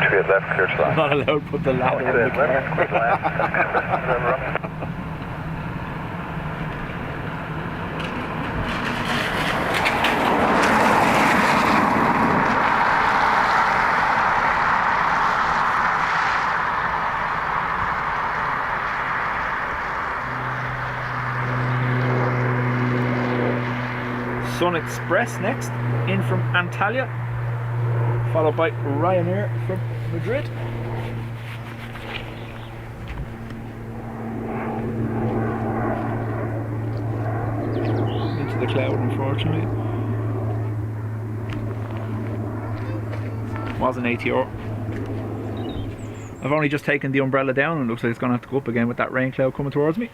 28 left, clear to land. Not allowed to put the ladder in the car. Sun Express next, in from Antalya, followed by Ryanair from Madrid. Into the cloud, unfortunately. Was an ATR. I've only just taken the umbrella down and it looks like it's going to have to go up again with that rain cloud coming towards me.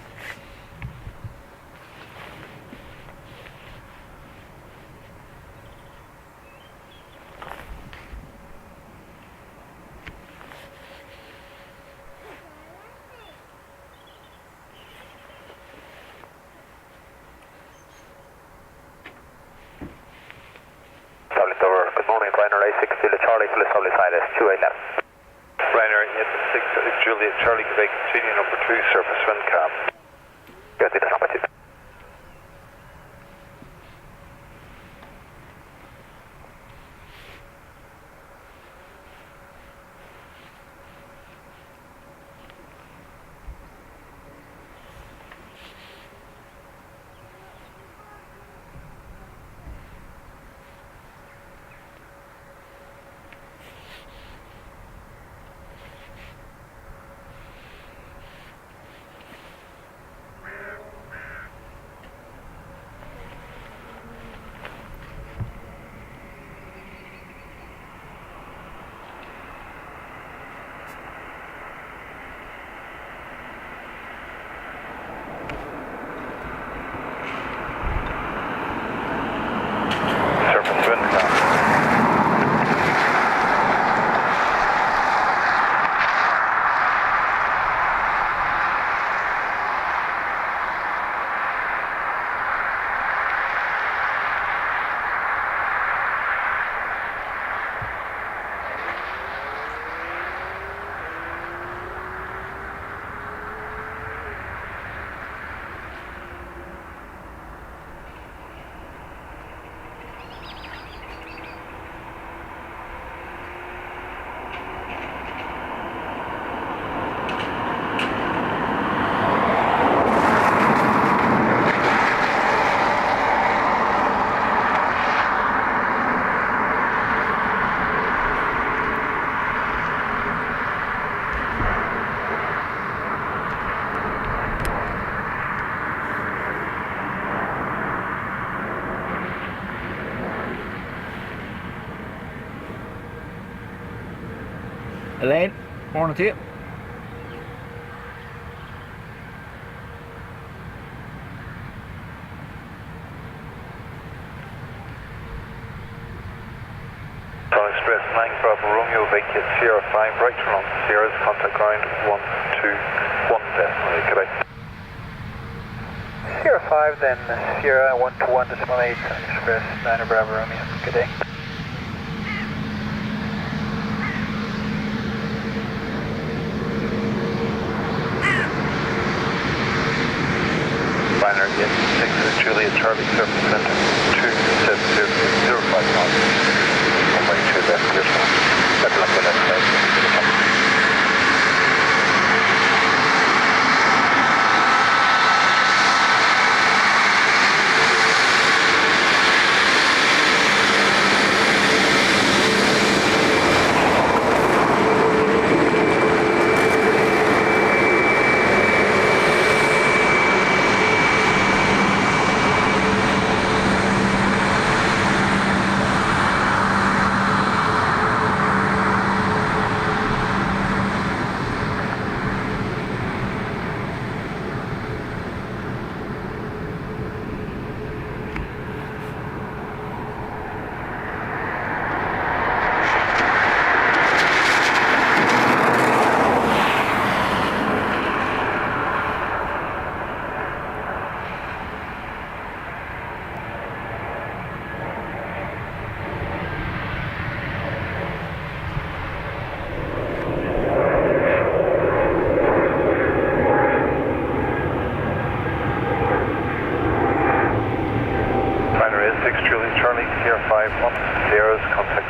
Good morning, Ryanair A6, Charlie, Philly Silas, 28 left. Ryanair, Juliet, Charlie, Quebec, continue number 2, surface wind calm. Good, it's number 2. Elaine, morning to you. Express 9 Bravo Romeo, vacate Sierra 5, right turn on Sierra's, contact ground 121 decimal 8, goodbye. Sierra 5, then Sierra 121 decimal 8, Express 9 Bravo Romeo, good day. Binary, yes, 6 Juliet Charlie, Surface Center, 27005 knots. Runway 2 left, clear stop. Better luck with that side.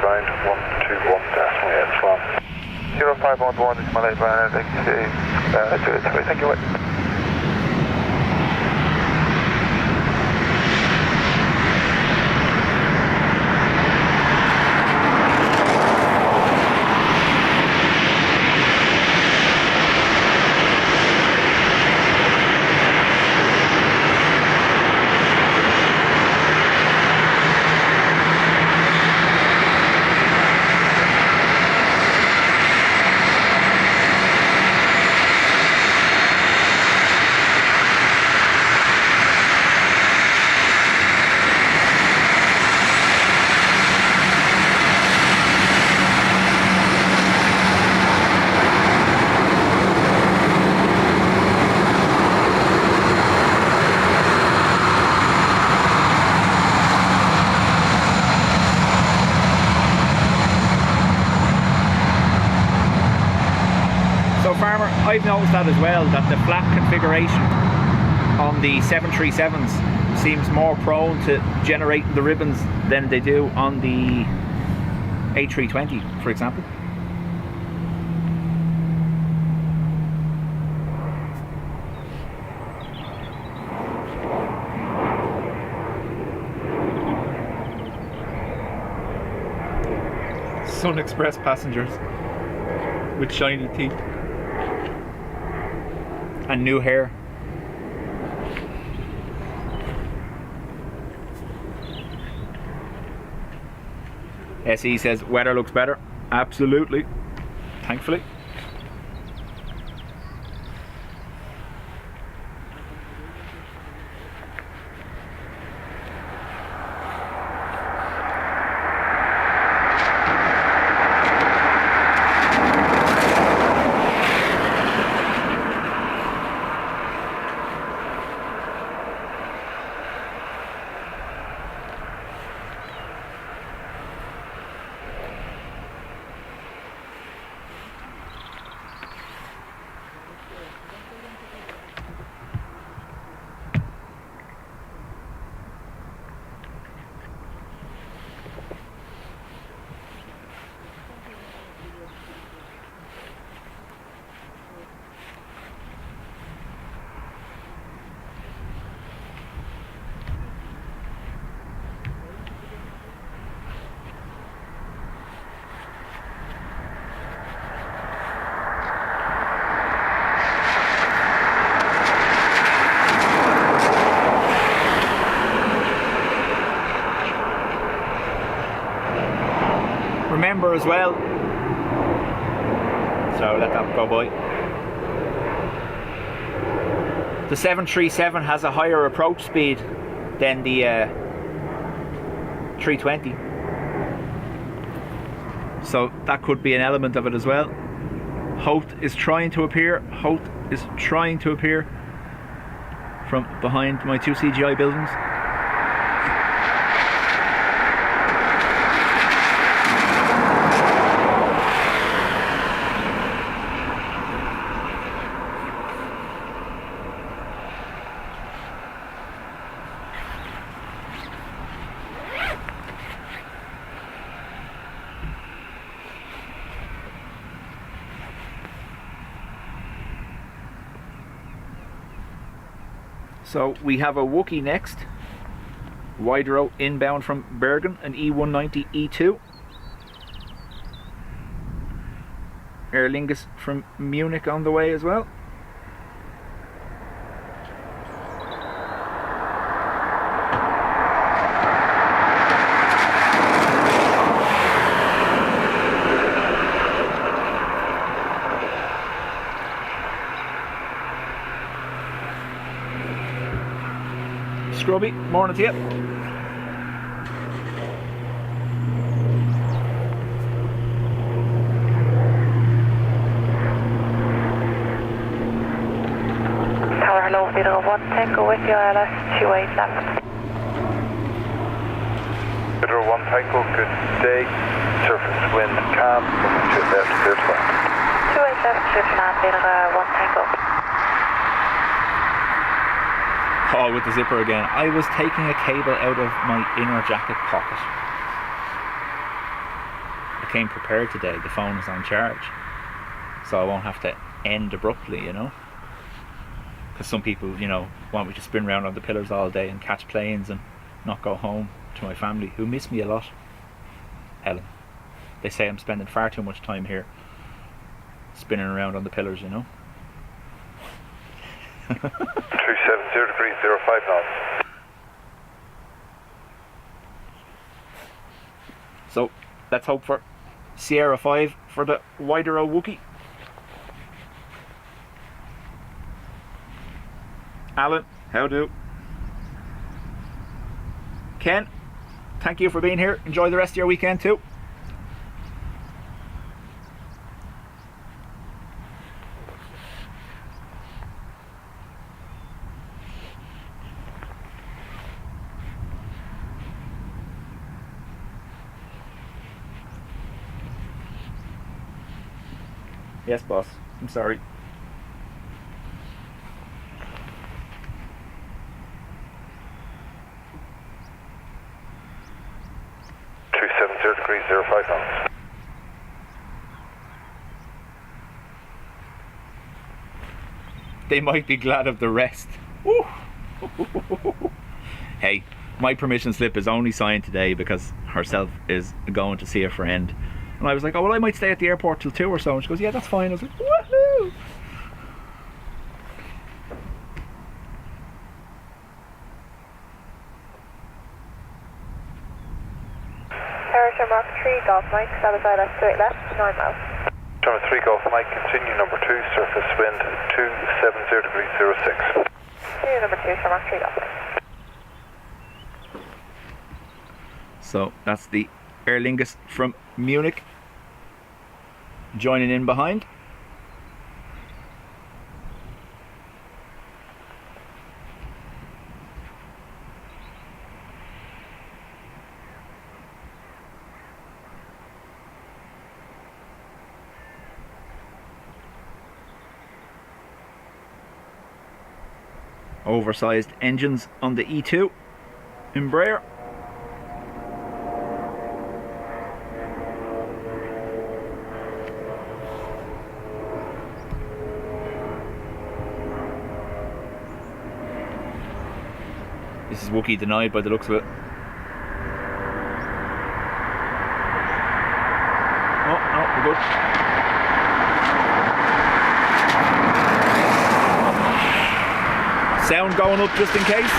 ground 121 decimal 8 slam. 0511 is my late runner, thank you. I've noticed that as well, that the flap configuration on the 737s seems more prone to generating the ribbons than they do on the A320, for example. Sun Express passengers with shiny teeth and new hair. SE says weather looks better. Absolutely, thankfully. Remember as well, So let that go by. The 737 has a higher approach speed than the 320. So that could be an element of it as well. Hoth is trying to appear. Hoth is trying to appear from behind my two CGI buildings. So we have a Wookiee next, Widerøe inbound from Bergen, an E190 E2. Aer Lingus from Munich on the way as well. Scrubby, morning to you. Tower, hello, Widerøe 1 Tango with you, LS 287. Widerøe 1 Tango, good day. Surface wind calm, moving to left, clear to land. 287, clear to land, Widerøe 1 Tango. Oh, with the zipper again. I was taking a cable out of my inner jacket pocket. I came prepared today. The phone is on charge, so I won't have to end abruptly, you know. Because some people, you know, want me to spin around on the pillars all day and catch planes and not go home to my family, who miss me a lot. Helen. They say I'm spending far too much time here spinning around on the pillars, you know. 370 degrees, 05 knots. So let's hope for Sierra 5 for the Widerøe Wookiee. Alan, how do? Ken, thank you for being here. Enjoy the rest of your weekend too. Yes, boss. I'm sorry. Degrees, 05 knots. They might be glad of the rest. Woo. Hey, my permission slip is only signed today because herself is going to see a friend. And I was like, oh, well, I might stay at the airport till 2 or so. And she goes, yeah, that's fine. I was like, woohoo! Harrison Mark 3, Golf Mike, Sabotage left, straight left, 9 miles. Tower 3 Golf Mike, continue number 2, surface wind 270 degrees 06. Continue number 2, Mark 3, Golf Mike. So that's the Aer Lingus from Munich joining in behind. Oversized engines on the E2 Embraer. This is Wookiee denied by the looks of it. Oh, no, we're good. Sound going up just in case.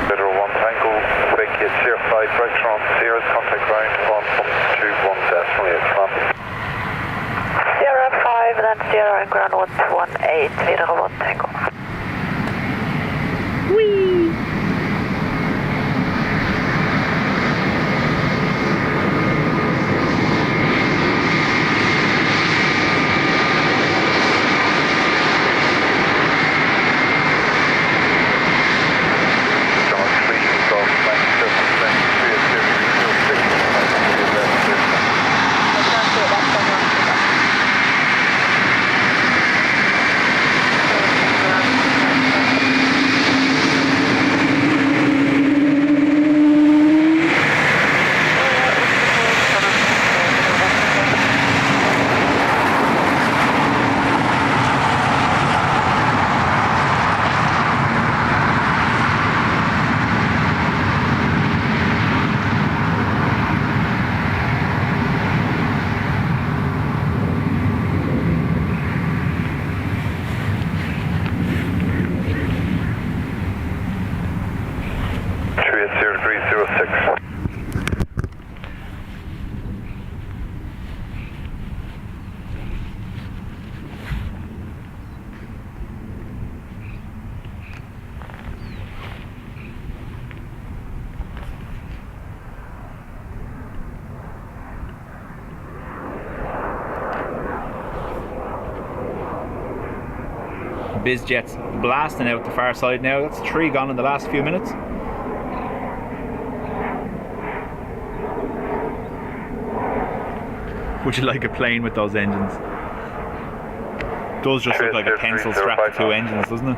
Widerøe 1 Tango, vacate Sierra 5, right on Sierra's contact ground on Boeing ground 118, leader 1 Tango. Whee! Bizjet's blasting out the far side now. That's 3 gone in the last few minutes. Would you like a plane with those engines? Does just look like a pencil strapped to 2 engines, doesn't it?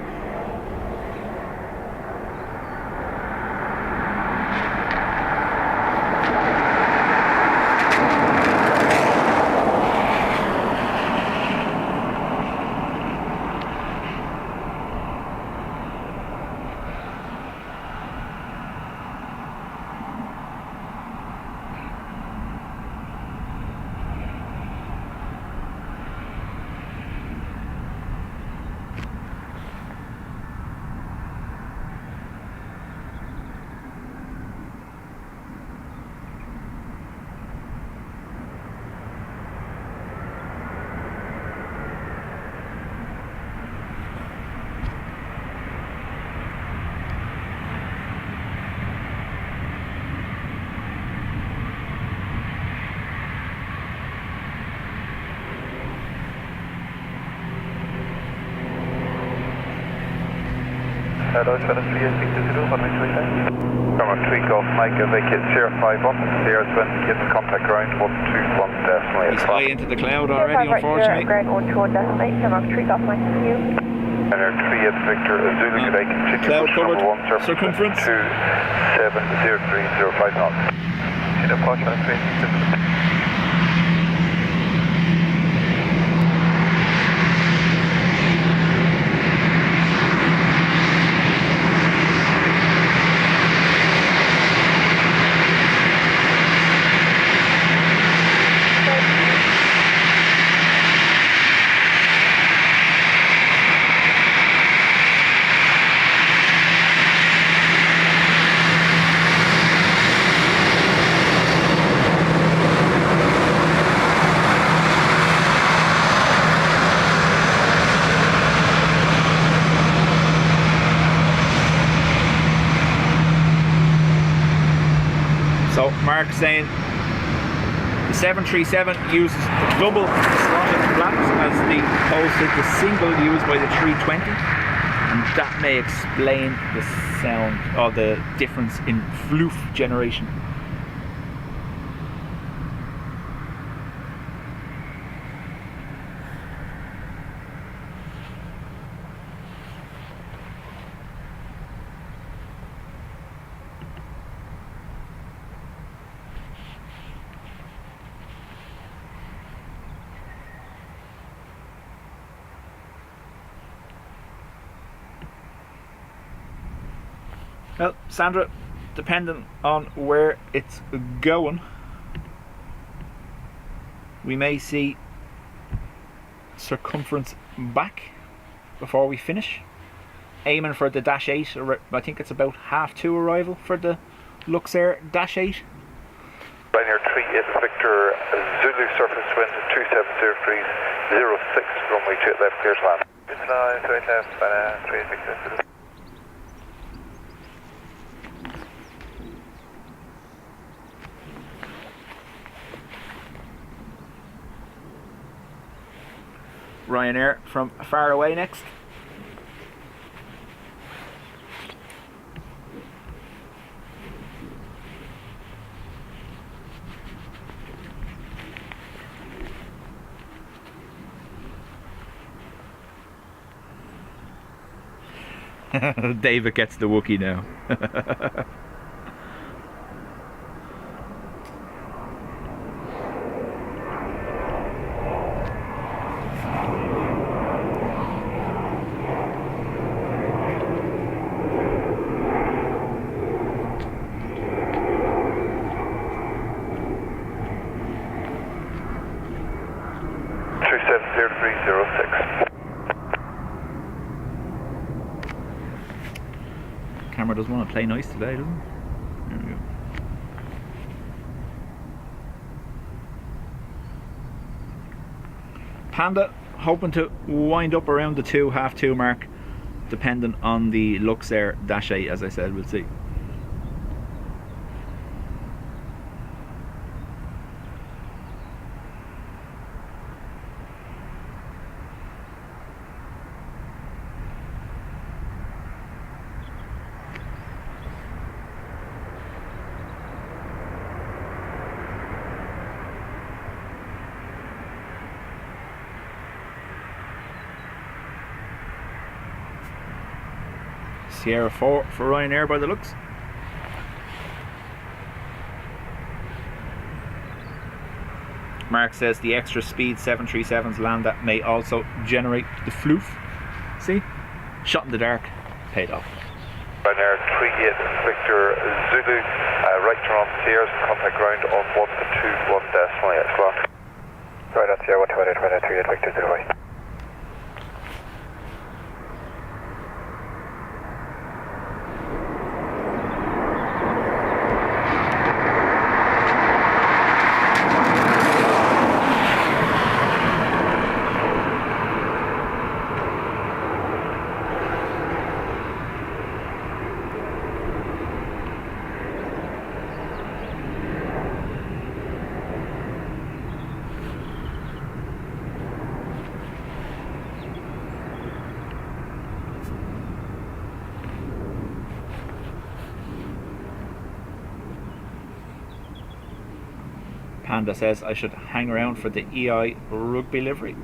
Hello, 738 runway 39. From a 3 Golf Mike, vacate 051, Sierra 20, get in contact ground 121.8. He's high into the cloud already, unfortunately. Ground 121.8, from 3 Golf Mike to you. And our 3 at Victor, Zulu, Quebec, continue Cloud covered, number 1, circumference. 270305 knots. See the approach on 3. So Mark's saying the 737 uses the double slotted flaps as opposed to the single used by the 320, and that may explain the sound or the difference in floof generation. Well, Sandra, depending on where it's going, we may see circumference back before we finish. Aiming for the Dash 8, I think it's about 2:30 arrival for the Luxair Dash 8. Ryanair 3 is Victor, Zulu surface wind 2703, 06, runway 28 left, clear to land. It's 28 left, 3 Victor. Ryanair from far away next. David gets the Wookiee now. Camera doesn't want to play nice today, does it? There we go. Panda hoping to wind up around the half two mark, depending on the Luxair Dash 8, as I said, we'll see. Sierra 4 for Ryanair by the looks. Mark says the extra speed 737s land that may also generate the floof. See? Shot in the dark. Paid off. Ryanair 38 Victor Zulu, right turn on Sierra, contact ground on 121.8, go on. Right on Sierra 128, Ryanair 38 Victor Zulu. Panda says I should hang around for the EI rugby livery.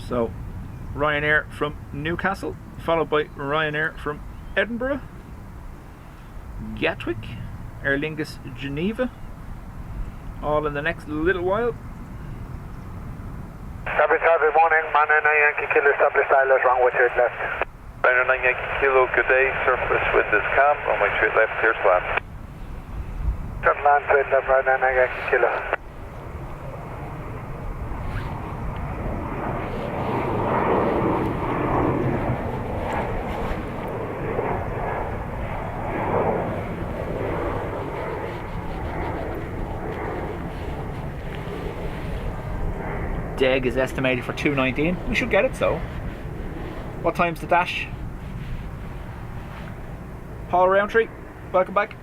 So, Ryanair from Newcastle, followed by Ryanair from Edinburgh, Gatwick, Aer Lingus Geneva, all in the next little while. Good morning, man and Yankee Kilo, establish island, wrong with your left. Ryanair 9 Yankee Kilo, good day, surface wind is calm, runway 28 left, clear to land. Turn land, wind left, Ryanair 9 Yankee Kilo. Deg is estimated for 2:19. We should get it, so. What time's the dash? Paul Roundtree, welcome back.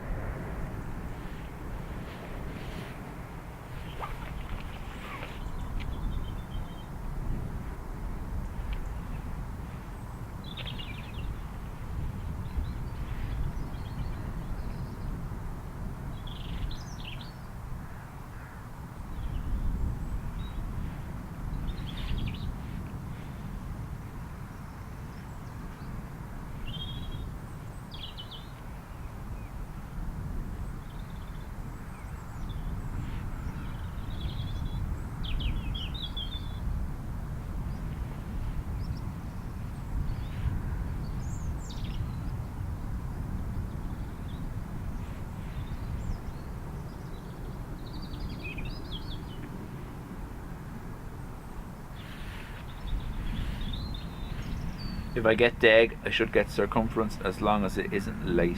If I get deg, I should get circumference as long as it isn't late.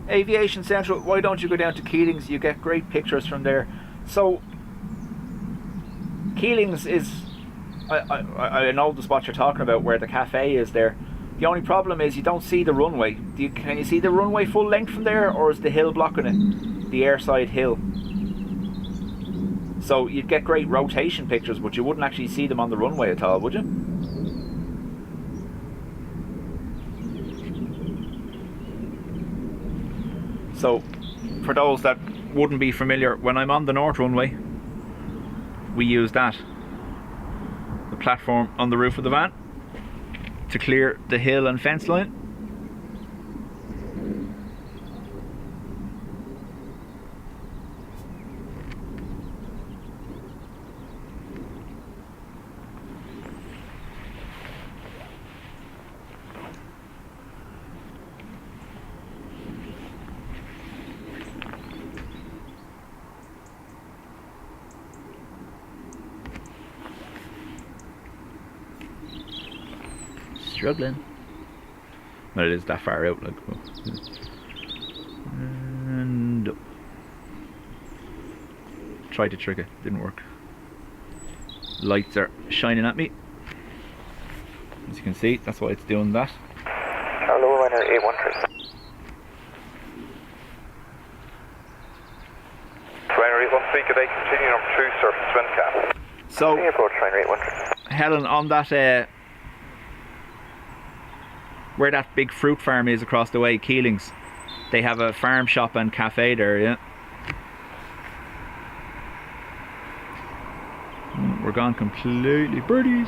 Aviation Central, why don't you go down to Keelings? You get great pictures from there. So, Keelings is, I know the spot you're talking about where the cafe is there. The only problem is you don't see the runway. Can you see the runway full length from there, or is the hill blocking it? The airside hill. So you'd get great rotation pictures, but you wouldn't actually see them on the runway at all, would you? So, for those that wouldn't be familiar, when I'm on the north runway, we use that, the platform on the roof of the van, to clear the hill and fence line. Struggling. Well, it is that far out, like. And tried to trick it, didn't work. Lights are shining at me. As you can see, that's why it's doing that. Hello, runner 813. Trainer 813, could they continue number 2, surface wind cap? Can you So, approach Trainer 813? Helen, on that, where that big fruit farm is across the way, Keelings, they have a farm shop and cafe there, yeah? We're gone completely. Birdies!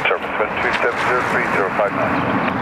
Surface wind 2703059.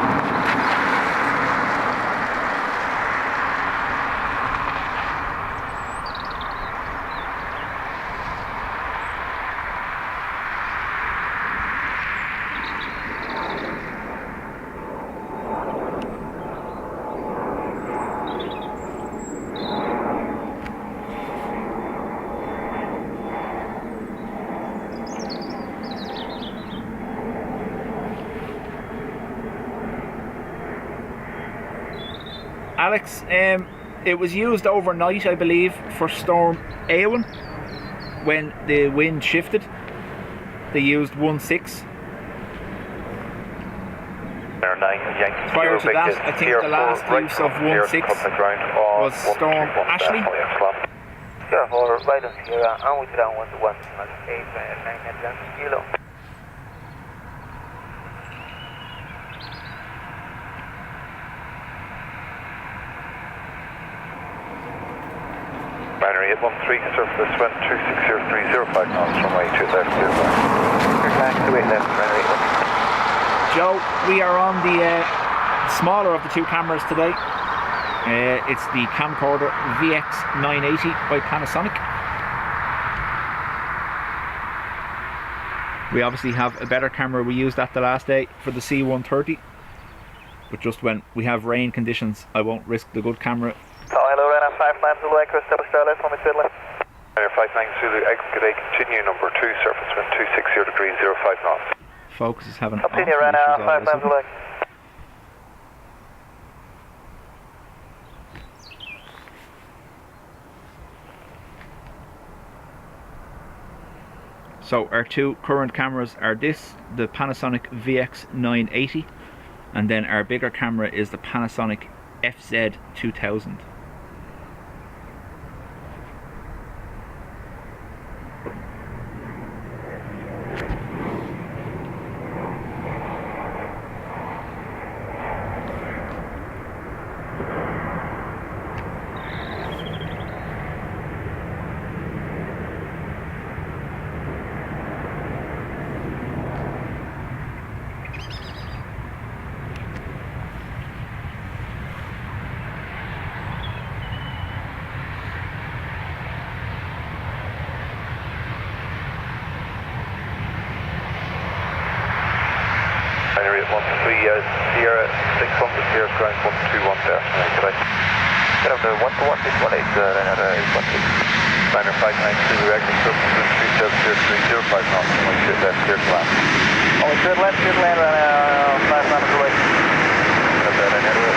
Alex, it was used overnight, I believe, for Storm Eowyn. When the wind shifted, they used 1.6. Prior to that, I think the last use of 1.6 was Storm Ashley. Sure, for right on Sierra, and with down 121, 8, 9 Atlantic Kilo. Binary 813, surface wind 26030, 5 knots, runway 2 left, 0 back. Back to 8 left, runner 813. Joe, we are on the smaller of the two cameras today. It's the camcorder VX980 by Panasonic. We obviously have a better camera. We used that the last day for the C130, but just when we have rain conditions, I won't risk the good camera. Hello, Renner 59 Zulu Echo, Stella Starlight from Midland. Binary 59 Zulu, could they continue number 2, surface wind 260 degrees, 05 knots. Focus is having Continue, awful Renner issues all of a 59 sudden. Zulu Echo. So our two current cameras are this, the Panasonic VX980, and then our bigger camera is the Panasonic FZ2000. Binary 813, Sierra 600, Sierra ground 121 decimal, could I? Get up to 121, 618, Renner 813. Liner 592, regular surface wind 370 knots, runway straight left, clear to land. Oh, straight left, clear to land, 5 kilometers away. That's that, I never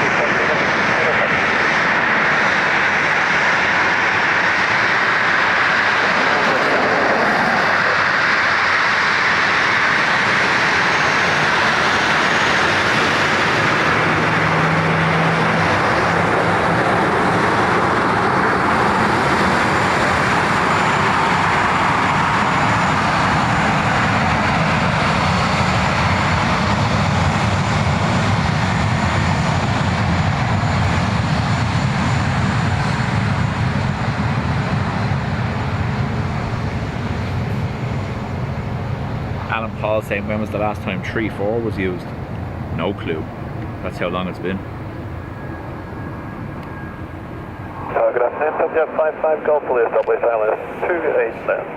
Alan Paul saying, when was the last time 3-4 was used? No clue. That's how long it's been. Good afternoon, Dubjet 55 Golf Police, Dublin Airport 28 left.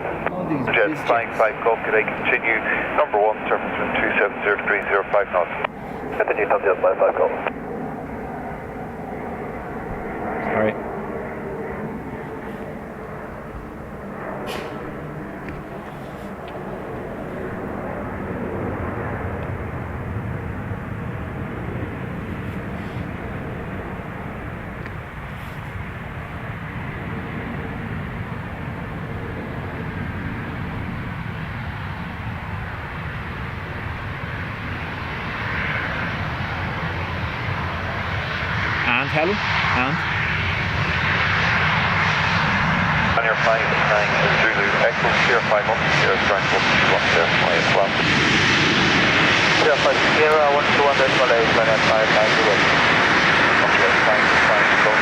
Jet 55 Golf, could I continue? Number 1, surface wind 270 degrees 05 knots. Continue Dubjet 55 Golf. Sorry. And Helen? And? On your 5, 9, Zulu, Echo, clear 5 up, clear ground 121, there, my flat. Clear 5, Sierra, 121, decimal 8, line at 5, 9, 0. Okay, 5, go,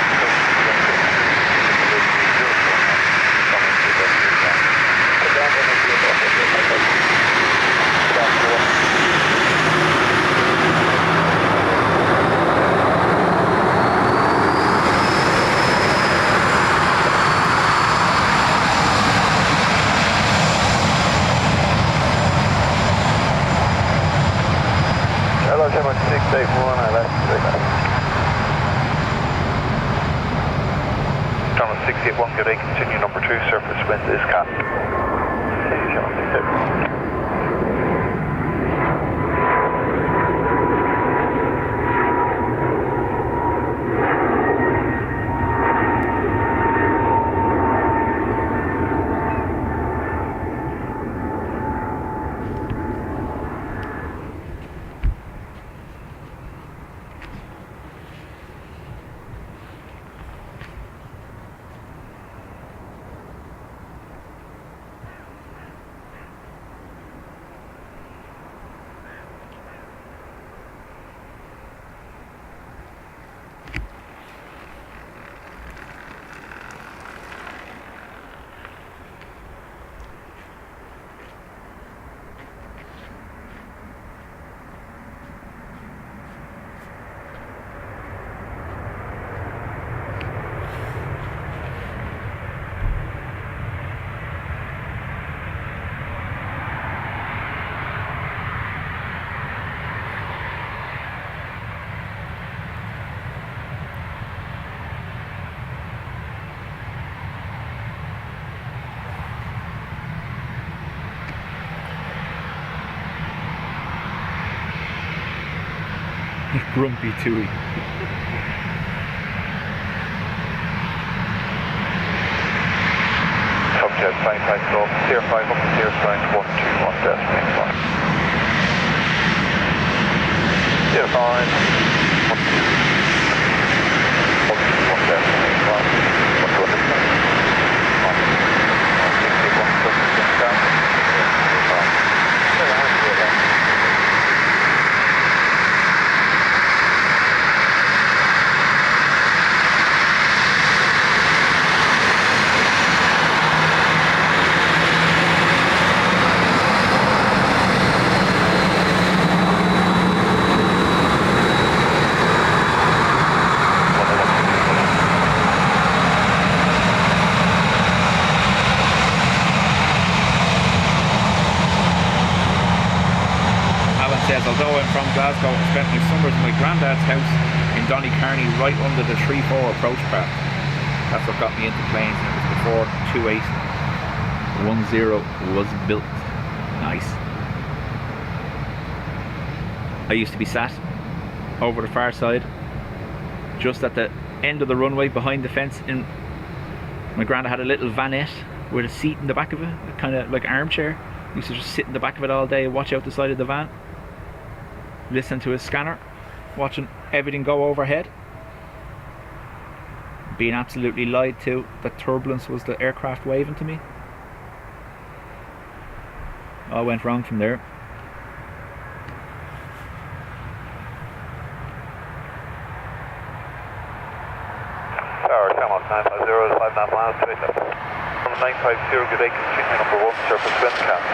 Hello, 681, I left. Channel 681, good day, continue number 2, surface wind is cap. Channel 681. Grumpy Tui. Dubjet 55 Golf, clear 5 up, clear ground 121, destination 1. Clear 5, 121, destination 1. 121, Says, although I'm from Glasgow, I spent my summers in my granddad's house in Donnycarney, right under the 3-4 approach path. That's what got me into planes, and it was the 42810 was built. Nice. I used to be sat over the far side, just at the end of the runway behind the fence. My granddad had a little vanette with a seat in the back of it, kind of like armchair. I used to just sit in the back of it all day, watch out the side of the van, listen to his scanner, watching everything go overhead. Being absolutely lied to that turbulence was the aircraft waving to me. All went wrong from there. Tower, Camel 950 is 5 miles straight left. 950, good day, continuing number 1, surface wind count.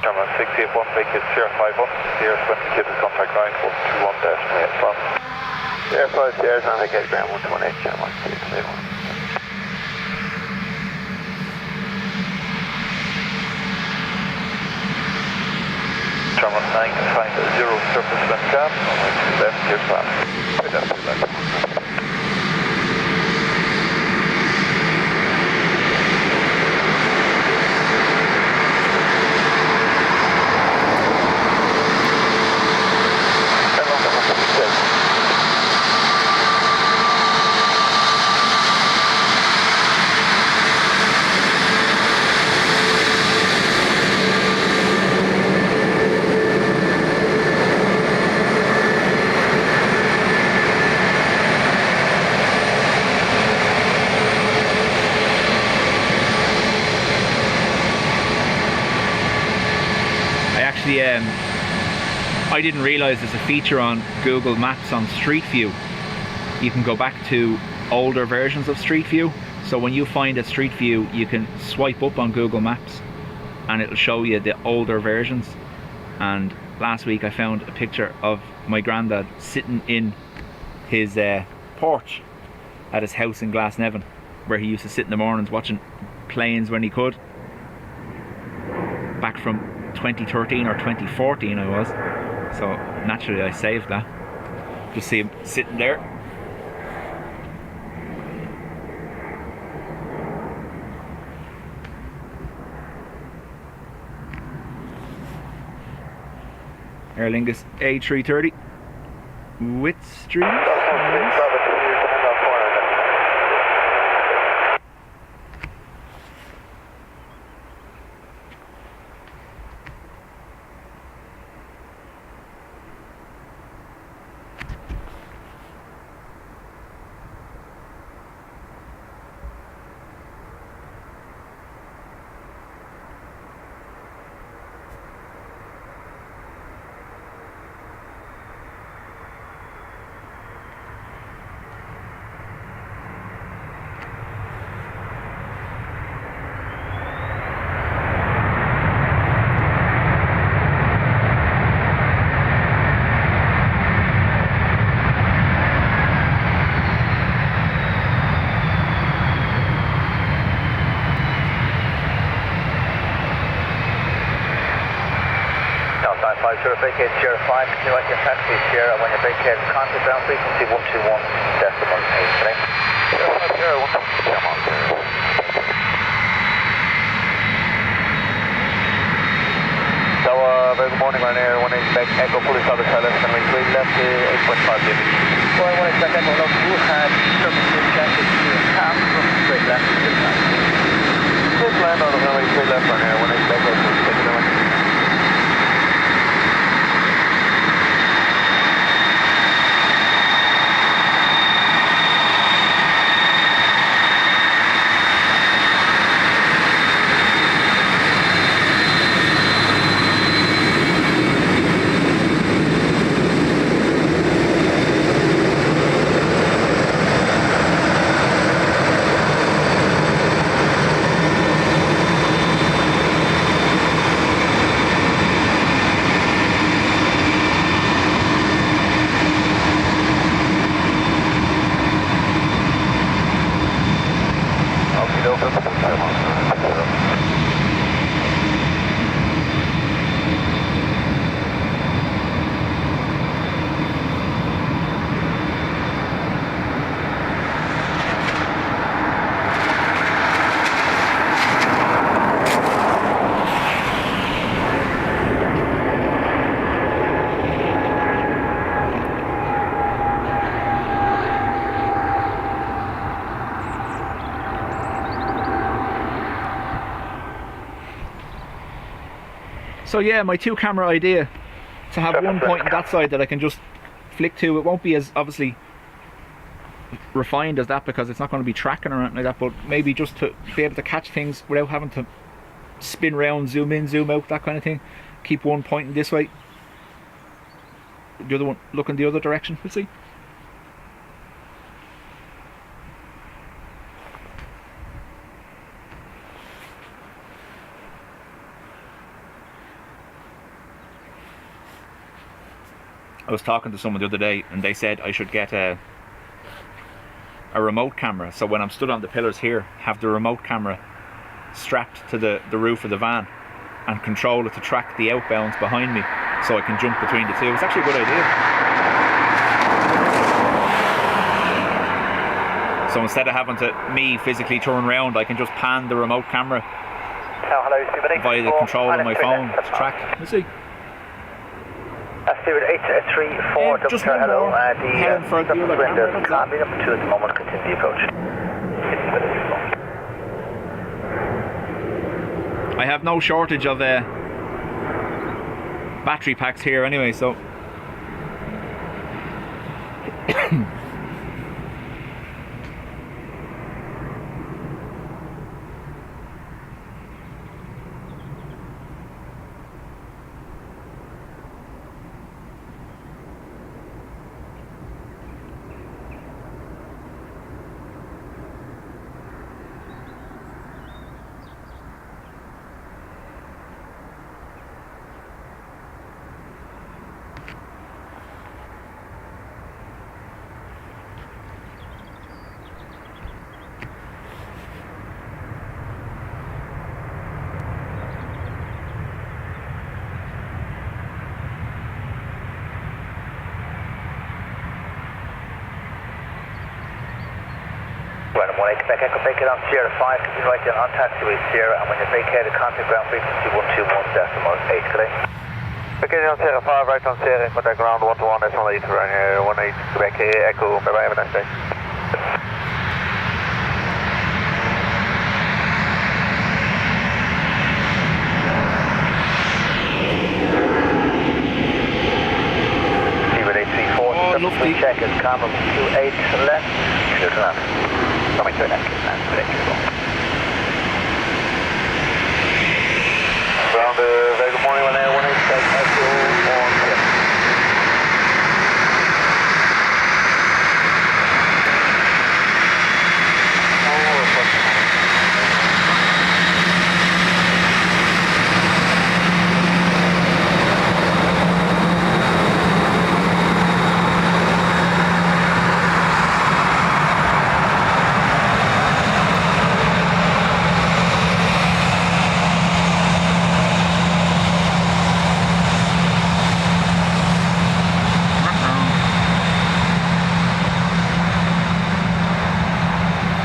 Camera 681, vacate Sierra 51, Sierra 20, keep the contact line 121-8 from. Sierra 5, Sierra, and vacate ground 118, Channel 681. Terminal 950, surface wind gap, runway 2 left, clear to land. 2 left, 2 left. I didn't realise there's a feature on Google Maps on Street View. You can go back to older versions of Street View. So when you find a Street View, you can swipe up on Google Maps and it'll show you the older versions. And last week I found a picture of my granddad sitting in his porch at his house in Glasnevin, where he used to sit in the mornings watching planes when he could. Back from 2013 or 2014 I was. So naturally I saved that. Just see him sitting there. Aer Lingus A330 with streams. Vacate Sierra 5, continue at your taxi Sierra. When you vacate, contact ground frequency 121.83. Sierra 5, Sierra 121, come on, Sierra. So, very good morning, Ryanair. 1 expect Echo, fully solid silence, and we 3 left to 8.5 dB. So, 1 expect Echo, log 2 had surface wind chances to half from straight left to this time. Just land on the runway 3 left, Ryanair. 1 expect Echo, thank you very much. So yeah, my 2-camera idea, to have one point on that side that I can just flick to. It won't be as obviously refined as that because it's not going to be tracking or anything like that, but maybe just to be able to catch things without having to spin round, zoom in, zoom out, that kind of thing. Keep one pointing this way, the other one looking the other direction. We'll see. I was talking to someone the other day and they said I should get a remote camera, so when I'm stood on the pillars here, have the remote camera strapped to the roof of the van and control it to track the outbounds behind me so I can jump between the two. It's actually a good idea. So instead of having to me physically turn around, I can just pan the remote camera via the control on my phone to track. Let's see. Stewart 834, just one hello. more. Heading for the other camera, Can't be number 2 at the moment, continue the approach. I have no shortage of battery packs here anyway, so Random 18 Quebec Echo, vacate on Sierra 5, continue right down on taxiway Sierra, and when you're vacated, contact ground frequency 121.8, good day. Vacating on Sierra 5, right on Sierra, contact ground 121, that's 18 right here, 18 Quebec Echo, bye bye, have a nice day. Lovely. Check is camera 28 left, clear to land. Coming to an exit, and Ground, very good morning, 18 Quebec Echo on Sierra.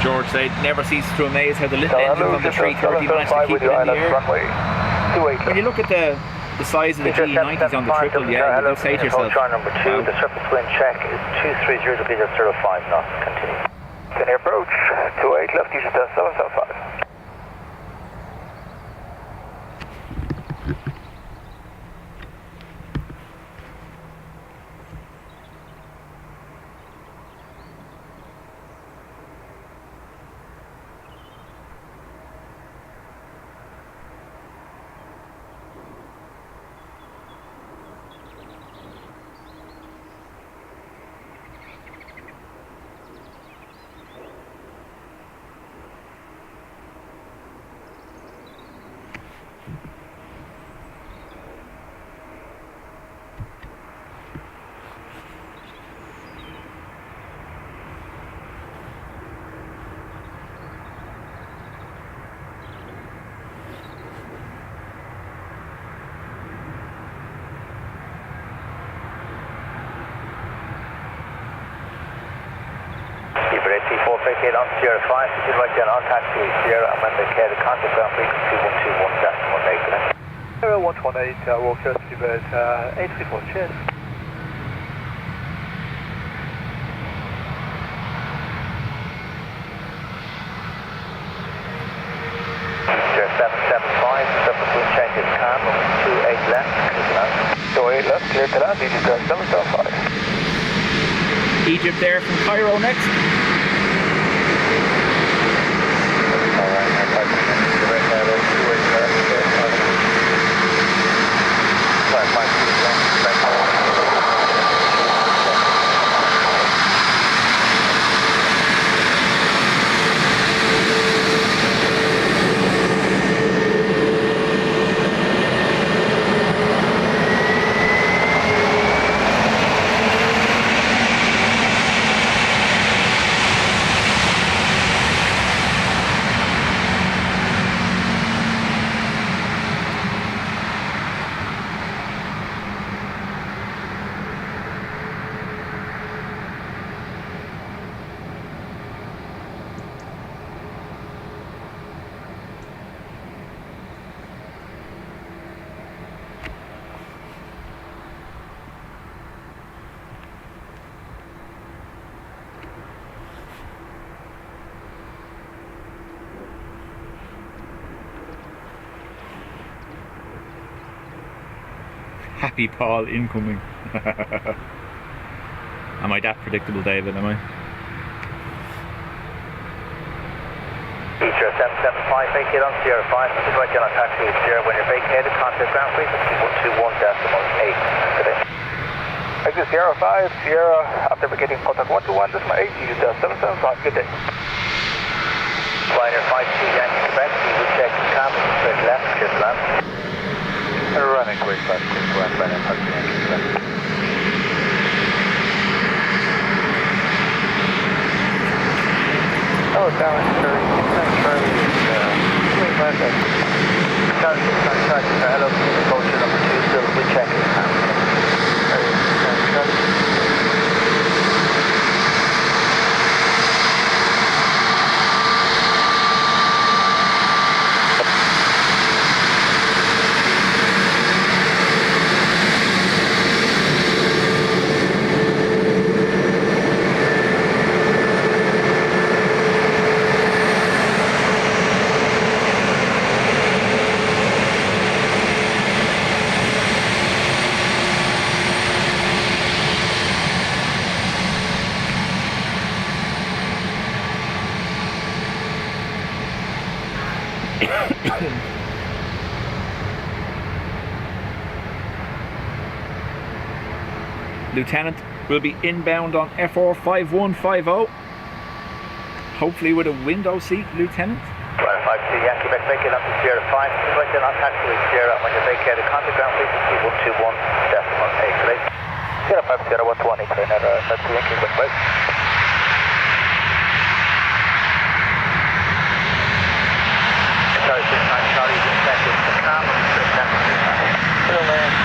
George said never ceases to amaze how the little engines on the 330 managed to keep it in the air. When you look at the size of the GE90s on the triple, yeah, you do say to yourself, number 2, wow. the surface wind check is 230 degrees at 05 knots, continue. Then approach, 28 left, you should 775. Vacate on Sierra 5, continue right down on taxiway Sierra, and when vacated, contact ground frequency 121.18, good day. 118, Walker, Dubjet, 834, cheers. Sierra 775, surface wind check is calm, 28 Egypt there from Cairo next. Happy Paul incoming. Am I that predictable, David? Am I? Feature 775, vacate on Sierra 5, right down on taxi Sierra. When you're vacated, contact ground frequency 121.8. Exit Sierra 5, Sierra, after vacating contact 121.8, use 775, good day. Liner 52 Yankee Quebec, we will check cabin, straight left, clear to land. Running quick left, Liner 52 Yankee Quebec. Oh, Dallas, Charlie, Charlie is swing left at Charlie, hello, approach number 2, still we check Charlie. Lieutenant will be inbound on FR5150. Hopefully with a window seat, Lieutenant. Right, 52 Yankee Quebec, vacate up to Sierra 5, right down on taxi Sierra. When you're vacated, contact ground frequency 121.8. Today. Sierra 5, Sierra 121, that's the Yankee Quebec. Charlie 69, Charlie, you check it. The calm, straight left. Still land,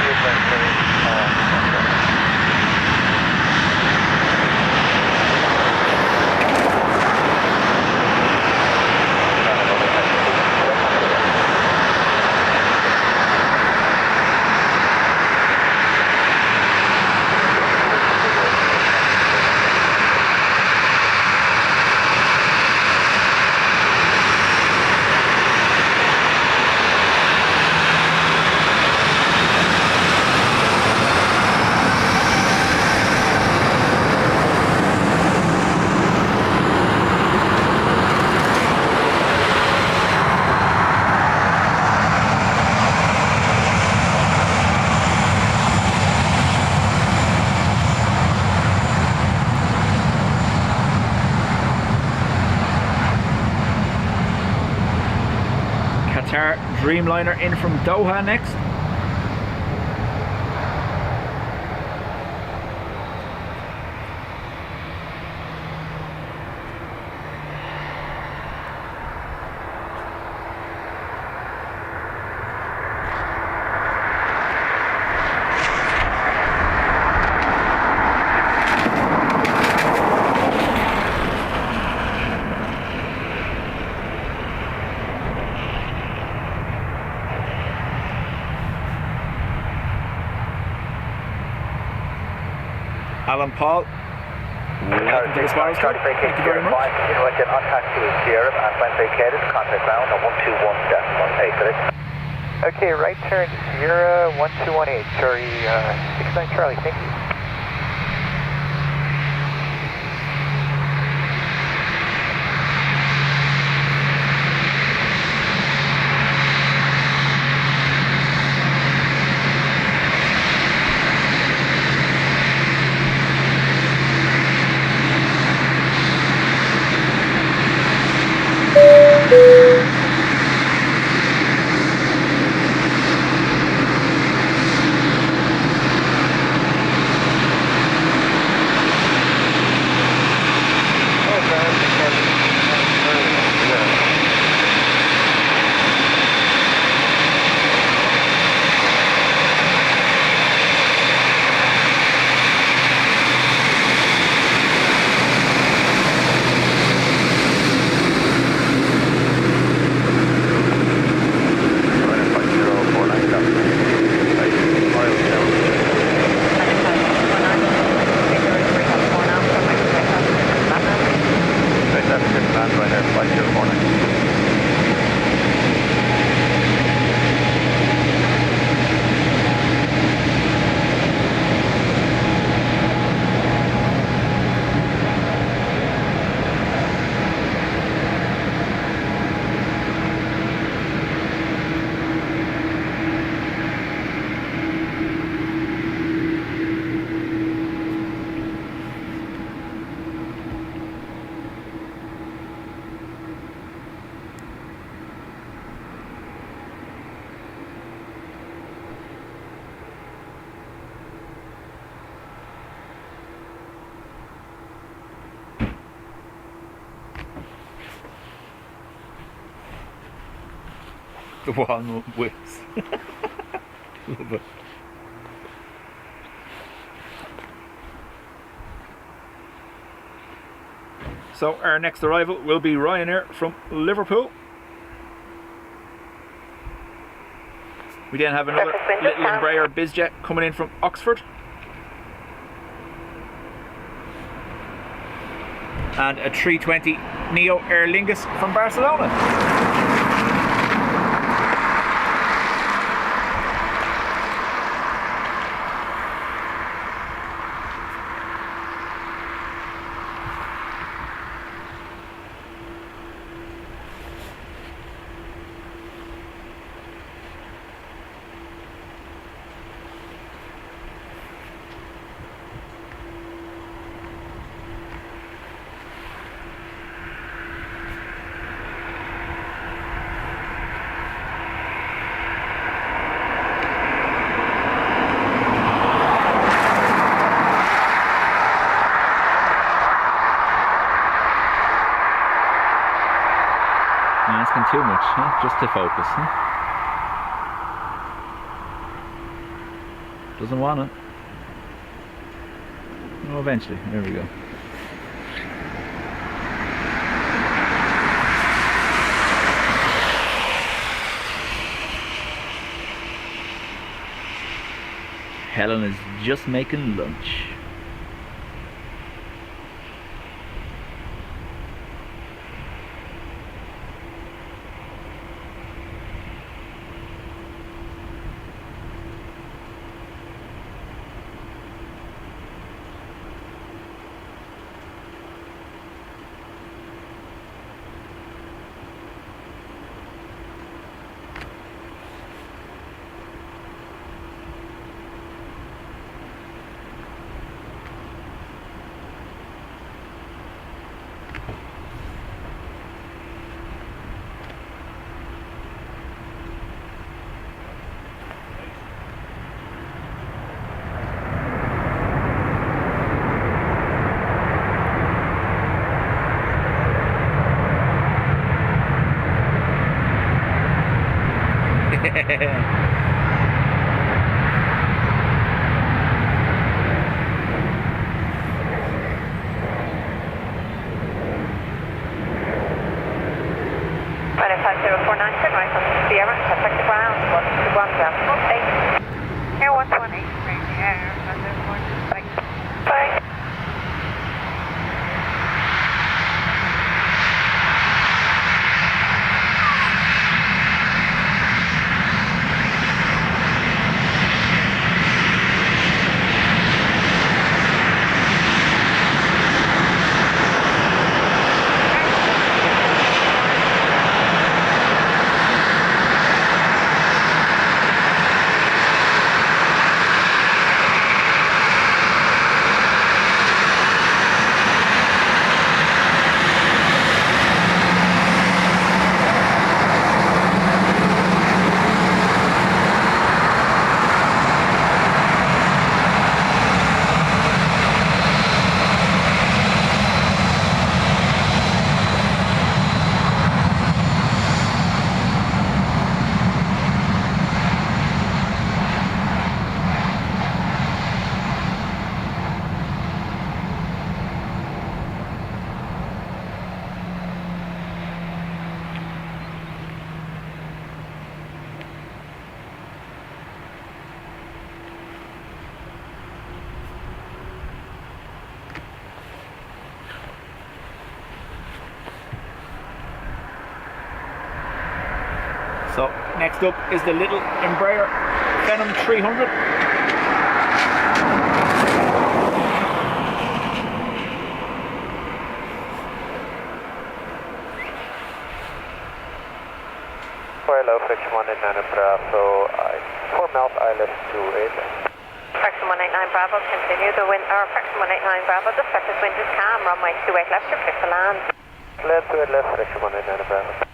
Dreamliner in from Doha next. Alan Paul, welcome to the Spires Club. Thank you very much. Right then on taxi Sierra and when vacated, contact ground on 121.8. Okay, right turn Sierra 1218, sorry, 69 Charlie, thank you. The walnut whips. Love it. So our next arrival will be Ryanair from Liverpool. We then have another little Embraer Bizjet coming in from Oxford. And a 320 Neo Aer Lingus from Barcelona. Asking too much, huh? Just to focus, huh? Doesn't want it. Oh, eventually, there we go. Helen is just making lunch. So next up is the little Embraer Phenom 300. Hello, Friction 189 Bravo, 4 miles, ILS 28. Fraction 189 Bravo, continue the wind, or Fraction 189 Bravo, the surface wind is calm, runway 28 left, you're clear to land. Land 28 left, Fraction 189 Bravo.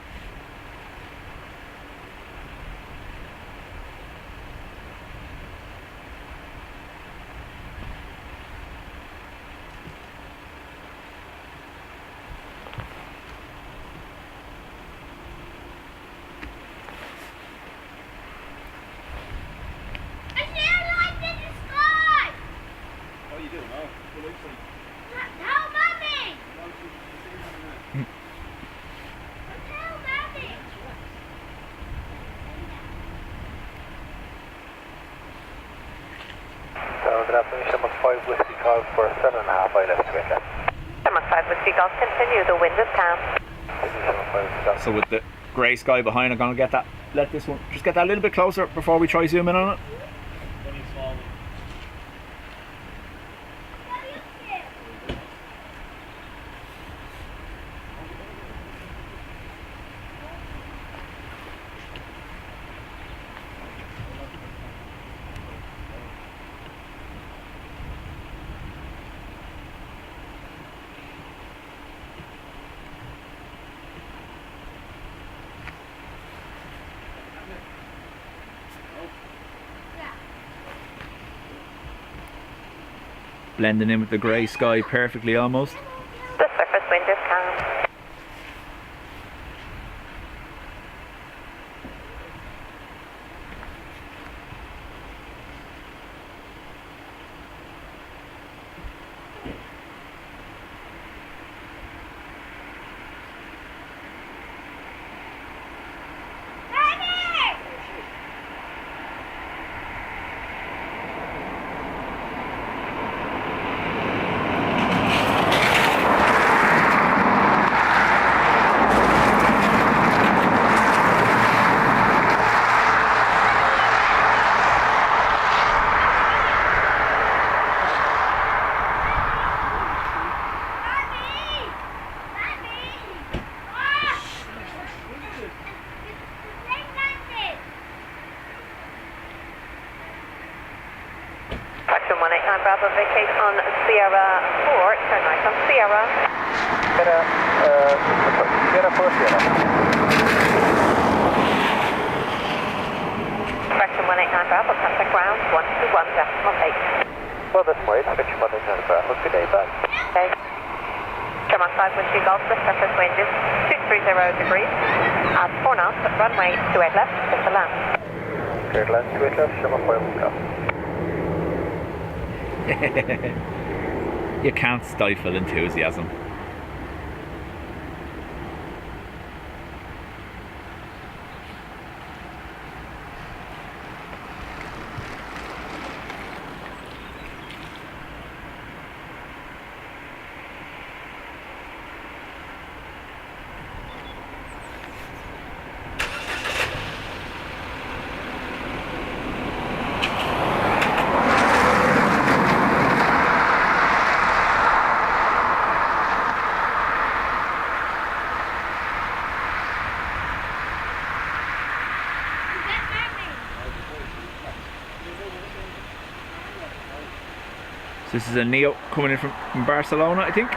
left to 8 left. 715 Whiskey Golf, continue, the wind is calm. 75 So with the grey sky behind, I'm going to get that. Let this one just get that a little bit closer before we try zoom in on it. Blending in with the grey sky perfectly almost. The surface wind is calm. Bravo vacate on Sierra 4, turn right on Sierra. Sierra 4, Sierra. Correction 189 Bravo, contact ground 121.8. Well, that's right. Correction 189 Bravo, good day, bye. Okay. German 5 Whiskey Golf, the surface wind is 230 degrees. At 4 knots, runway 28 left, clear to land. Clear to land, 28 left, German 5 Whiskey Golf. You can't stifle enthusiasm. This is a Neo coming in from Barcelona, I think.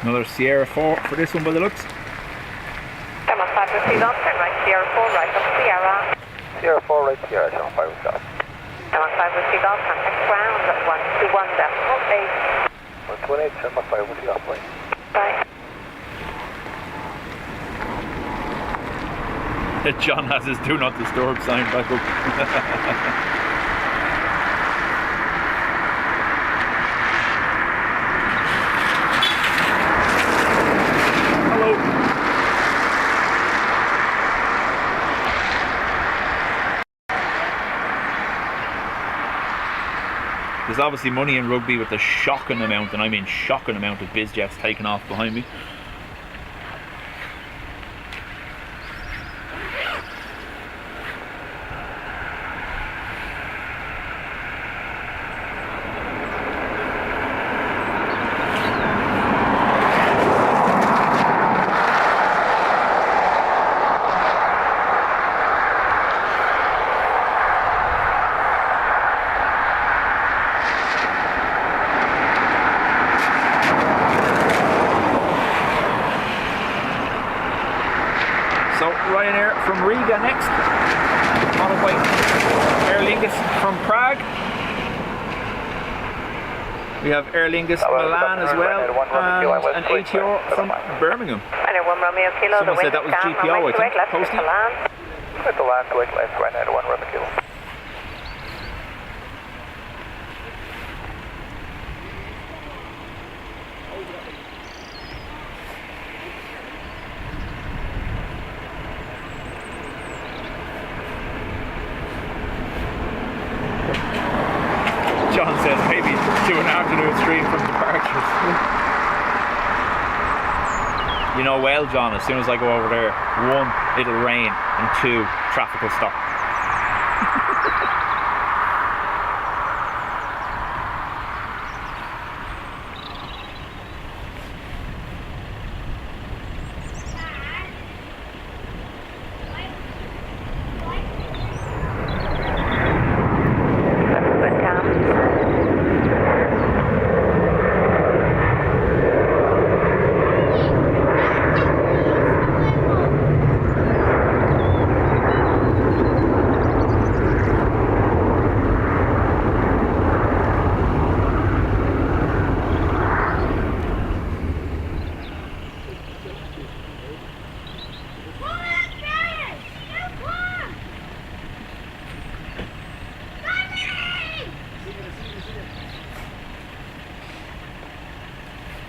Another Sierra 4 for this one by the looks. German 5 Whiskey Golf, turn right Sierra 4, right on Sierra. Sierra 4, right Sierra, German 5 Whiskey Golf. German 5 Whiskey Golf, contact ground 121.8. 128, German 5 Whiskey Golf, right. Bye. John has his do not disturb sign back up. There's obviously money in rugby with the shocking amount, and I mean shocking amount of biz jets taking off behind me. Ryanair from Riga next, on a way We have Aer Lingus Milan as well, and an ATR from Birmingham. Ryanair 1 Romeo Kilo, Someone the said that was GPO, I think, posting. With the land to 8 left, Ryanair 1 Romeo Kilo. John says maybe do an afternoon stream from departures. You know well, John, as soon as I go over there, 1, it'll rain, and 2, traffic will stop.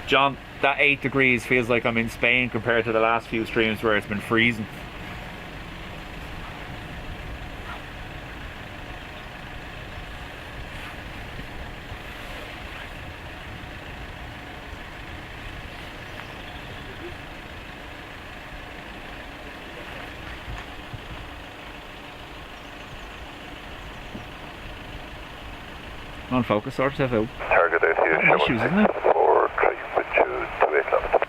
John, that 8 degrees feels like I'm in Spain compared to the last few streams where it's been freezing. On focus, sort of out. Target Aviation Issues, isn't it? 163, wind chill to 8 left.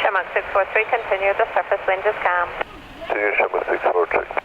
Shamrock 643, continue, the surface wind is calm. Continue, Shamrock 643.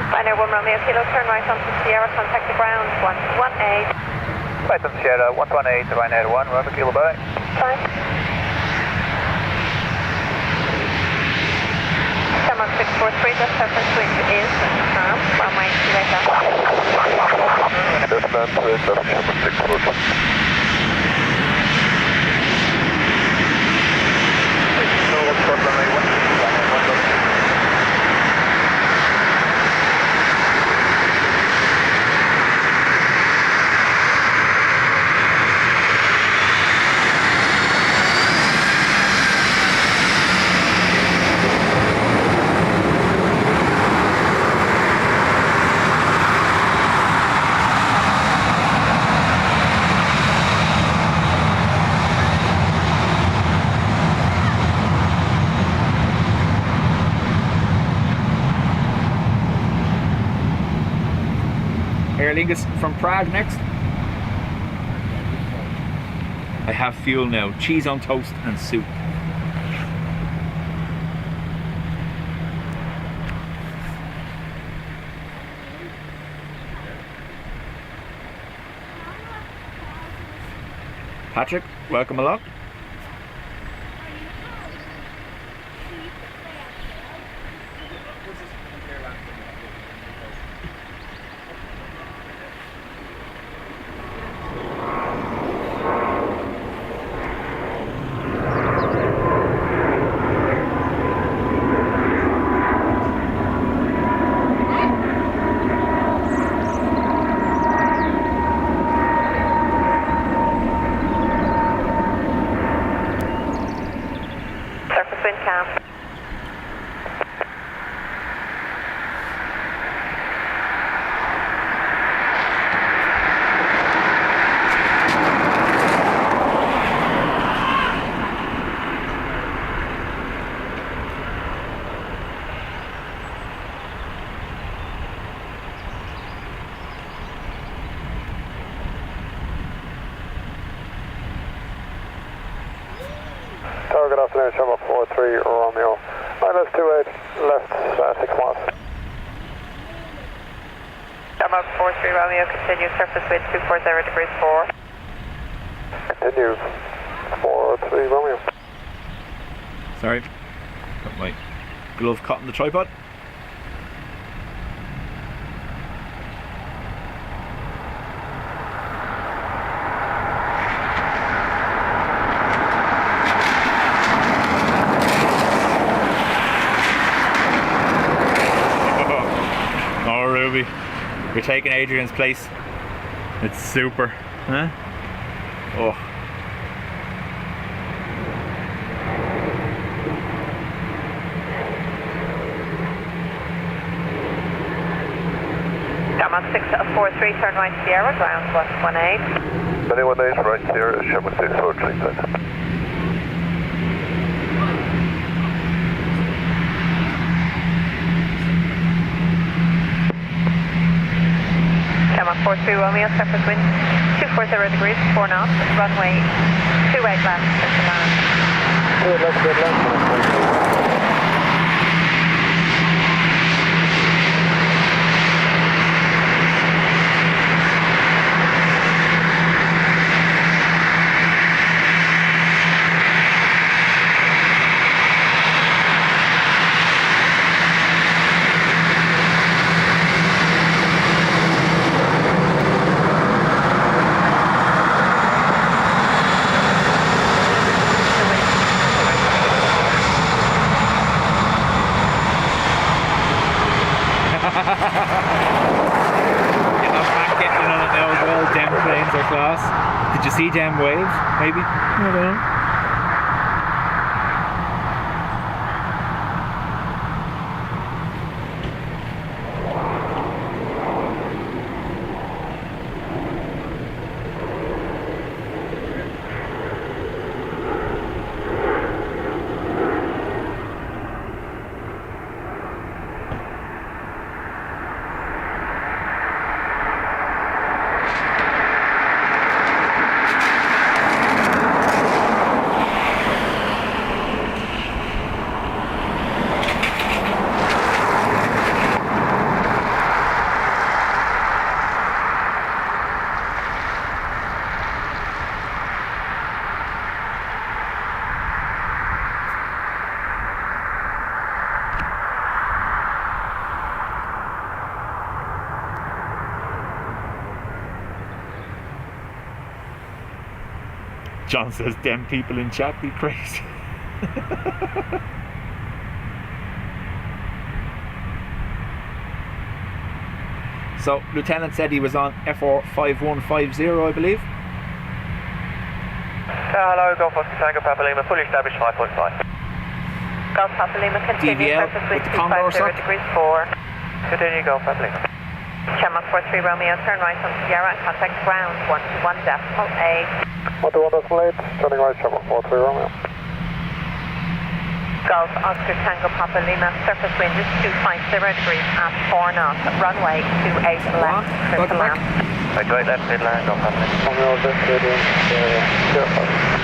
Ryanair 1 Romeo Kilo, turn right onto Sierra, contact the ground, 118. Right on Sierra, 118 to Ryanair 1, Romeo Kilo, bye. Fine. Shamrock 643, the surface wind is calm, runway 28 left. This land to 8 left, Shamrock 643. Aer Lingus from Prague next. I have fuel now. Cheese on toast and soup. Patrick, welcome along. good afternoon, Channel 43 Romeo. Minus 28, left 6 miles. Channel 43 Romeo, continue surface wind 240 degrees 4. Continue 43 Romeo. Sorry, got my glove caught in the tripod. Oh, Ruby, you're taking Adrian's place. It's super, huh? Oh. Come 643, turn right Sierra, ground 118. 118, right Sierra, Sherman 643, thanks. Come 43 Romeo, surface wind 240 degrees, 4 knots, runway 28 left, clear to land. Good left. Did you see damn waves? Maybe? I don't know. John says, "Damn people in chat be crazy." So, Lieutenant said he was on FR 5150, I believe. Hello, Golf Oscar Tango Papa Lima, fully established 5.5. Golf Papa Lima, continue DVL surface wind with the Condor 250 degrees 4. Continue, Golf Papa Lima. Channel 43 Romeo, turn right on Sierra and contact ground 121.8. 121.8, turning right, Channel 43 Romeo. Golf Oscar Tango Papa Lima, surface wind is 250 degrees at 4 knots, runway 28 left, clear to land. Right, right left, mid land, Golf Papa Lima. Romeo, left, heading, Sierra.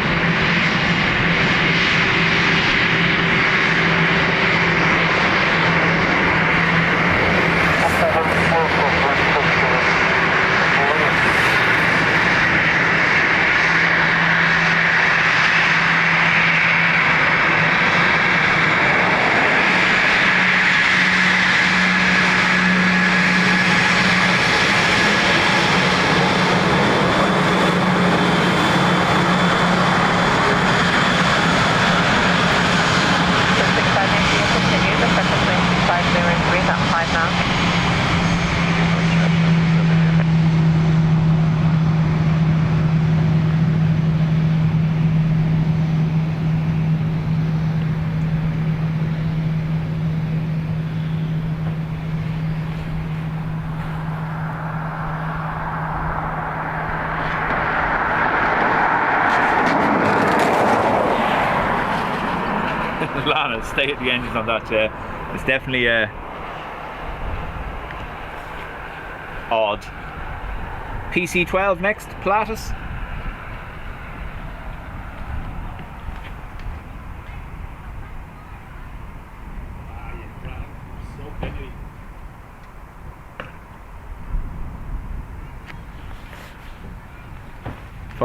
Lana, stay at the engines on that. It's definitely odd. PC12 next, Pilatus.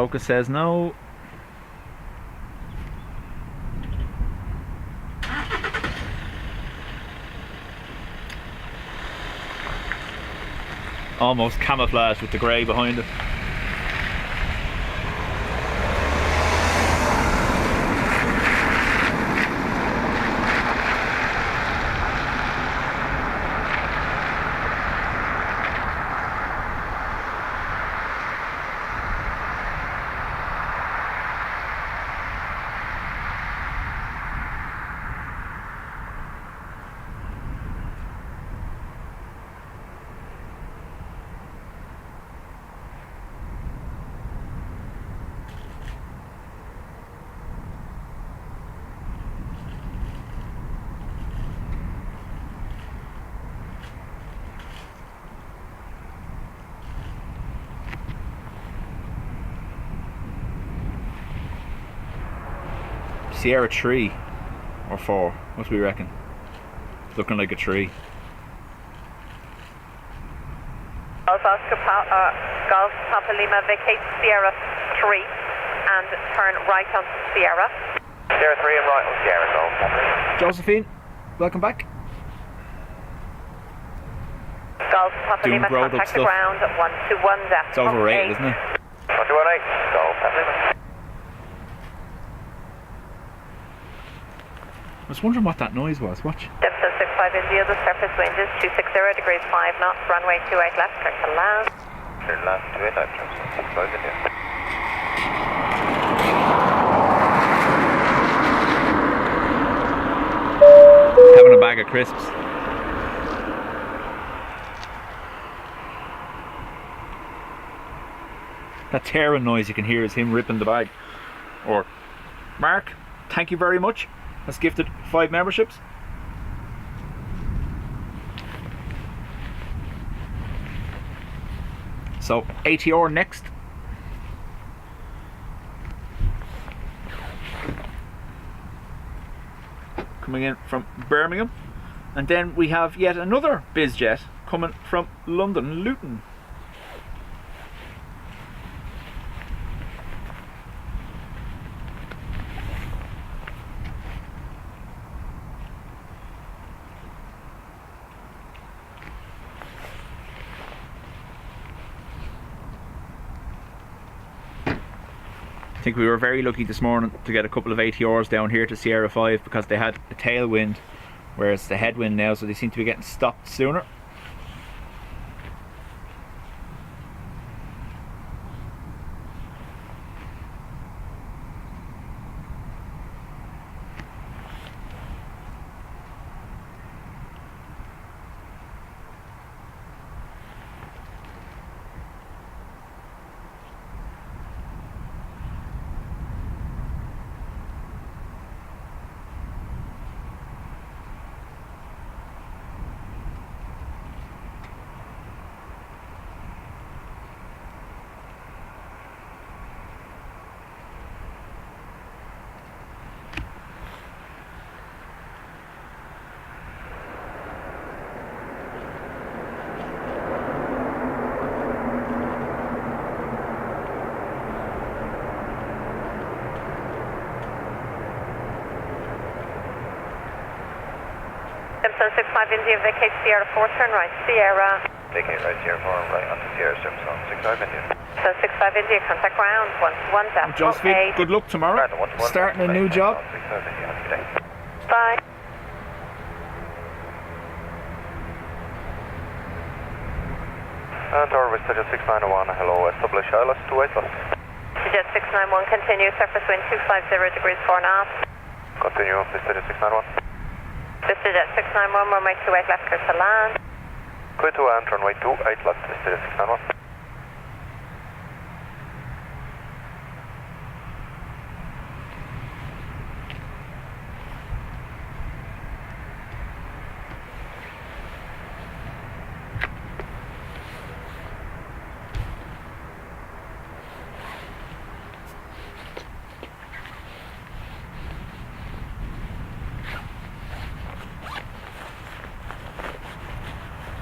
Focus says no. Almost camouflaged with the grey behind it. Sierra 3 or 4, what do we reckon? It's looking like a 3. Golf Papa Lima, vacate Sierra 3 and turn right on Sierra. Sierra 3 and right on Sierra, Golf Papa. Josephine, welcome back. Golf Papa Doing Lima, grown-up contact the stuff. ground, 121 depth. It's overrated, isn't it? 118, Golf Papa Lima. I was wondering what that noise was. Watch. Depth 65 India, the surface wind is 260 degrees 5 knots, runway 28 left, clear to land. Clear to land, 28 left, 65 India. Having a bag of crisps. That tearing noise you can hear is him ripping the bag. Or, Mark, thank you very much. Has gifted 5 memberships. So ATR next. Coming in from Birmingham. And then we have yet another bizjet coming from London Luton. I think we were very lucky this morning to get a couple of ATRs down here to Sierra 5 because they had a tailwind, whereas the headwind now, so they seem to be getting stopped sooner. Simpson 65 India, vacate Sierra 4, turn right, Sierra. Vacate right, Sierra 4, right onto Sierra, Simpson 65 India. So 65 India, contact ground, 121 depth. Josephine, Okay. good luck tomorrow. Starting a new job. 65 India, have a good day. Bye. And AIRBUS Jet 691, hello, establish ILS 28 left. Jet 691, continue, surface wind 250 degrees 4 knots. Continue, Jet 691. Jet 691, runway 28 left, clear to land. Clear to land, runway 28 left, Jet 691.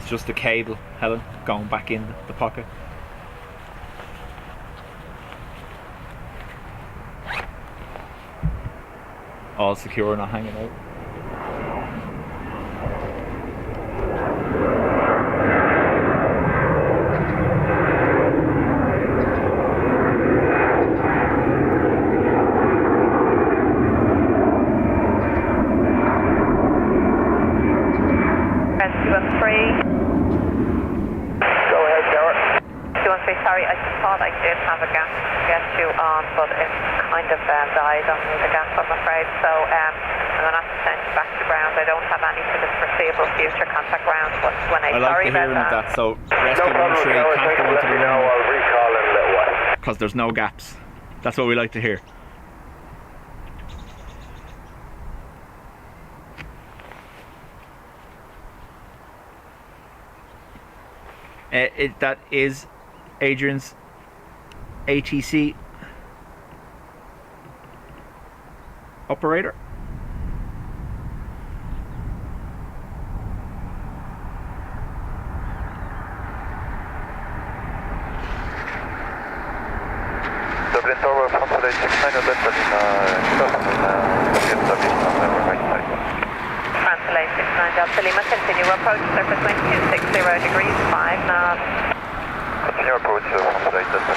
Just the cable, Helen, going back in the pocket. All secure, not hanging out. Sorry, I thought I did have a gap to get you on, but it kind of died on me, the gap, I'm afraid. So I'm going to have to send you back to ground. I don't have any for the foreseeable future contact ground, but when I like the hearing of that. So rescue 1-3 can't go into the runway. I'll recall in a little while. Because there's no gaps. That's what we like to hear. That is Adrian's ATC operator. Dublin Tower from today 69 Delta Translate 69 Delta Lima, continue approach surface wind 260 degrees, 5 knots. Continue approach from today Delta.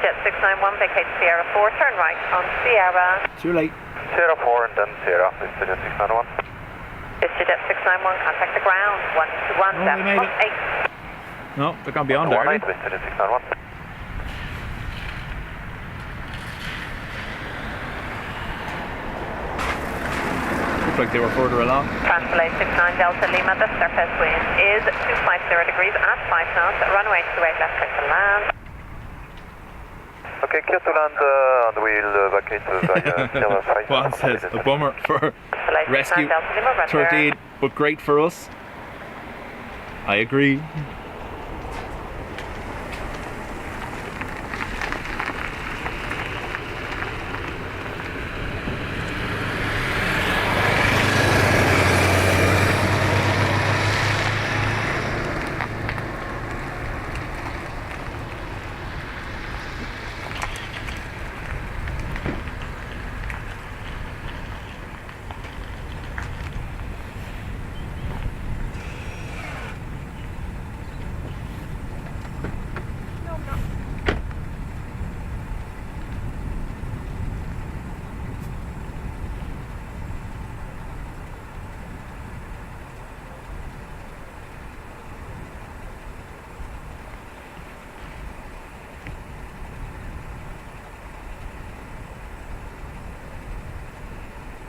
Jet 691, vacate Sierra 4, turn right on Sierra. Too late. Sierra 4 and then Sierra, Jet 691. Jet 691, contact the ground, 121.8. No, they're going to be on there. Jet 691. Looked like they were further along. Translate 69 Delta Lima, the surface wind is 250 degrees at 5 knots, runway 28 left, clear to land. Okay, clear to land on the wheel, vacate via Sierra 5. Juan says, a bummer for rescue 13, but great for us. I agree.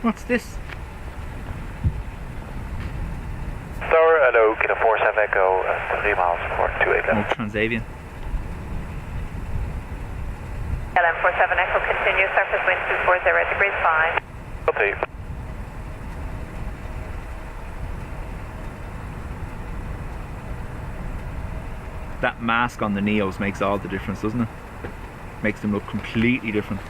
What's this? Tower, hello, Kilo 47 Echo, 3 miles for 28 Oh, left. Transavian. LM 47 Echo, continue, surface wind 240 degrees, 5. Okay. That mask on the Neos makes all the difference, doesn't it? Makes them look completely different.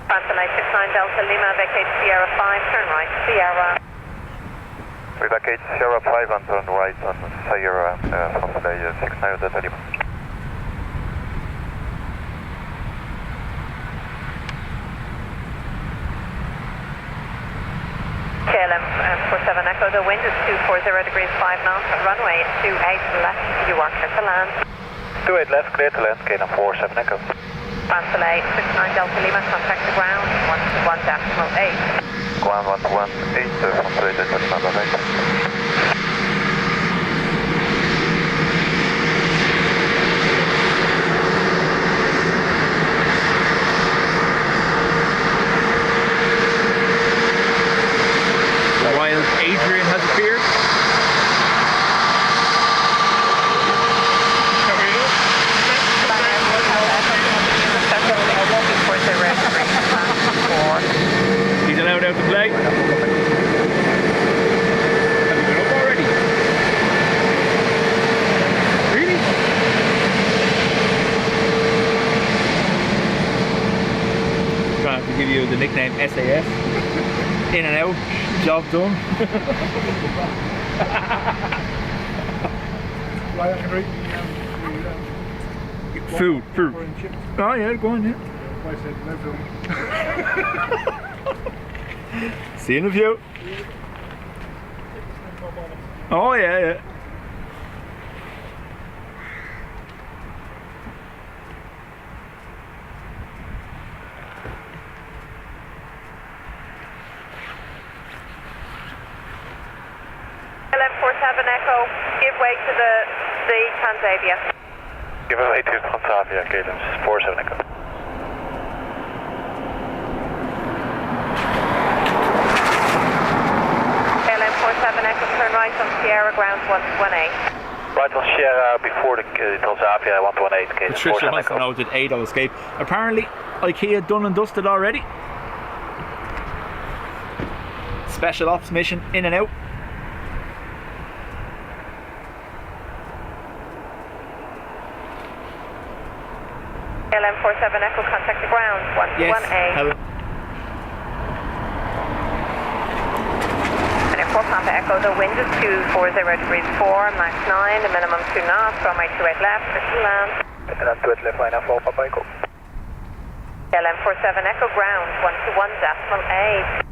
Translate 69 Delta Lima, vacate Sierra 5, turn right, Sierra. We vacate Sierra 5 and turn right on Sierra from today 69 Delta Lima. KLM 47 Echo, the wind is 240 degrees, 5 knots, runway 28 left, you are clear to land. 28 left, clear to land, KLM 47 Echo. Translate 69 Delta Lima, contact the ground, 121.8. Ground 118 from today Delta Lima, bye-bye. While Adrian has appeared. He's allowed out to play. Have you been up already? Really? nickname SAS. In and out, job done. Food. Oh yeah, go on, yeah. See you in a few. Oh yeah. LM47 Echo, give way to the Transavia. Give way to Transavia, KLM 47 Echo. KLM47 Echo, turn right on Sierra ground 118. Right on Sierra before the Transavia 118, KLM Patricia 47 wants to Echo. know, did Ado escape? Apparently, IKEA done and dusted already. Special ops mission, in and out. LM47 Echo, contact the ground, 118. Yes, hello. 24 Papa Echo, the wind is 240 degrees 4, max 9, the minimum 2 knots, runway 28 left, crystal land. And 28 left, line 4 Papa Echo. LM47 Echo, ground, 121.8.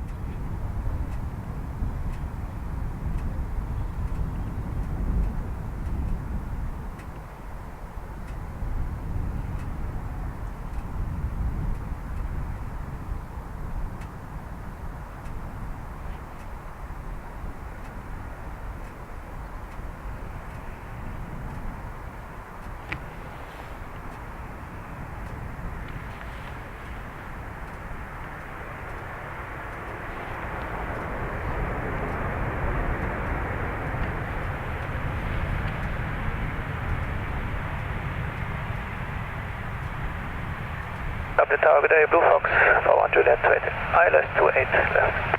Dublin Tower, good day, Blue Fox, 420, ILS 28 left.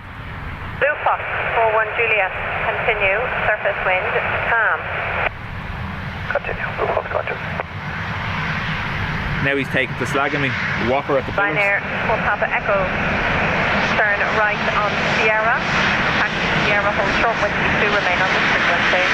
Blue Fox, 41 Juliet, continue, surface wind, calm. Continue, Blue Fox 1. Now he's taking to slagging me. Walker at the pillars. Ryanair 4 Papa Echo, turn right on Sierra, taxi Sierra, hold short with you 2, remain on this frequency.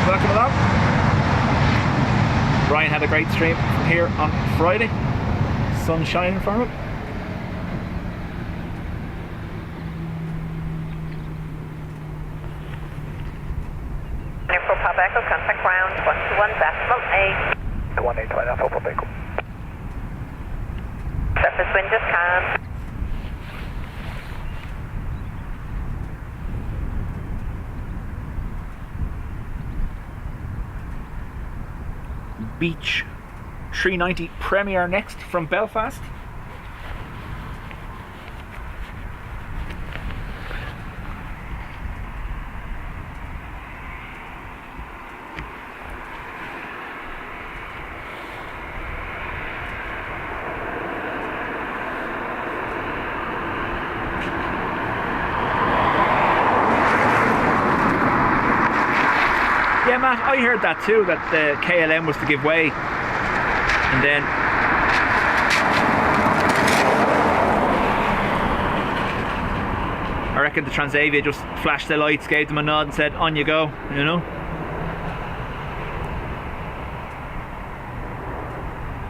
Welcome along. Brian had a great stream from here on Friday. Sun shining for him. Airport Papa Echo, contact ground 121.8. 18, right now, Papa Echo. Surface wind is calm. Beach 390 Premier next from Belfast. Yeah, Matt, I heard that too, that the KLM was to give way, and then I reckon the Transavia just flashed the lights, gave them a nod and said, on you go, you know?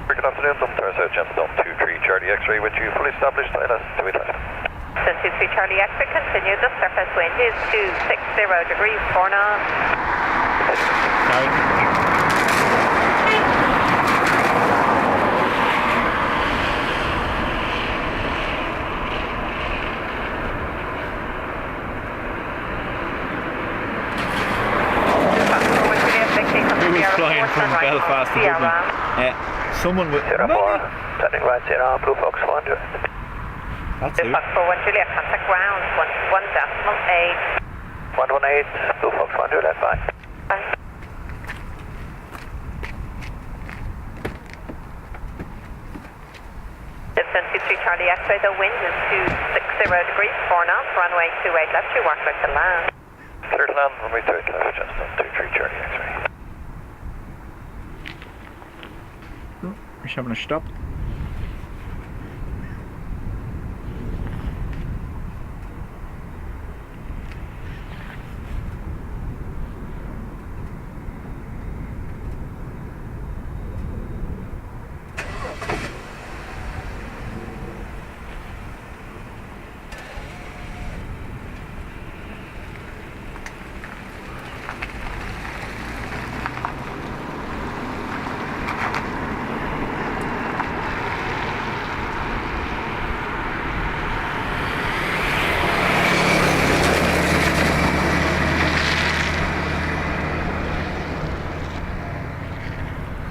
Good afternoon, Dublin Tower South, Gemstone 23 Charlie X-ray with you, fully established, ILS 28 left. Since 23 Charlie X-ray, continue, the surface wind is 260 degrees 4 knots. Sorry. Who was flying from Belfast to Dublin? Someone with Sierra 4, money. turning right here on Blue Fox 100. That's Blue it. Fox 41 Juliet, contact ground 11.8. 118, Blue Fox 100, left by. Bye. Distance 23 Charlie X-ray, the wind is 260 degrees, 4 knots, runway 28 left, you work like to land. Clear to land, runway 28 left, just on 23 Charlie X-ray. We're having a stop.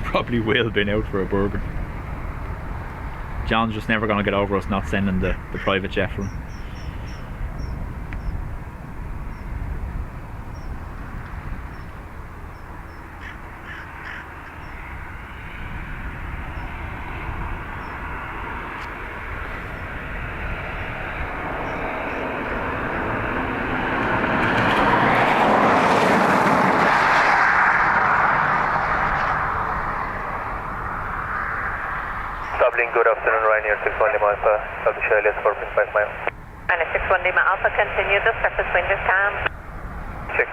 Probably will been out for a bourbon. John's just never gonna get over us not sending the private jet for him. Dublin, good afternoon, Ryanair 61 Lima Alpha, South Australia, 4.5 miles. And a 61 Lima Alpha, continue, the surface wind is calm. Check.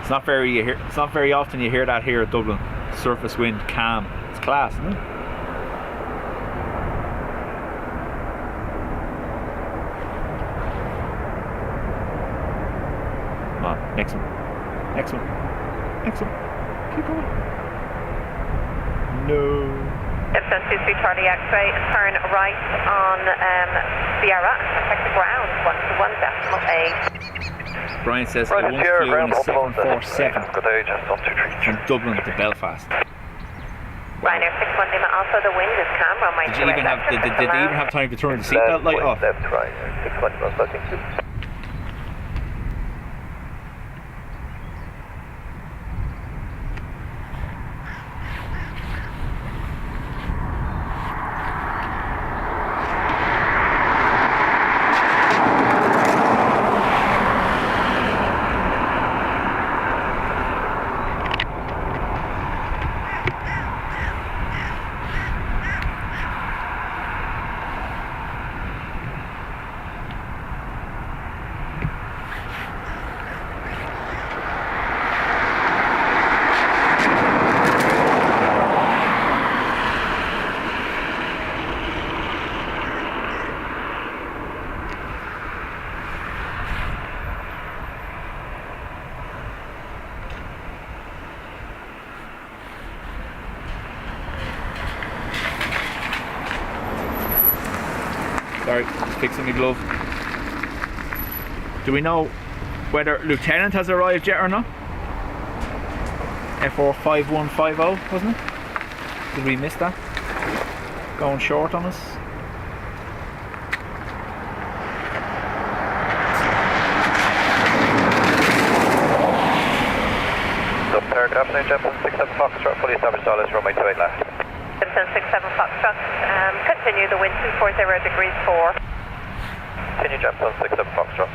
It's not very often you hear that here at Dublin. Surface wind, calm. It's class, isn't it? Come on, next one. Next one. Next one. Keep going. No. Distance 23 Charlie X-ray, turn right on Sierra, contact the ground 121.8. Brian says Right, I once Sierra, flew in ground a Buffalo, 747 good day, just on 23. from Dublin to Belfast. Ryanair 61 Lima Alpha, the wind is calm, runway Did you even have? Did they even have time to turn the seatbelt light off? Left, right, 61 Lima Alpha, thank you. Sorry, fixing my glove. Do we know whether Lieutenant has arrived yet or not? F45150, wasn't it? Did we miss that? Going short on us? Good afternoon, gentlemen. 67 Foxtrot, fully established dollars, runway 28 left. Distance 67 Foxtrot, continue, the wind 240 degrees 4. Continue, gentlemen, 67 Foxtrot.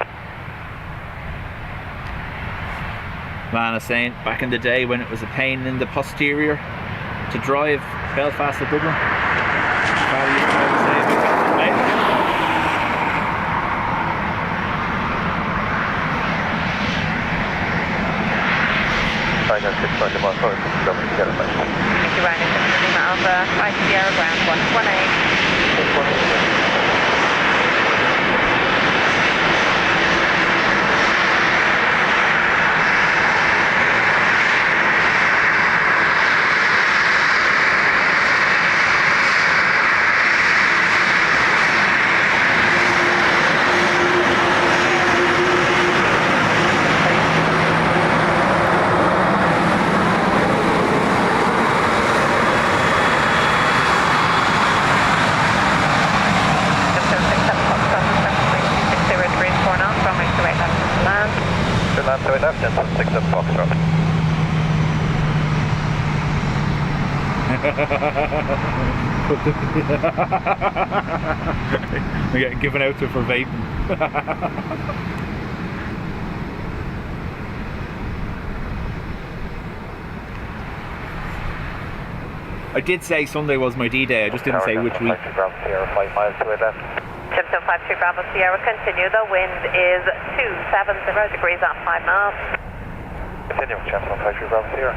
Man, I was saying, back in the day when it was a pain in the posterior to drive Belfast to Dublin. Father used to always say, Ryanair 61 Lima Alpha, Dublin, get it, mate. Thank you, Ryanair 61 Lima Alpha, 5 Sierra, ground 118. land to it left, and 67 Foxtrot. We're getting given out to for vaping. I did say Sunday was my D-Day, I just didn't say which week. 5 miles to it left. Simpson 53 Bravo Sierra, continue. The wind is 270 degrees at 5 knots. Continue, Simpson 53 Bravo Sierra.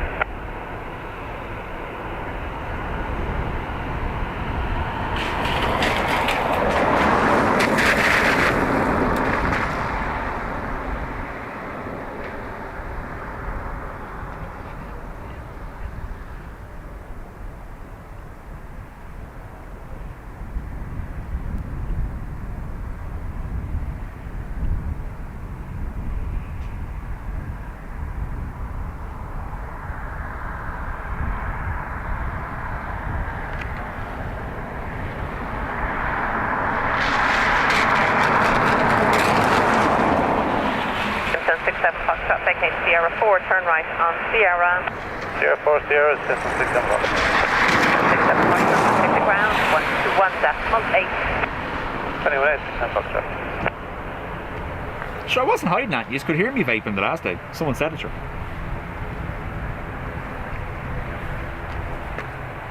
Sierra 4, turn right on Sierra. Sierra 4, Sierra, Simpson 67 Foxtrot. 67 Foxtrot, take the ground, 121.8. 21.8, 10 Foxtrot. Sure, I wasn't hiding that. You just could hear me vaping the last day. Someone said it, sure.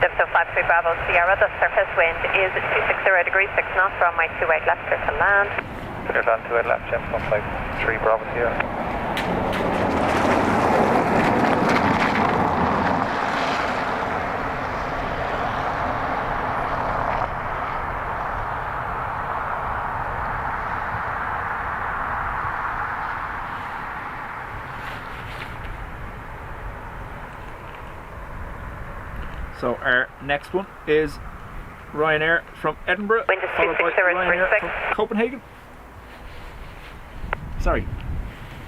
Simpson 53 Bravo Sierra, the surface wind is 260 degrees, 6 knots, runway 28 left, clear to land. Clear land 28 left, Simpson 53 Bravo Sierra. So our next one is Ryanair from Edinburgh, Wind is followed by 260 Ryanair degrees, from Copenhagen. Sorry,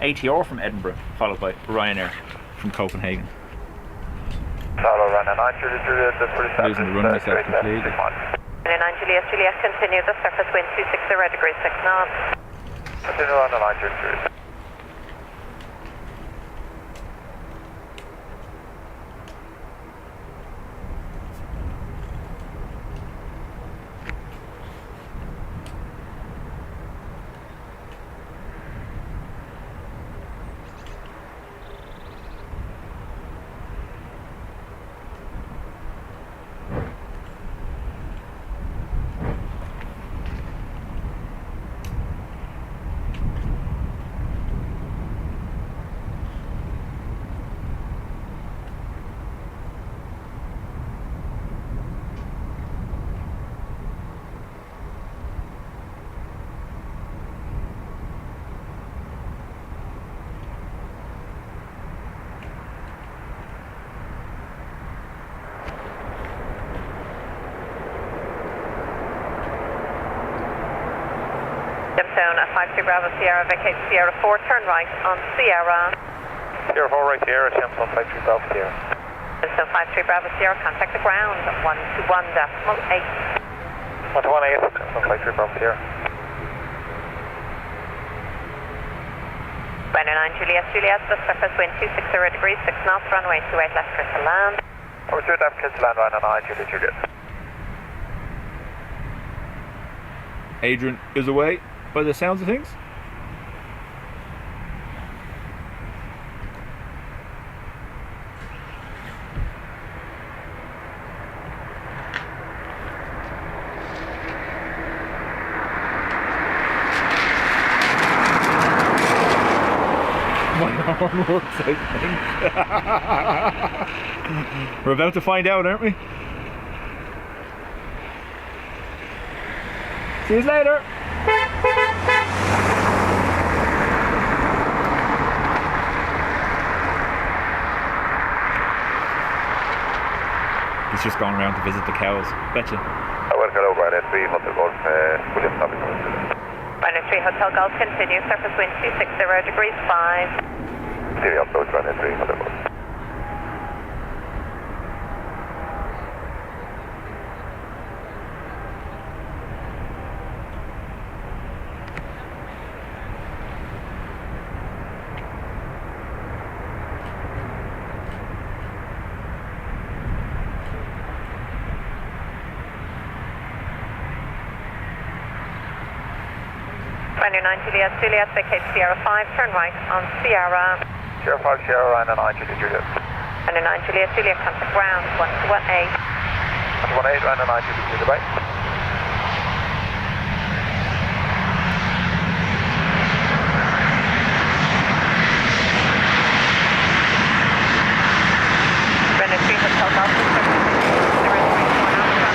ATR from Edinburgh, followed by Ryanair from Copenhagen. Follow Ryanair 9 Juliet, that's pretty fast. Losing the run myself completely. Ryanair 9 Juliet, continue, the surface wind 260 degrees, 6 knots. Continue on the 9 Juliet. Simpson 53 Bravo Sierra, vacate Sierra 4, turn right on Sierra. Sierra 4 right here, Simpson 53 Bravo Sierra. Simpson 53 Bravo Sierra, contact the ground, 121.8. 118, Simpson 53 Bravo Sierra. Ryanair 9 Juliet, the surface wind 260 degrees, 6 knots, runway 28 left, clear to land. Over 2 left, clear to land, Ryanair 9 Juliet. Adrian is away by the sounds of things. My horn works, I think. We're about to find out, aren't we? See you later. He's just going around to visit the cows. Betcha. I will go over at 3 Hotel Golf, William Topic. Ryanair 3 Hotel Golf, continue, surface wind 260 degrees, 5. Sierra approach, Ryanair 3 Hotel Golf. Juliet, vacate Sierra 5, turn right on Sierra. Sierra 5, Sierra, and 9 Juliet. And 9 Juliet, contact ground, 118. 118, and 9 Juliet, right? Brenda 3 Hotel Golf, 034 now, runway 28.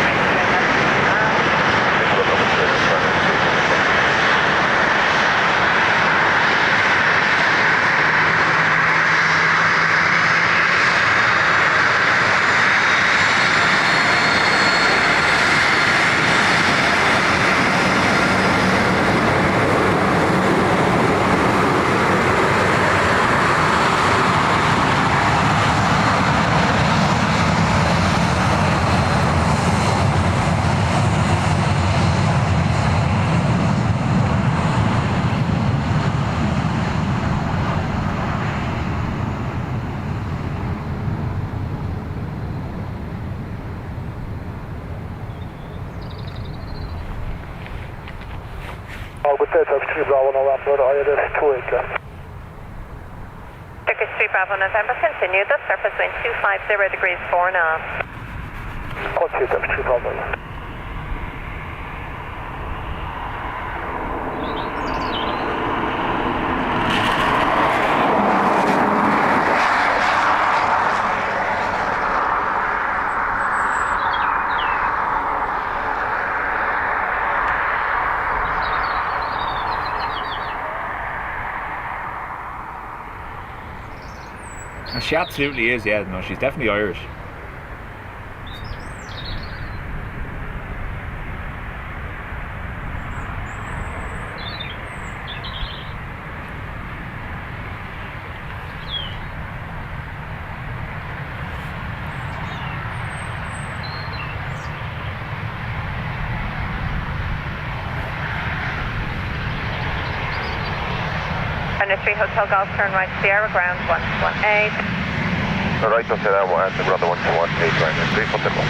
Bravo November, ILS 28. Turkish 3 Bravo November, continue the surface wind 250 degrees 4 knots. Continue Turkish 3 Bravo. She absolutely is, yeah. No, she's definitely Irish. Brenda 3 Hotel Golf, turn right Sierra ground, 118. So right up to that one, and the other one, 218, right, and 3 foot in one.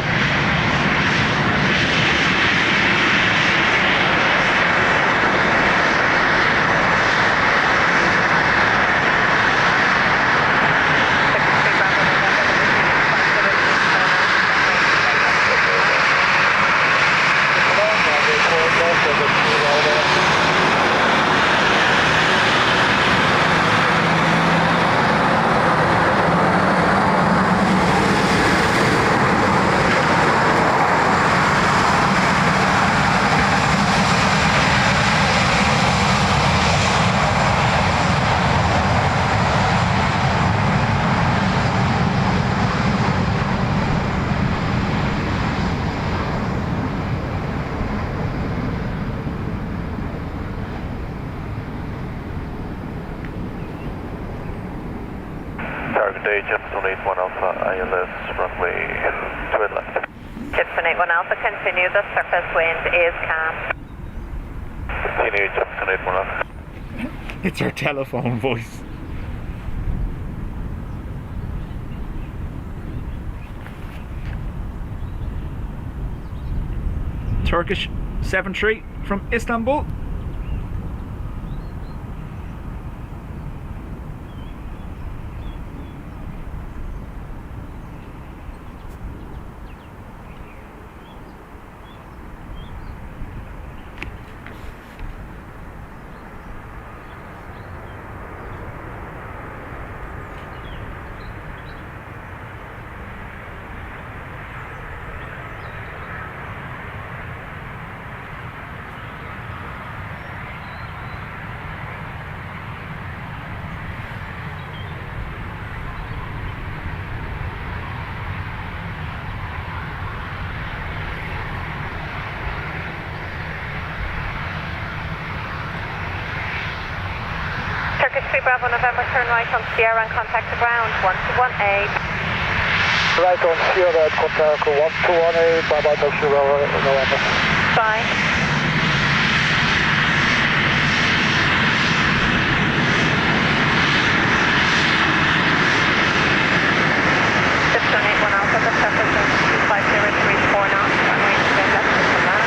Jetson 81 Alpha, ILS runway 28 left. Jetson 81 Alpha, continue the surface wind is calm. Continue Jetson 81 Alpha. It's her telephone voice. Turkish 73 from Istanbul. Turkish 3 Bravo November, turn right on Sierra and contact the ground, 1218. Right on Sierra, contact 1218, bye bye Turkish 3 Bravo November. Bye. Jetson 81 Alpha, the surface wind 25034 knots, runway 28 left to command.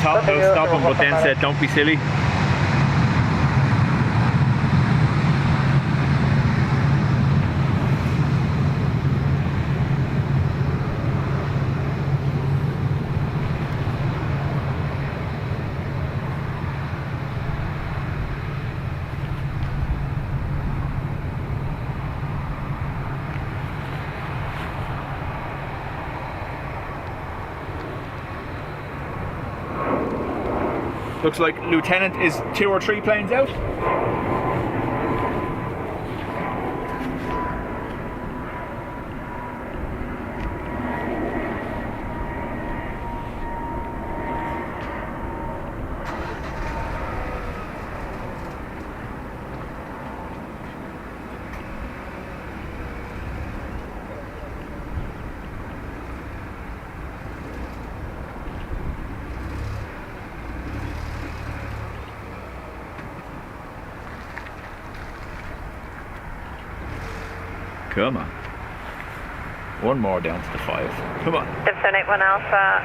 thought about stopping, but then said, don't be silly. Looks like Lieutenant is 2 or 3 planes out. Come on. One more down to the 5. Come on. Dubjet 81 Alpha.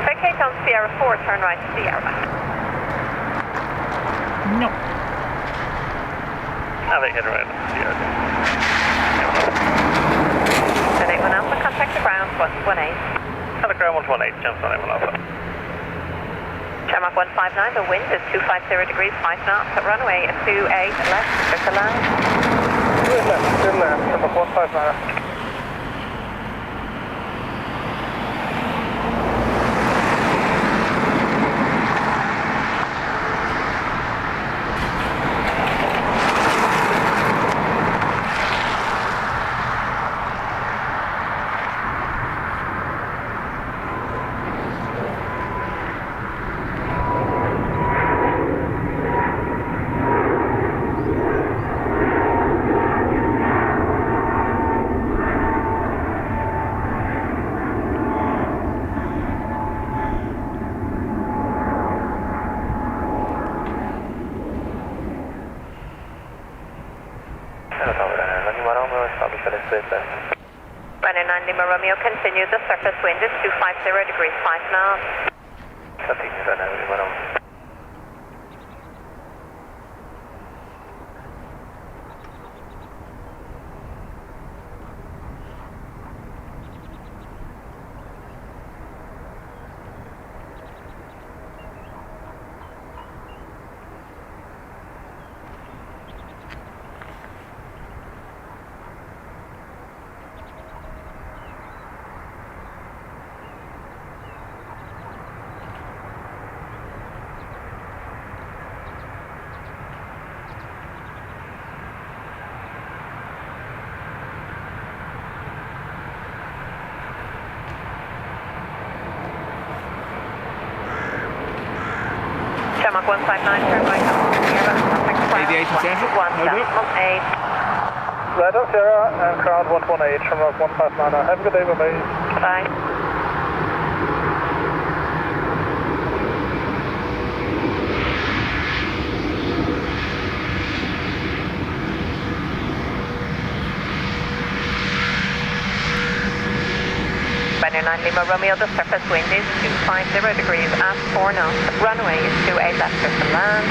Vacate on Sierra 4, turn right to Sierra. No. Navigate right to Sierra. Dubjet 81 Alpha, contact the ground 118. Telegram 118, jumps on 81 Alpha. Shamrock 159, the wind is 250 degrees, 5 knots, at runway 28 left, there's the land. Good left, Shamrock 159. Runway 9 Lima Romeo, continue. The surface wind is 250 degrees, 5 knots. Shamrock 159, turn right up Sierra, contact ground Aviation Centre, no do. 118. Right up Sierra and crowd 118, Shamrock 159. Have a good day, bye-bye. Bye. Runway 9 Lima Romeo, the surface wind is 250 degrees at 4 knots. Runway is 28 left, there's the land.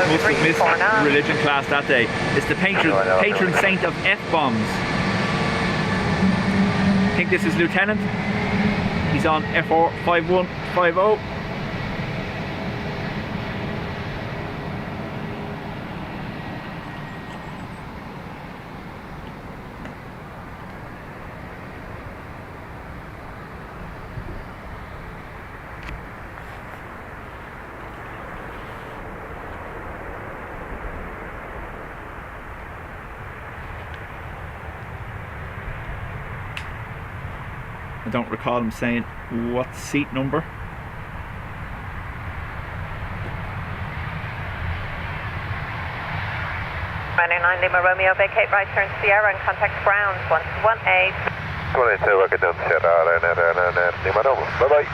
Must have missed religion class that day. It's the patron saint of F-bombs. I think this is Lieutenant. He's on F4 5150. I don't recall him saying what seat number. Runway 9 Lima Romeo, vacate right turn Sierra and contact ground 118. 182, vacate down Sierra, Ryanair, Lima Romeo. Bye-bye.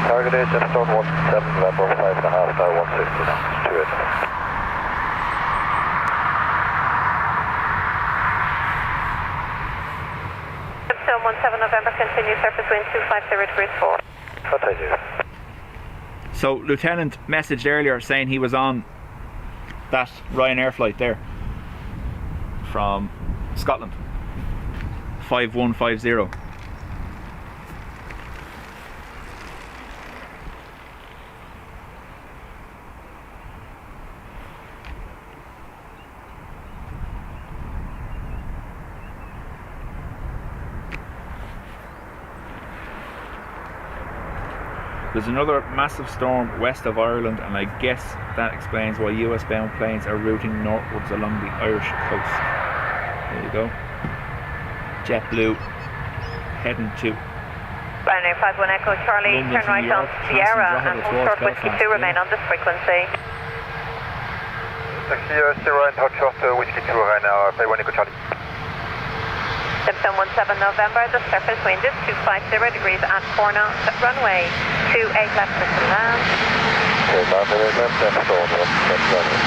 Target Jetstone 17 November 5.5 now 160 knots, 28. Jetstone 17 November, continue surface wind 250 degrees 4. Thank you. So Lieutenant messaged earlier saying he was on that Ryanair flight there from Scotland, 5150. There's another massive storm west of Ireland, and I guess that explains why US bound planes are routing northwards along the Irish coast. There you go. JetBlue heading to Ryanair 51 Echo Charlie, London turn to right New on York, Sierra passing and Drogheda hold short towards whiskey Belfast, 2, remain on this frequency. Taxi Sierra and hot short whiskey 2 right now, 51 Echo Charlie. Jetstone 17 November, the surface wind is 250 degrees at 4 knots, runway 28 left to land. Okay, now left, Jetstone, left runway.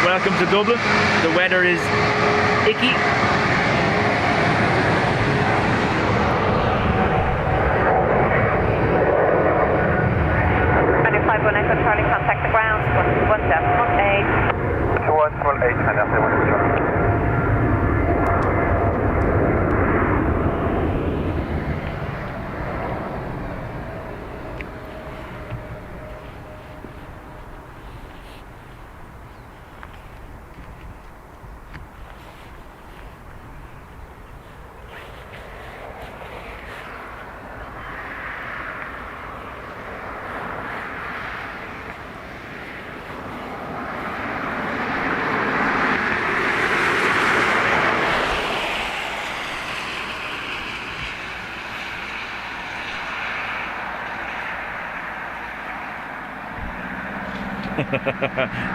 Welcome to Dublin. The weather is icky. Ryanair 51 Echo Charlie, contact the ground 1718. 2118, Ryanair 51 Echo Charlie.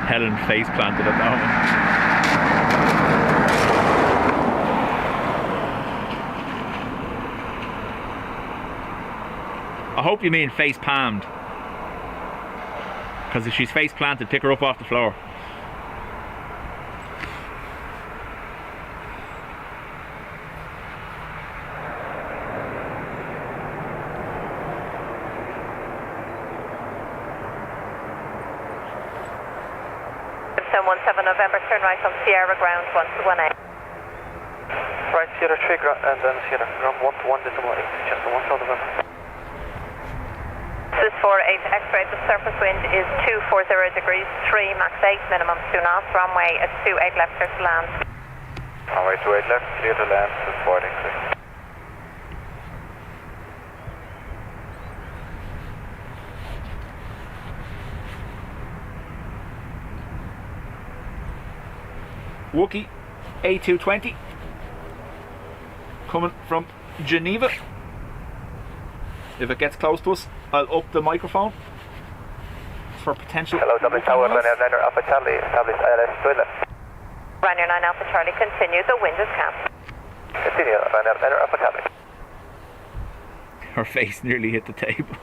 Helen face planted at that one. I hope you mean face palmed, because if she's face planted, pick her up off the floor. Jetstone 17 November, turn right on Sierra ground 118. Right, Sierra 3 and then Sierra ground 121 decimal 8, just 17 November. This is 48 X-ray, the surface wind is 240 degrees 3, max 8, minimum 2 knots, runway at 28 left, clear to land. Runway 28 left, clear to land, 240 X-ray. Wookie A220 coming from Geneva. If it gets close to us, I'll up the microphone for potential. Hello, Dublin Tower, Ryanair 9 Alpha Charlie, establish ILS 2 left. Ryanair 9 Alpha Charlie, continue, the wind is calm. Continue, Ryanair 9 Alpha Charlie. Her face nearly hit the table.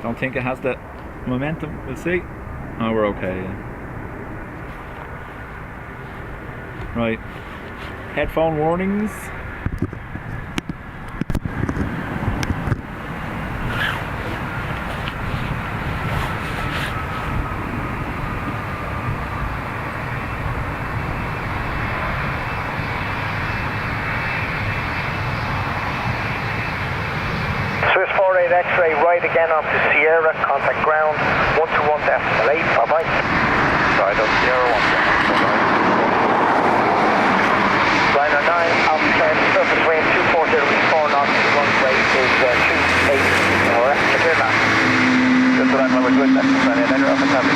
Don't think it has the momentum. We'll see. Oh, we're okay. Yeah. Right. Headphone warnings. X-ray right again up to Sierra, contact ground, 121 decimal 8, bye-bye. Right up Sierra 1. Ryanair 9, Alpha Charlie, surface wind 240 degrees 4 knots, runway is 28, alright, clear land. Just what I'm over good, that's Ryanair 9 Alpha Charlie.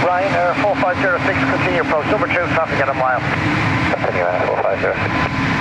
Ryanair 4506, continue approach, number 2, traffic at a mile. Continue, 4506.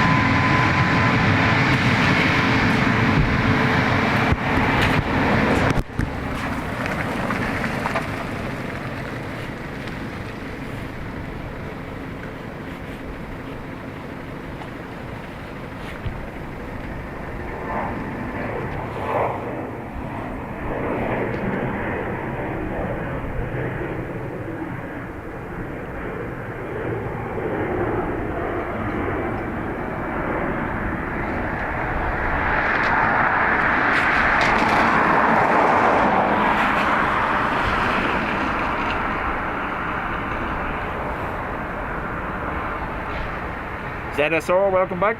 ZSR, welcome back.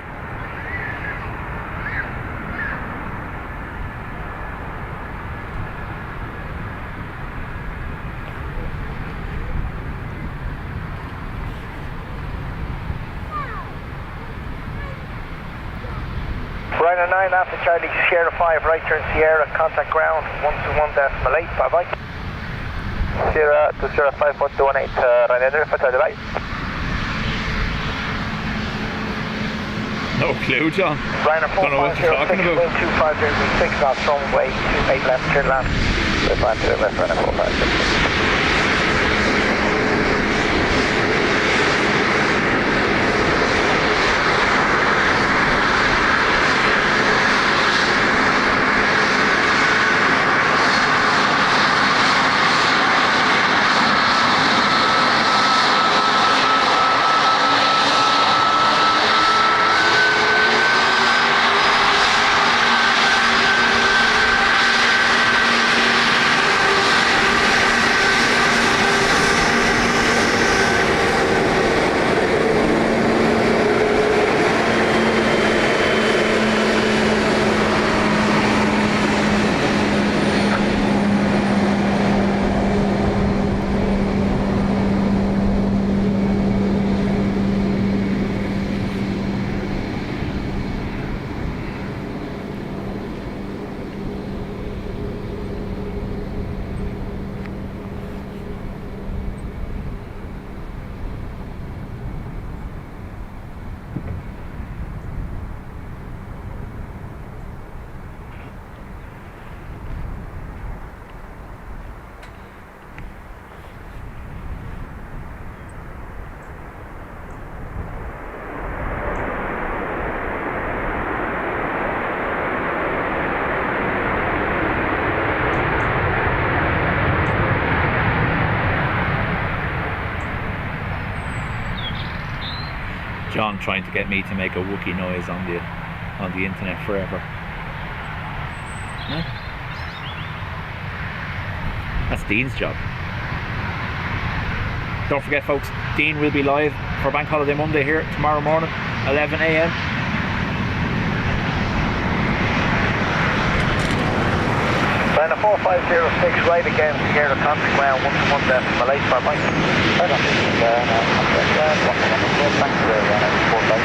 Ryanair 9, Alpha Charlie, Sierra 5, right turn Sierra, contact ground, 121 decimal 8, bye-bye. Sierra to Sierra 5, 118, Ryanair Alpha Charlie, right. No clue, John. Ryanair Don't know what you're talking 4506, about. wind 250, 6 knots, runway 28 left, clear land. Left line to left, Ryanair 456. John trying to get me to make a Wookiee noise on the internet forever. No? That's Dean's job. Don't forget, folks, Dean will be live for Bank Holiday Monday here tomorrow morning, 11 a.m. China 4506, right again, here to country ground 121 decimal 8 for Mike. Right on, thanks for the 4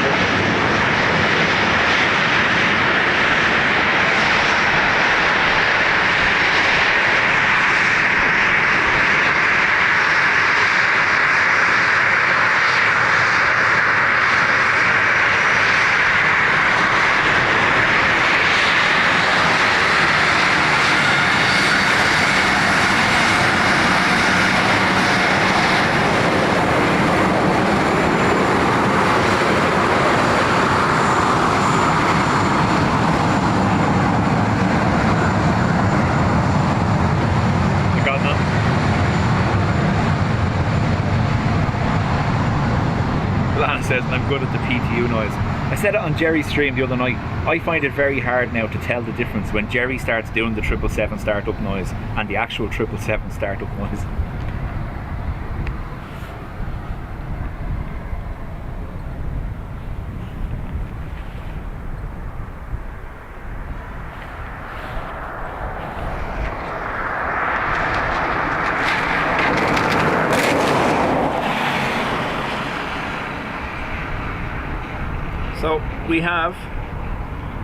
says I'm good at the PTU noise. I said it on Jerry's stream the other night. I find it very hard now to tell the difference when Jerry starts doing the 777 startup noise and the actual 777 startup noise. So we have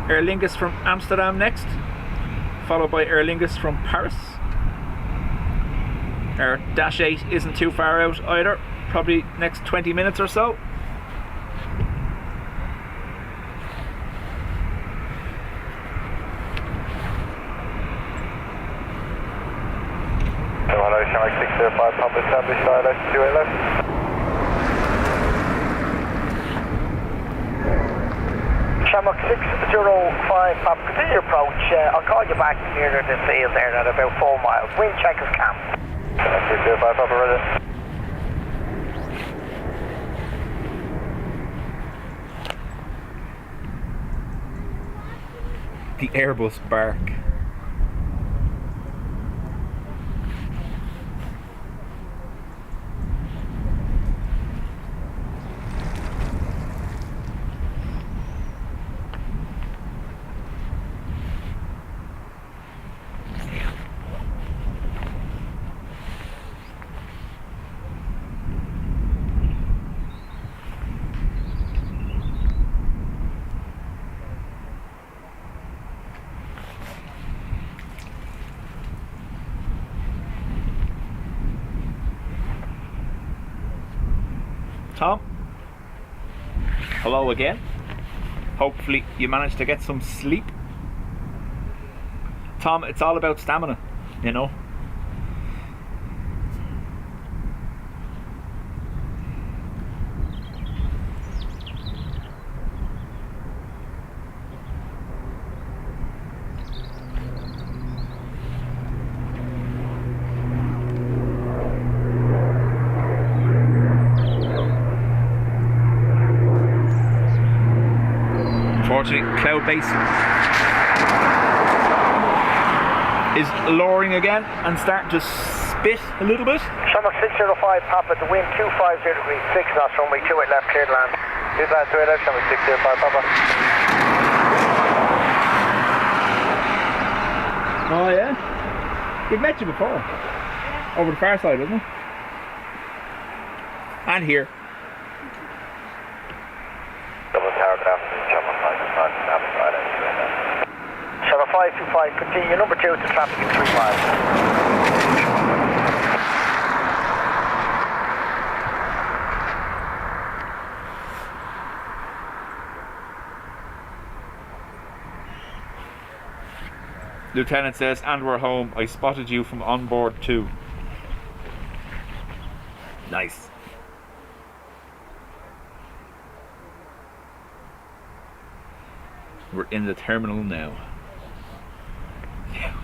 Aer Lingus from Amsterdam next, followed by Aer Lingus from Paris. Our Dash 8 isn't too far out either, probably next 20 minutes or so. Hello, Shamrock 605, Papa established, ILS 28 left. Shamrock 605, Pop, continue your approach. I'll call you back near the field there at about 4 miles. Wind check is camp. 605, Papa, ready. The Airbus bark. Tom, hello again. Hopefully you managed to get some sleep. Tom, it's all about stamina, you know. Unfortunately, cloud base is lowering again and starting to spit a little bit. Shamrock 605, Papa, the wind 250 degrees, 6 knots, runway 28 left, cleared land. 2 land, 28 left, Shamrock 605, Papa. Oh yeah? We've met you before. Over the far side, wasn't it? And here. Double tower, good afternoon, Shamrock 525, Shamrock 525, continue number 2 to traffic in 3 miles. Lieutenant says, and we're home. I spotted you from on board too. Nice. We're in the terminal now.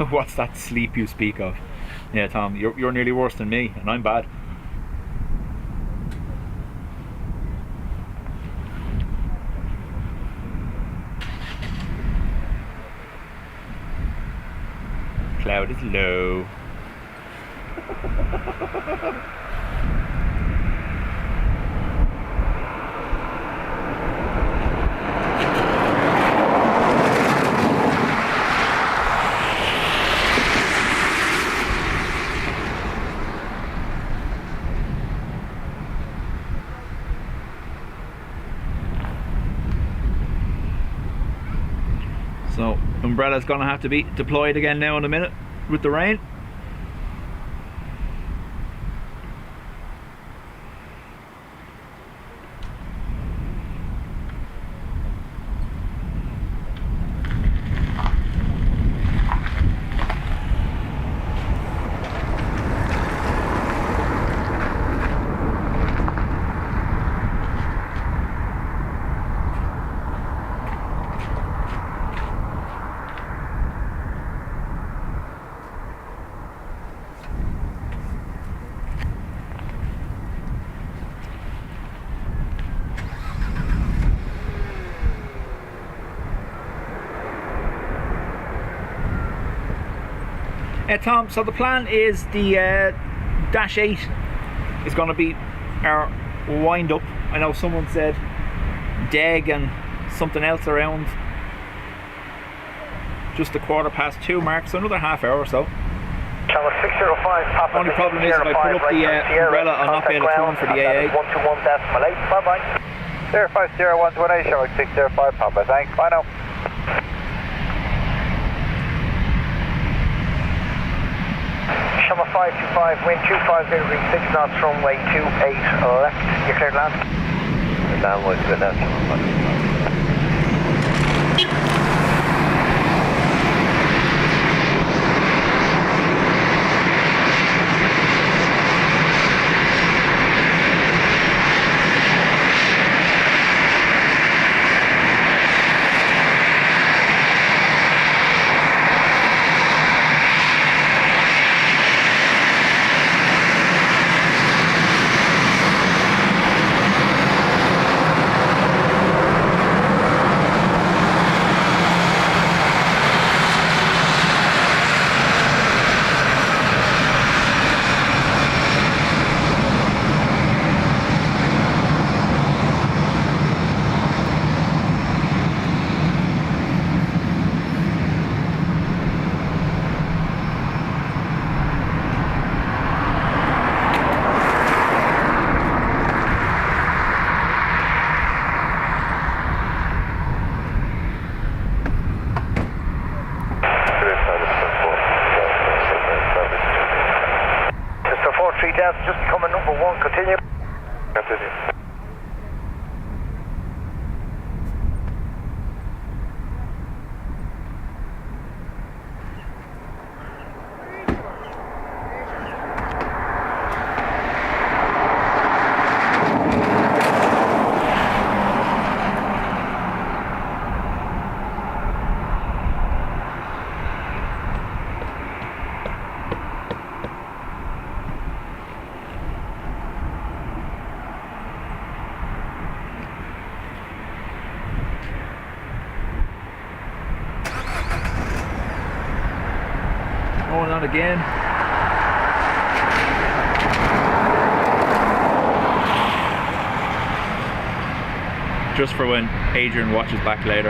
What's that sleep you speak of? Yeah, Tom, you're nearly worse than me, and I'm bad. Cloud is low. So umbrella's gonna have to be deployed again now in a minute with the rain. Tom, so the plan is the Dash 8 is going to be our wind up. I know someone said Deg and something else around just the 2:15 mark, so another half hour or so. Channel 605, Papa. Only problem is if I put up the umbrella, I'll not be able to turn for the AA. 121.8, bye bye. 05018, Channel 605, Papa, thanks, bye now. Channel 525, wind 250 degrees 6 knots, runway 28 left, you're clear to land. The downwards with that. Just becoming number one, continue. Continue. Going on again. Just for when Adrian watches back later.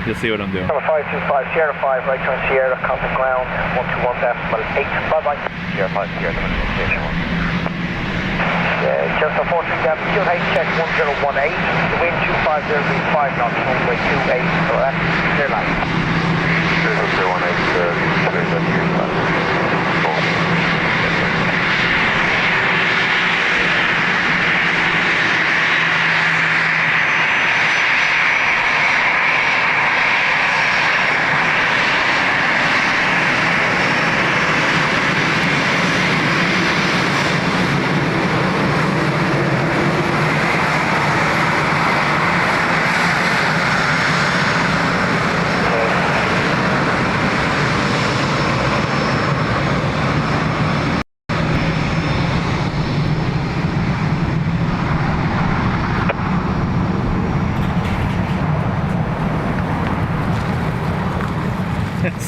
You'll see what I'm doing. Number 525, Sierra 5, right turn Sierra, contact ground, 121.8, bye bye. Sierra 5, Sierra, station 1. Just a 43 fuel height check 1018, the wind 250 degrees 5 knots, runway 28, so that's clear line. 018,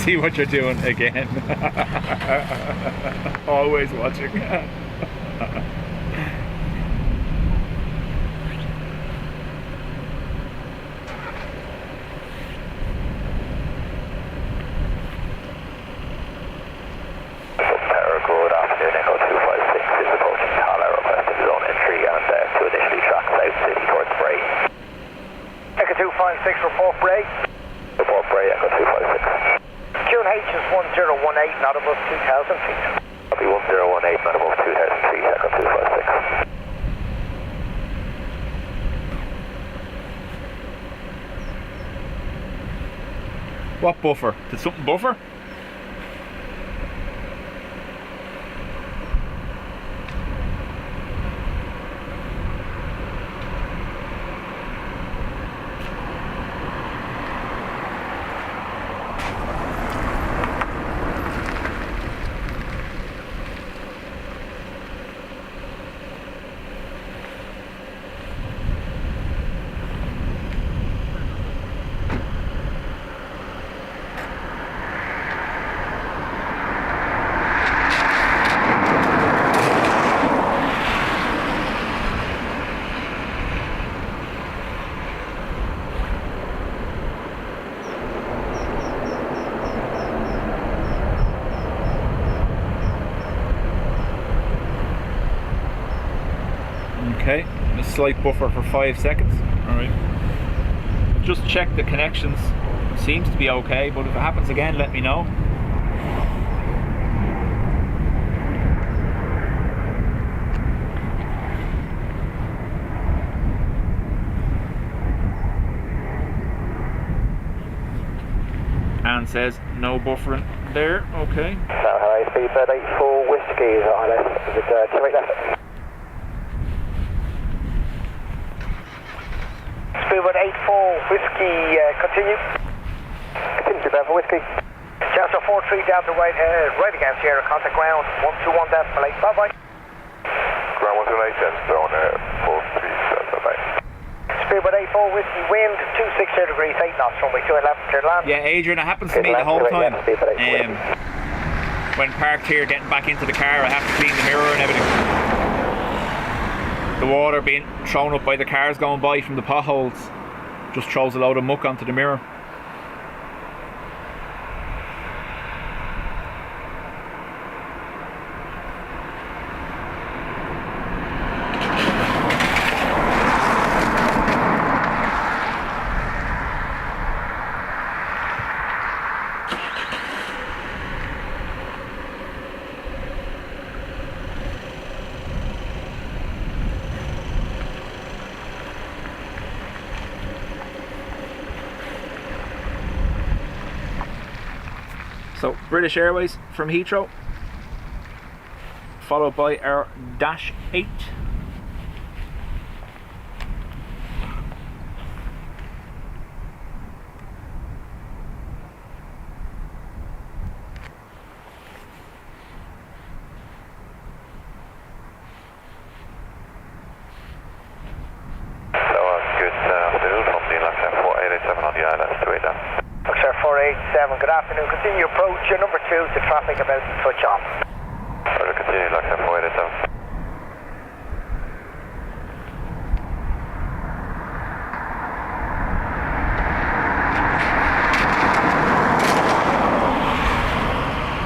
see what you're doing again. Always watching. Good afternoon, Echo 256 is approaching Tala, requesting zone entry and to initially track South City towards Bray. Echo 256, report Bray. Report Bray, Echo 256. QNH is 1018, not above 2,000 feet. Copy 1018, not above 2,000 feet, Echo 256. What buffer? Did something buffer? Okay, a slight buffer for 5 seconds. Alright. Just check the connections. Seems to be okay, but if it happens again, let me know. Anne says no buffering there. Okay. High speed bed 84 whiskey is RLS. Is it 2 left? Speedbird 84 whiskey, continue. Continue to for whiskey. Chester 43 down to right against Sierra, contact ground 121 decimal 8, bye bye. Ground 128, zone 437, Speedbird 84 whiskey, wind 260 degrees, 8 knots, runway 211, clear to land. Yeah, Adrian, it happens to me the whole time. When parked here, getting back into the car, I have to clean the mirror and everything. The water being thrown up by the cars going by from the potholes just throws a load of muck onto the mirror. So British Airways from Heathrow, followed by our Dash 8. Good afternoon from the Luxair 4887 on the ILS 28. Luxair 487, good afternoon. Continue approach number 2 to traffic about to touch on. We'll continue Luxair 487.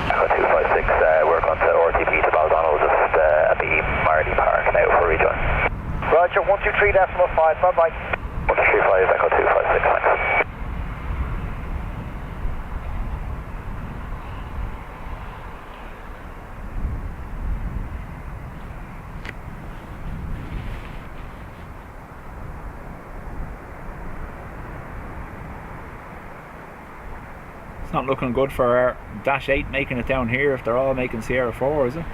Echo 256, work on to RTP to Baldonal, just at the Marley Park now for rejoin. Roger, 123 decimal 5, bye bye. 135, Echo 256, thanks. It's not looking good for our Dash 8 making it down here if they're all making Sierra 4, is it?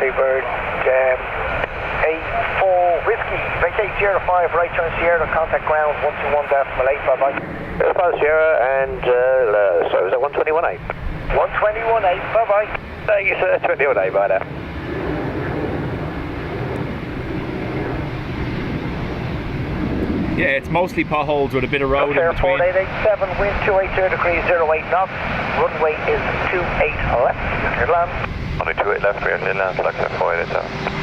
Speedbird 84 whiskey, vacate Sierra 5, right turn Sierra, contact contact ground 121.8, bye-bye. Alpha Sierra and, sorry, was that 121.8? 121.8, bye-bye. Thank you, sir, 21.8, bye now. Yeah, it's mostly potholes with a bit of road in between. 887, wind 280 degrees, 08 knots. Runway is 28 left, clear land. Only 28 left, clear land, select 487.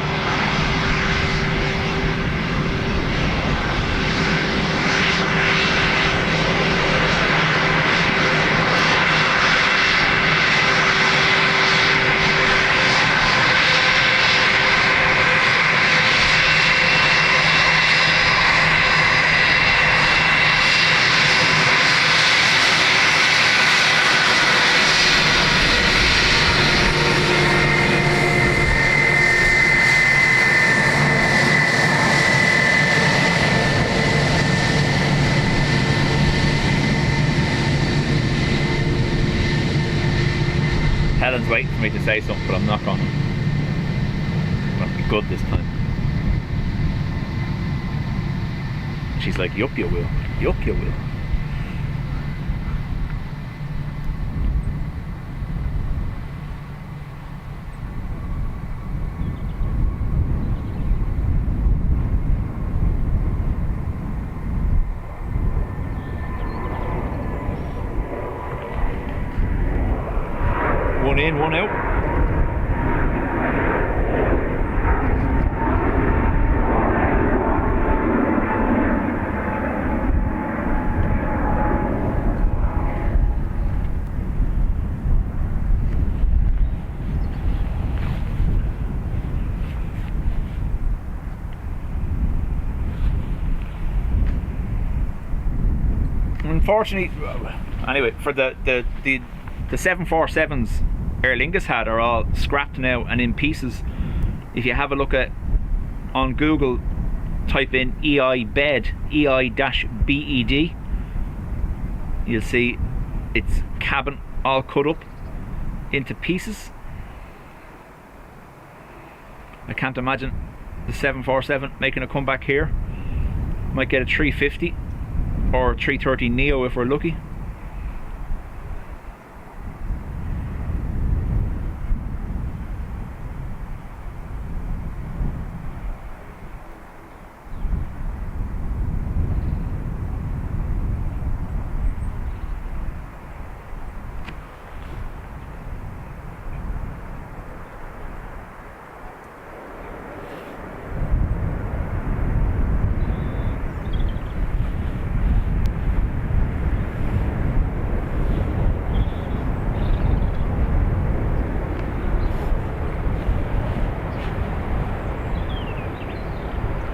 Helen's waiting for me to say something, but I'm not going to. I'll be good this time. She's like, yup you will, yup you will. One in, one out. Unfortunately, anyway, for the 747s Aer Lingus had are all scrapped now and in pieces. If you have a look at on Google, type in EIBED, EI-BED, you'll see its cabin all cut up into pieces. I can't imagine the 747 making a comeback here. Might get a 350 or 330 Neo if we're lucky.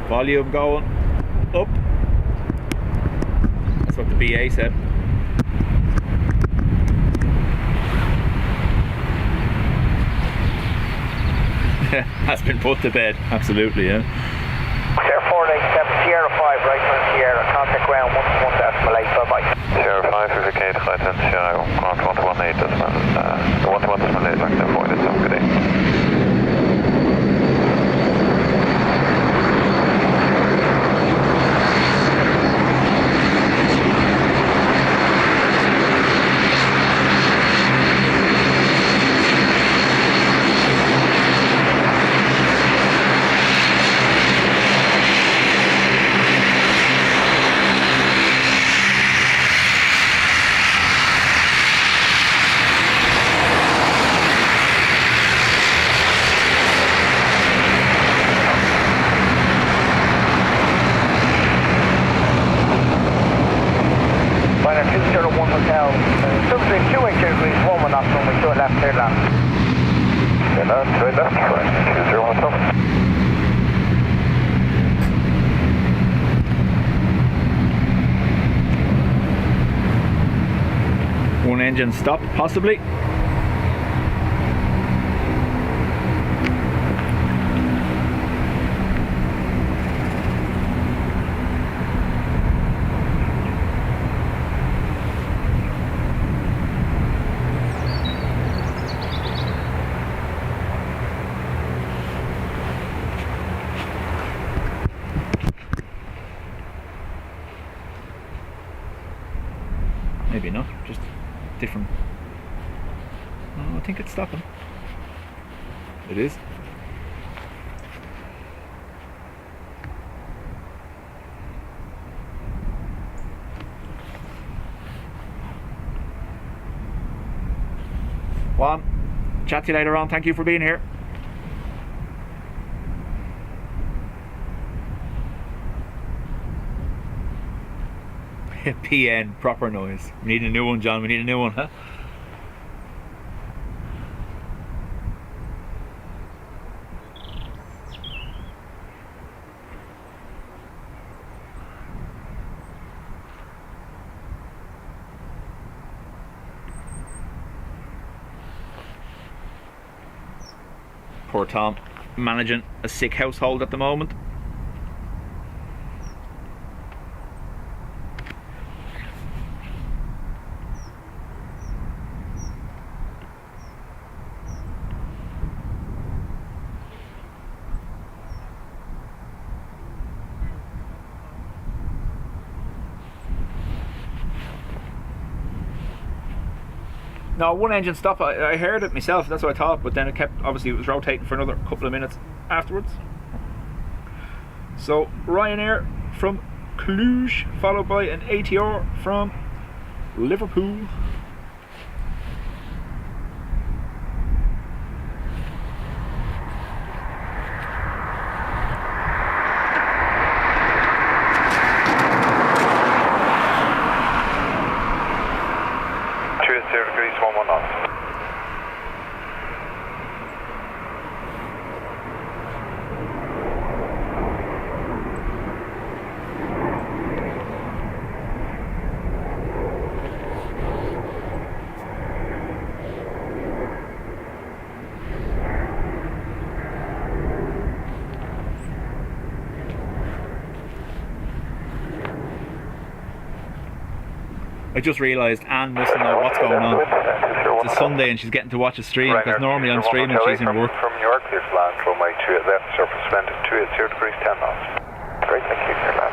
Volume going up. That's what the BA said. Has been put to bed, absolutely, yeah. Sierra 487, Sierra 5, right on Sierra, contact ground 121.8, bye-bye. Sierra 5, if you can't flight in Sierra, ground 118, the 121.8, like the 487, good day. One engine stop, possibly. Maybe not, just different. Oh, I think it's stopping. It is. Well, chat to you later on. Thank you for being here. PN, proper noise. We need a new one, John. We need a new one, huh? Poor Tom, managing a sick household at the moment. No, one engine stop. I heard it myself, that's what I thought, but then it kept, obviously it was rotating for another couple of minutes afterwards. So Ryanair from Cluj, followed by an ATR from Liverpool. I just realised Anne mustn't know what's going on. It's a Sunday and she's getting to watch a stream, because normally I'm streaming, she's in work. From New York, clear to land, runway 28 left, surface wind 280 degrees 10 knots. Great, thank you, clear land.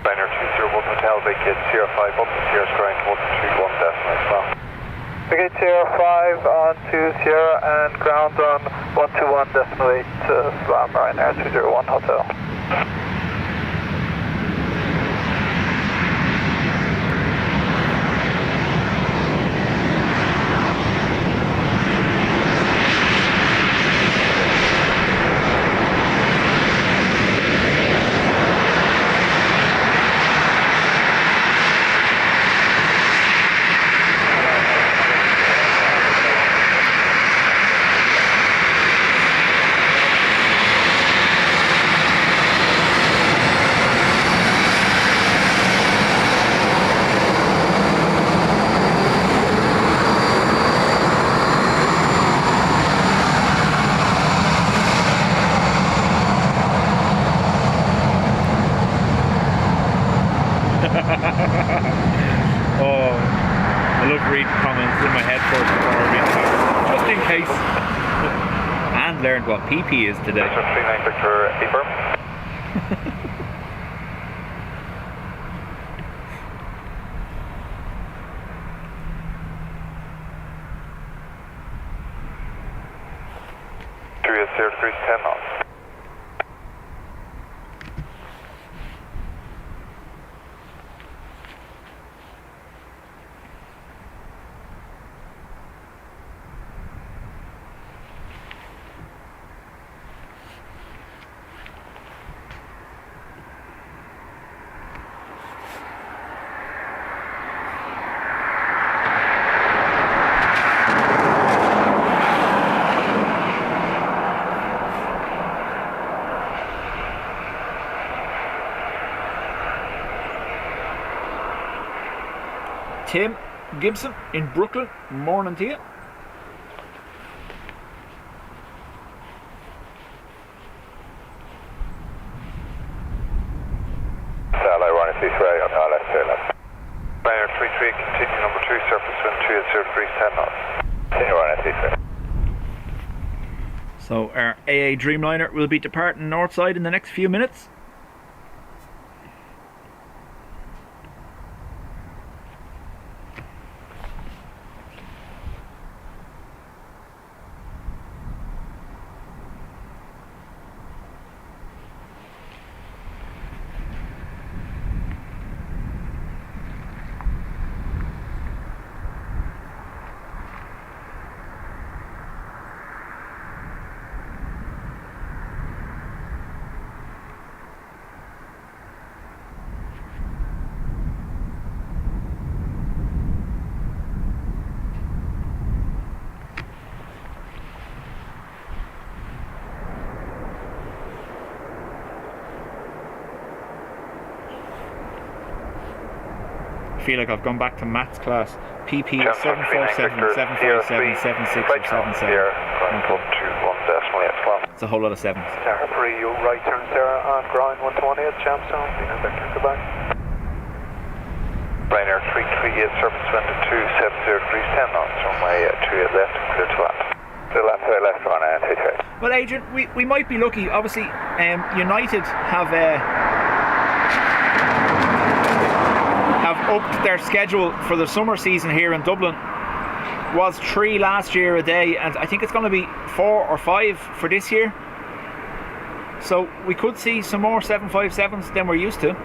Liner 201 Hotel, vacate Sierra 5 up to Sierra Ground 131 decimal well. Vacate Sierra 5 on to Sierra and ground on 121 decimal 8 to Slam Ryanair 201 Hotel. Learned what PP is today. 39 Victor Aberm. degrees 10 knots. Tim Gibson in Brooklyn. Morning to you. Ryanair 33, continue number 2, surface wind 280 degrees 10 knots. Continue Ryanair 33. So our AA Dreamliner will be departing north side in the next few minutes. I feel like I've gone back to maths class. PP 747, 757, 76 or 77. It's a whole lot of sevens. Tower you right turns there on ground 120 at Jamestown. Goodbye. Ryanair 338, surface wind at 270 degrees 10 knots. Runway 28 left, clear to land. To left, Ryanair 33. Well, Adrian, we might be lucky. Obviously, United have upped their schedule for the summer season here in Dublin. Was 3 last year a day, and I think it's going to be 4 or 5 for this year. So we could see some more 757s than we're used to.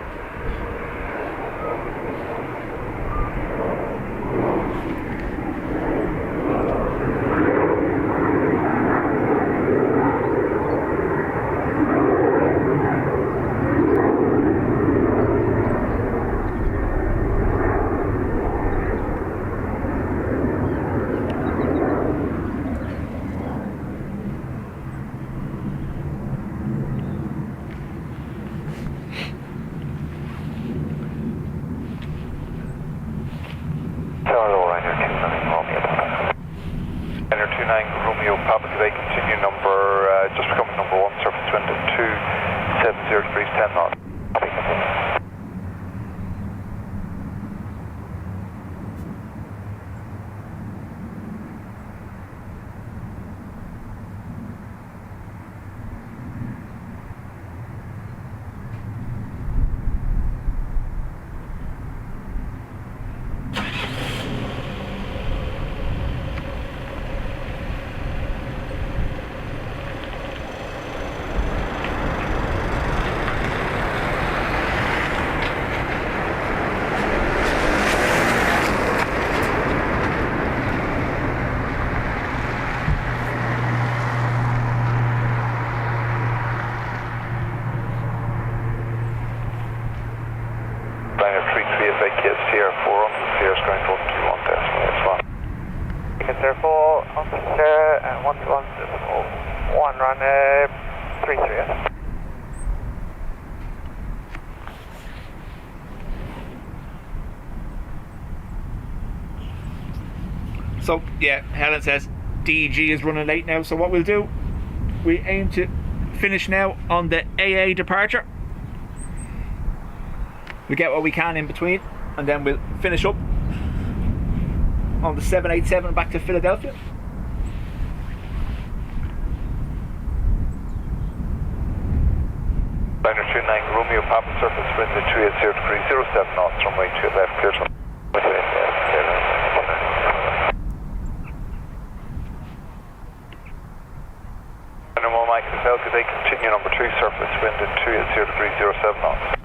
So yeah, Helen says DG is running late now, so what we'll do, we aim to finish now on the AA departure. We get what we can in between, and then we'll finish up on the 787 back to Philadelphia. Ryanair 29 Romeo Papa, surface wind at 280 degrees 07 knots, runway 2 left, clear to land. Good day, continue number 2, surface wind at 280 degrees 07 knots.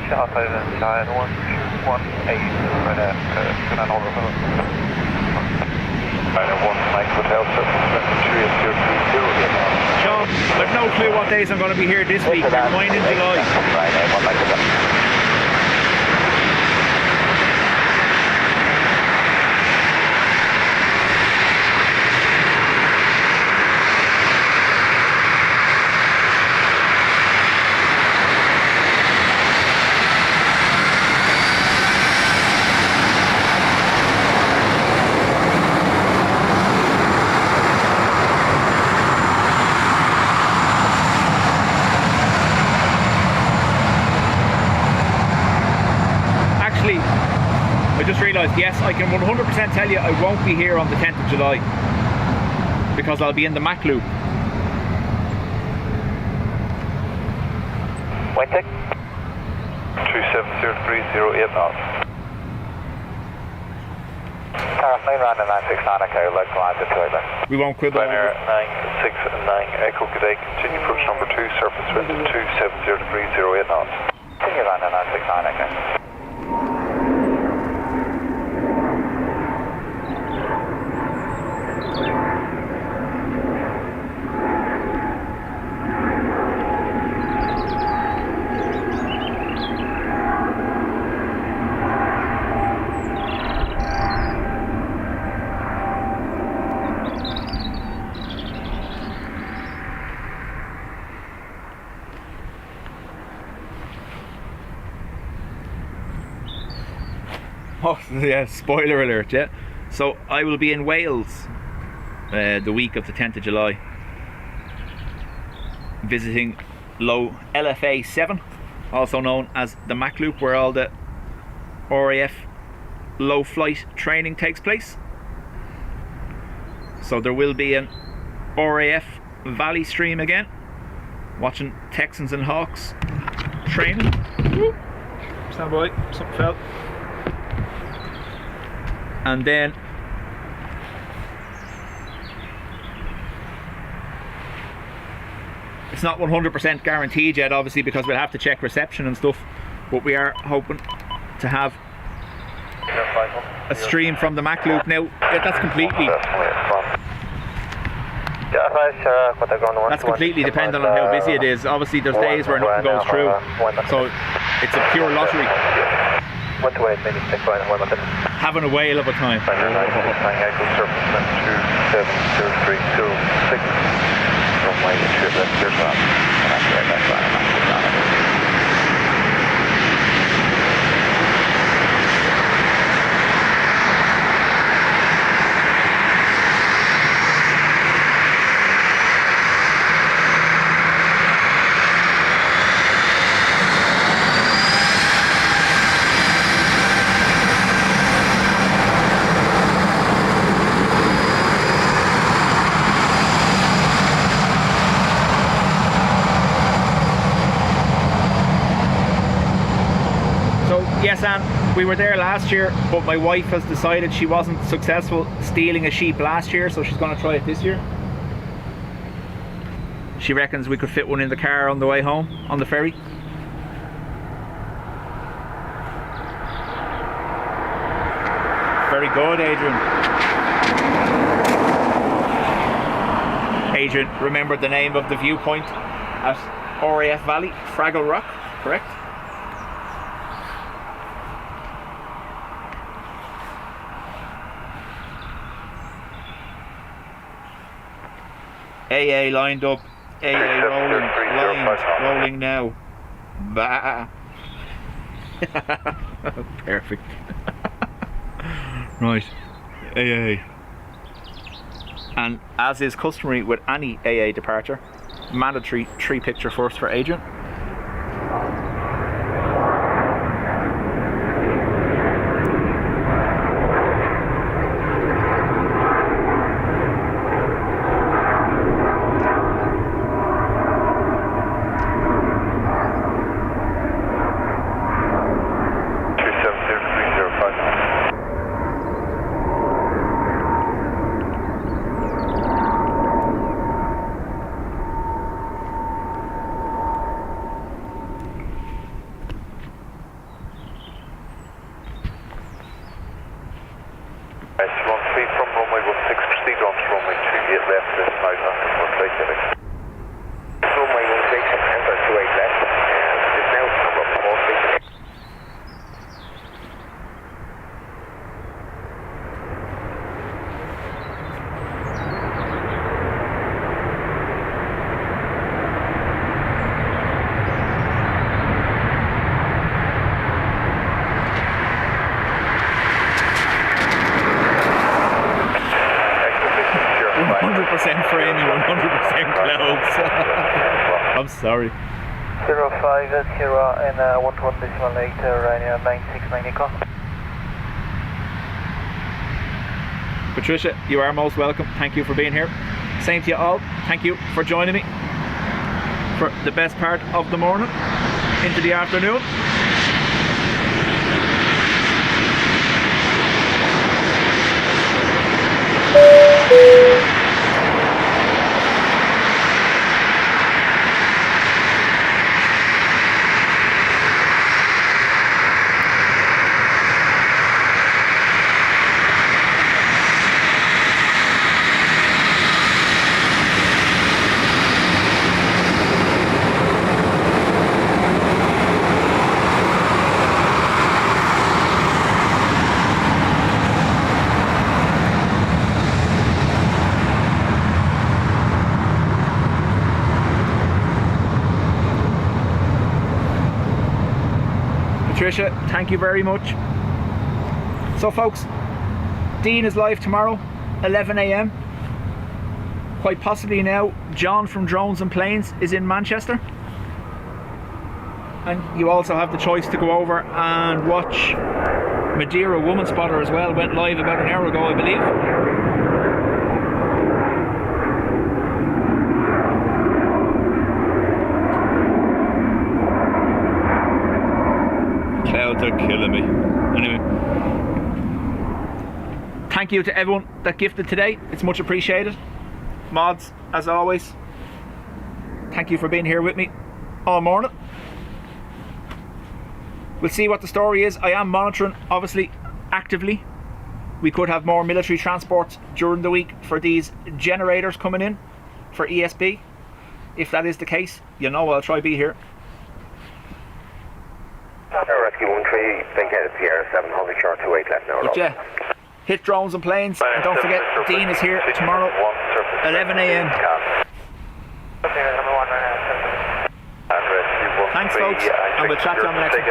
Shot out inside 1218 right after good and over. Right at 1 Mike Hotel Surface 28030. Sean, I've no clue what days I'm going to be here this week. We're going in July. Friday, 1 Mike Hotel. Yes, I can 100% tell you I won't be here on the 10th of July because I'll be in the Mac Loop. White tick. 27030 knots. Tariff 9 round and 969 Echo, like land to toilet. We won't quibble. Runner 969 Echo, good day. Continue approach number 2, surface wind 27030 knots. Continue round and 969 Echo. Oh, yeah, spoiler alert, yeah. So I will be in Wales the week of the 10th of July, visiting low LFA 7, also known as the Mac Loop, where all the RAF low flight training takes place. So there will be an RAF Valley stream again, watching Texans and Hawks training. Stand by, something fell. And then it's not 100% guaranteed yet, obviously, because we'll have to check reception and stuff, but we are hoping to have a stream from the Mac Loop. Now, that's completely dependent on how busy it is. Obviously there's days where nothing goes through, so it's a pure lottery. Having a whale of a time. Yes, Anne, we were there last year, but my wife has decided she wasn't successful stealing a sheep last year, so she's going to try it this year. She reckons we could fit one in the car on the way home, on the ferry. Very good, Adrian. Adrian remembered the name of the viewpoint at RAF Valley, Fraggle Rock, correct? AA lined up, AA rolling, lines rolling now. Bah. Perfect. Right, AA. And as is customary with any AA departure, mandatory 3 picture first for Adrian. from runway 16, proceed on to runway 28 left, this night after for flight heading. Runway 16, enter 28 left, and it's now number 4. Framing, 100% clouds. I'm sorry. 05 and 11.8 Ryanair 969 Eco. Patricia, you are most welcome. Thank you for being here. Same to you all. Thank you for joining me for the best part of the morning into the afternoon. Patricia, thank you very much. So folks, Dean is live tomorrow, 11 AM. Quite possibly now, John from Drones and Planes is in Manchester. And you also have the choice to go over and watch Madeira Woman Spotter as well. Went live about an hour ago, I believe. Clouds are killing me. Anyway, thank you to everyone that gifted today. It's much appreciated. Mods, as always, thank you for being here with me all morning. We'll see what the story is. I am monitoring, obviously, actively. We could have more military transports during the week for these generators coming in for ESB. If that is the case, you know I'll try be here. Rescue 13, vacated Sierra 700, short 28 left now. But yeah, hit Drones and Planes, and don't forget, Dean is here tomorrow, 11 AM. Thanks folks, and we'll chat to you on the next one.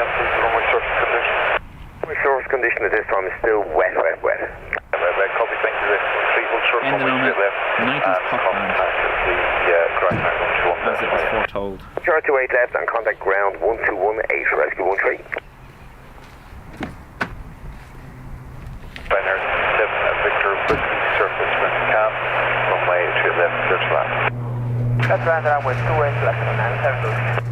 My surface condition at this time is still wet. In the moment, 90s pop band, as it was foretold. Short 28 left and contact ground 1218, rescue 13. Binary 7 Victor, Berkeley, surface wind cap, runway 2 left, 30 left. That's rounded out with 2 left and 7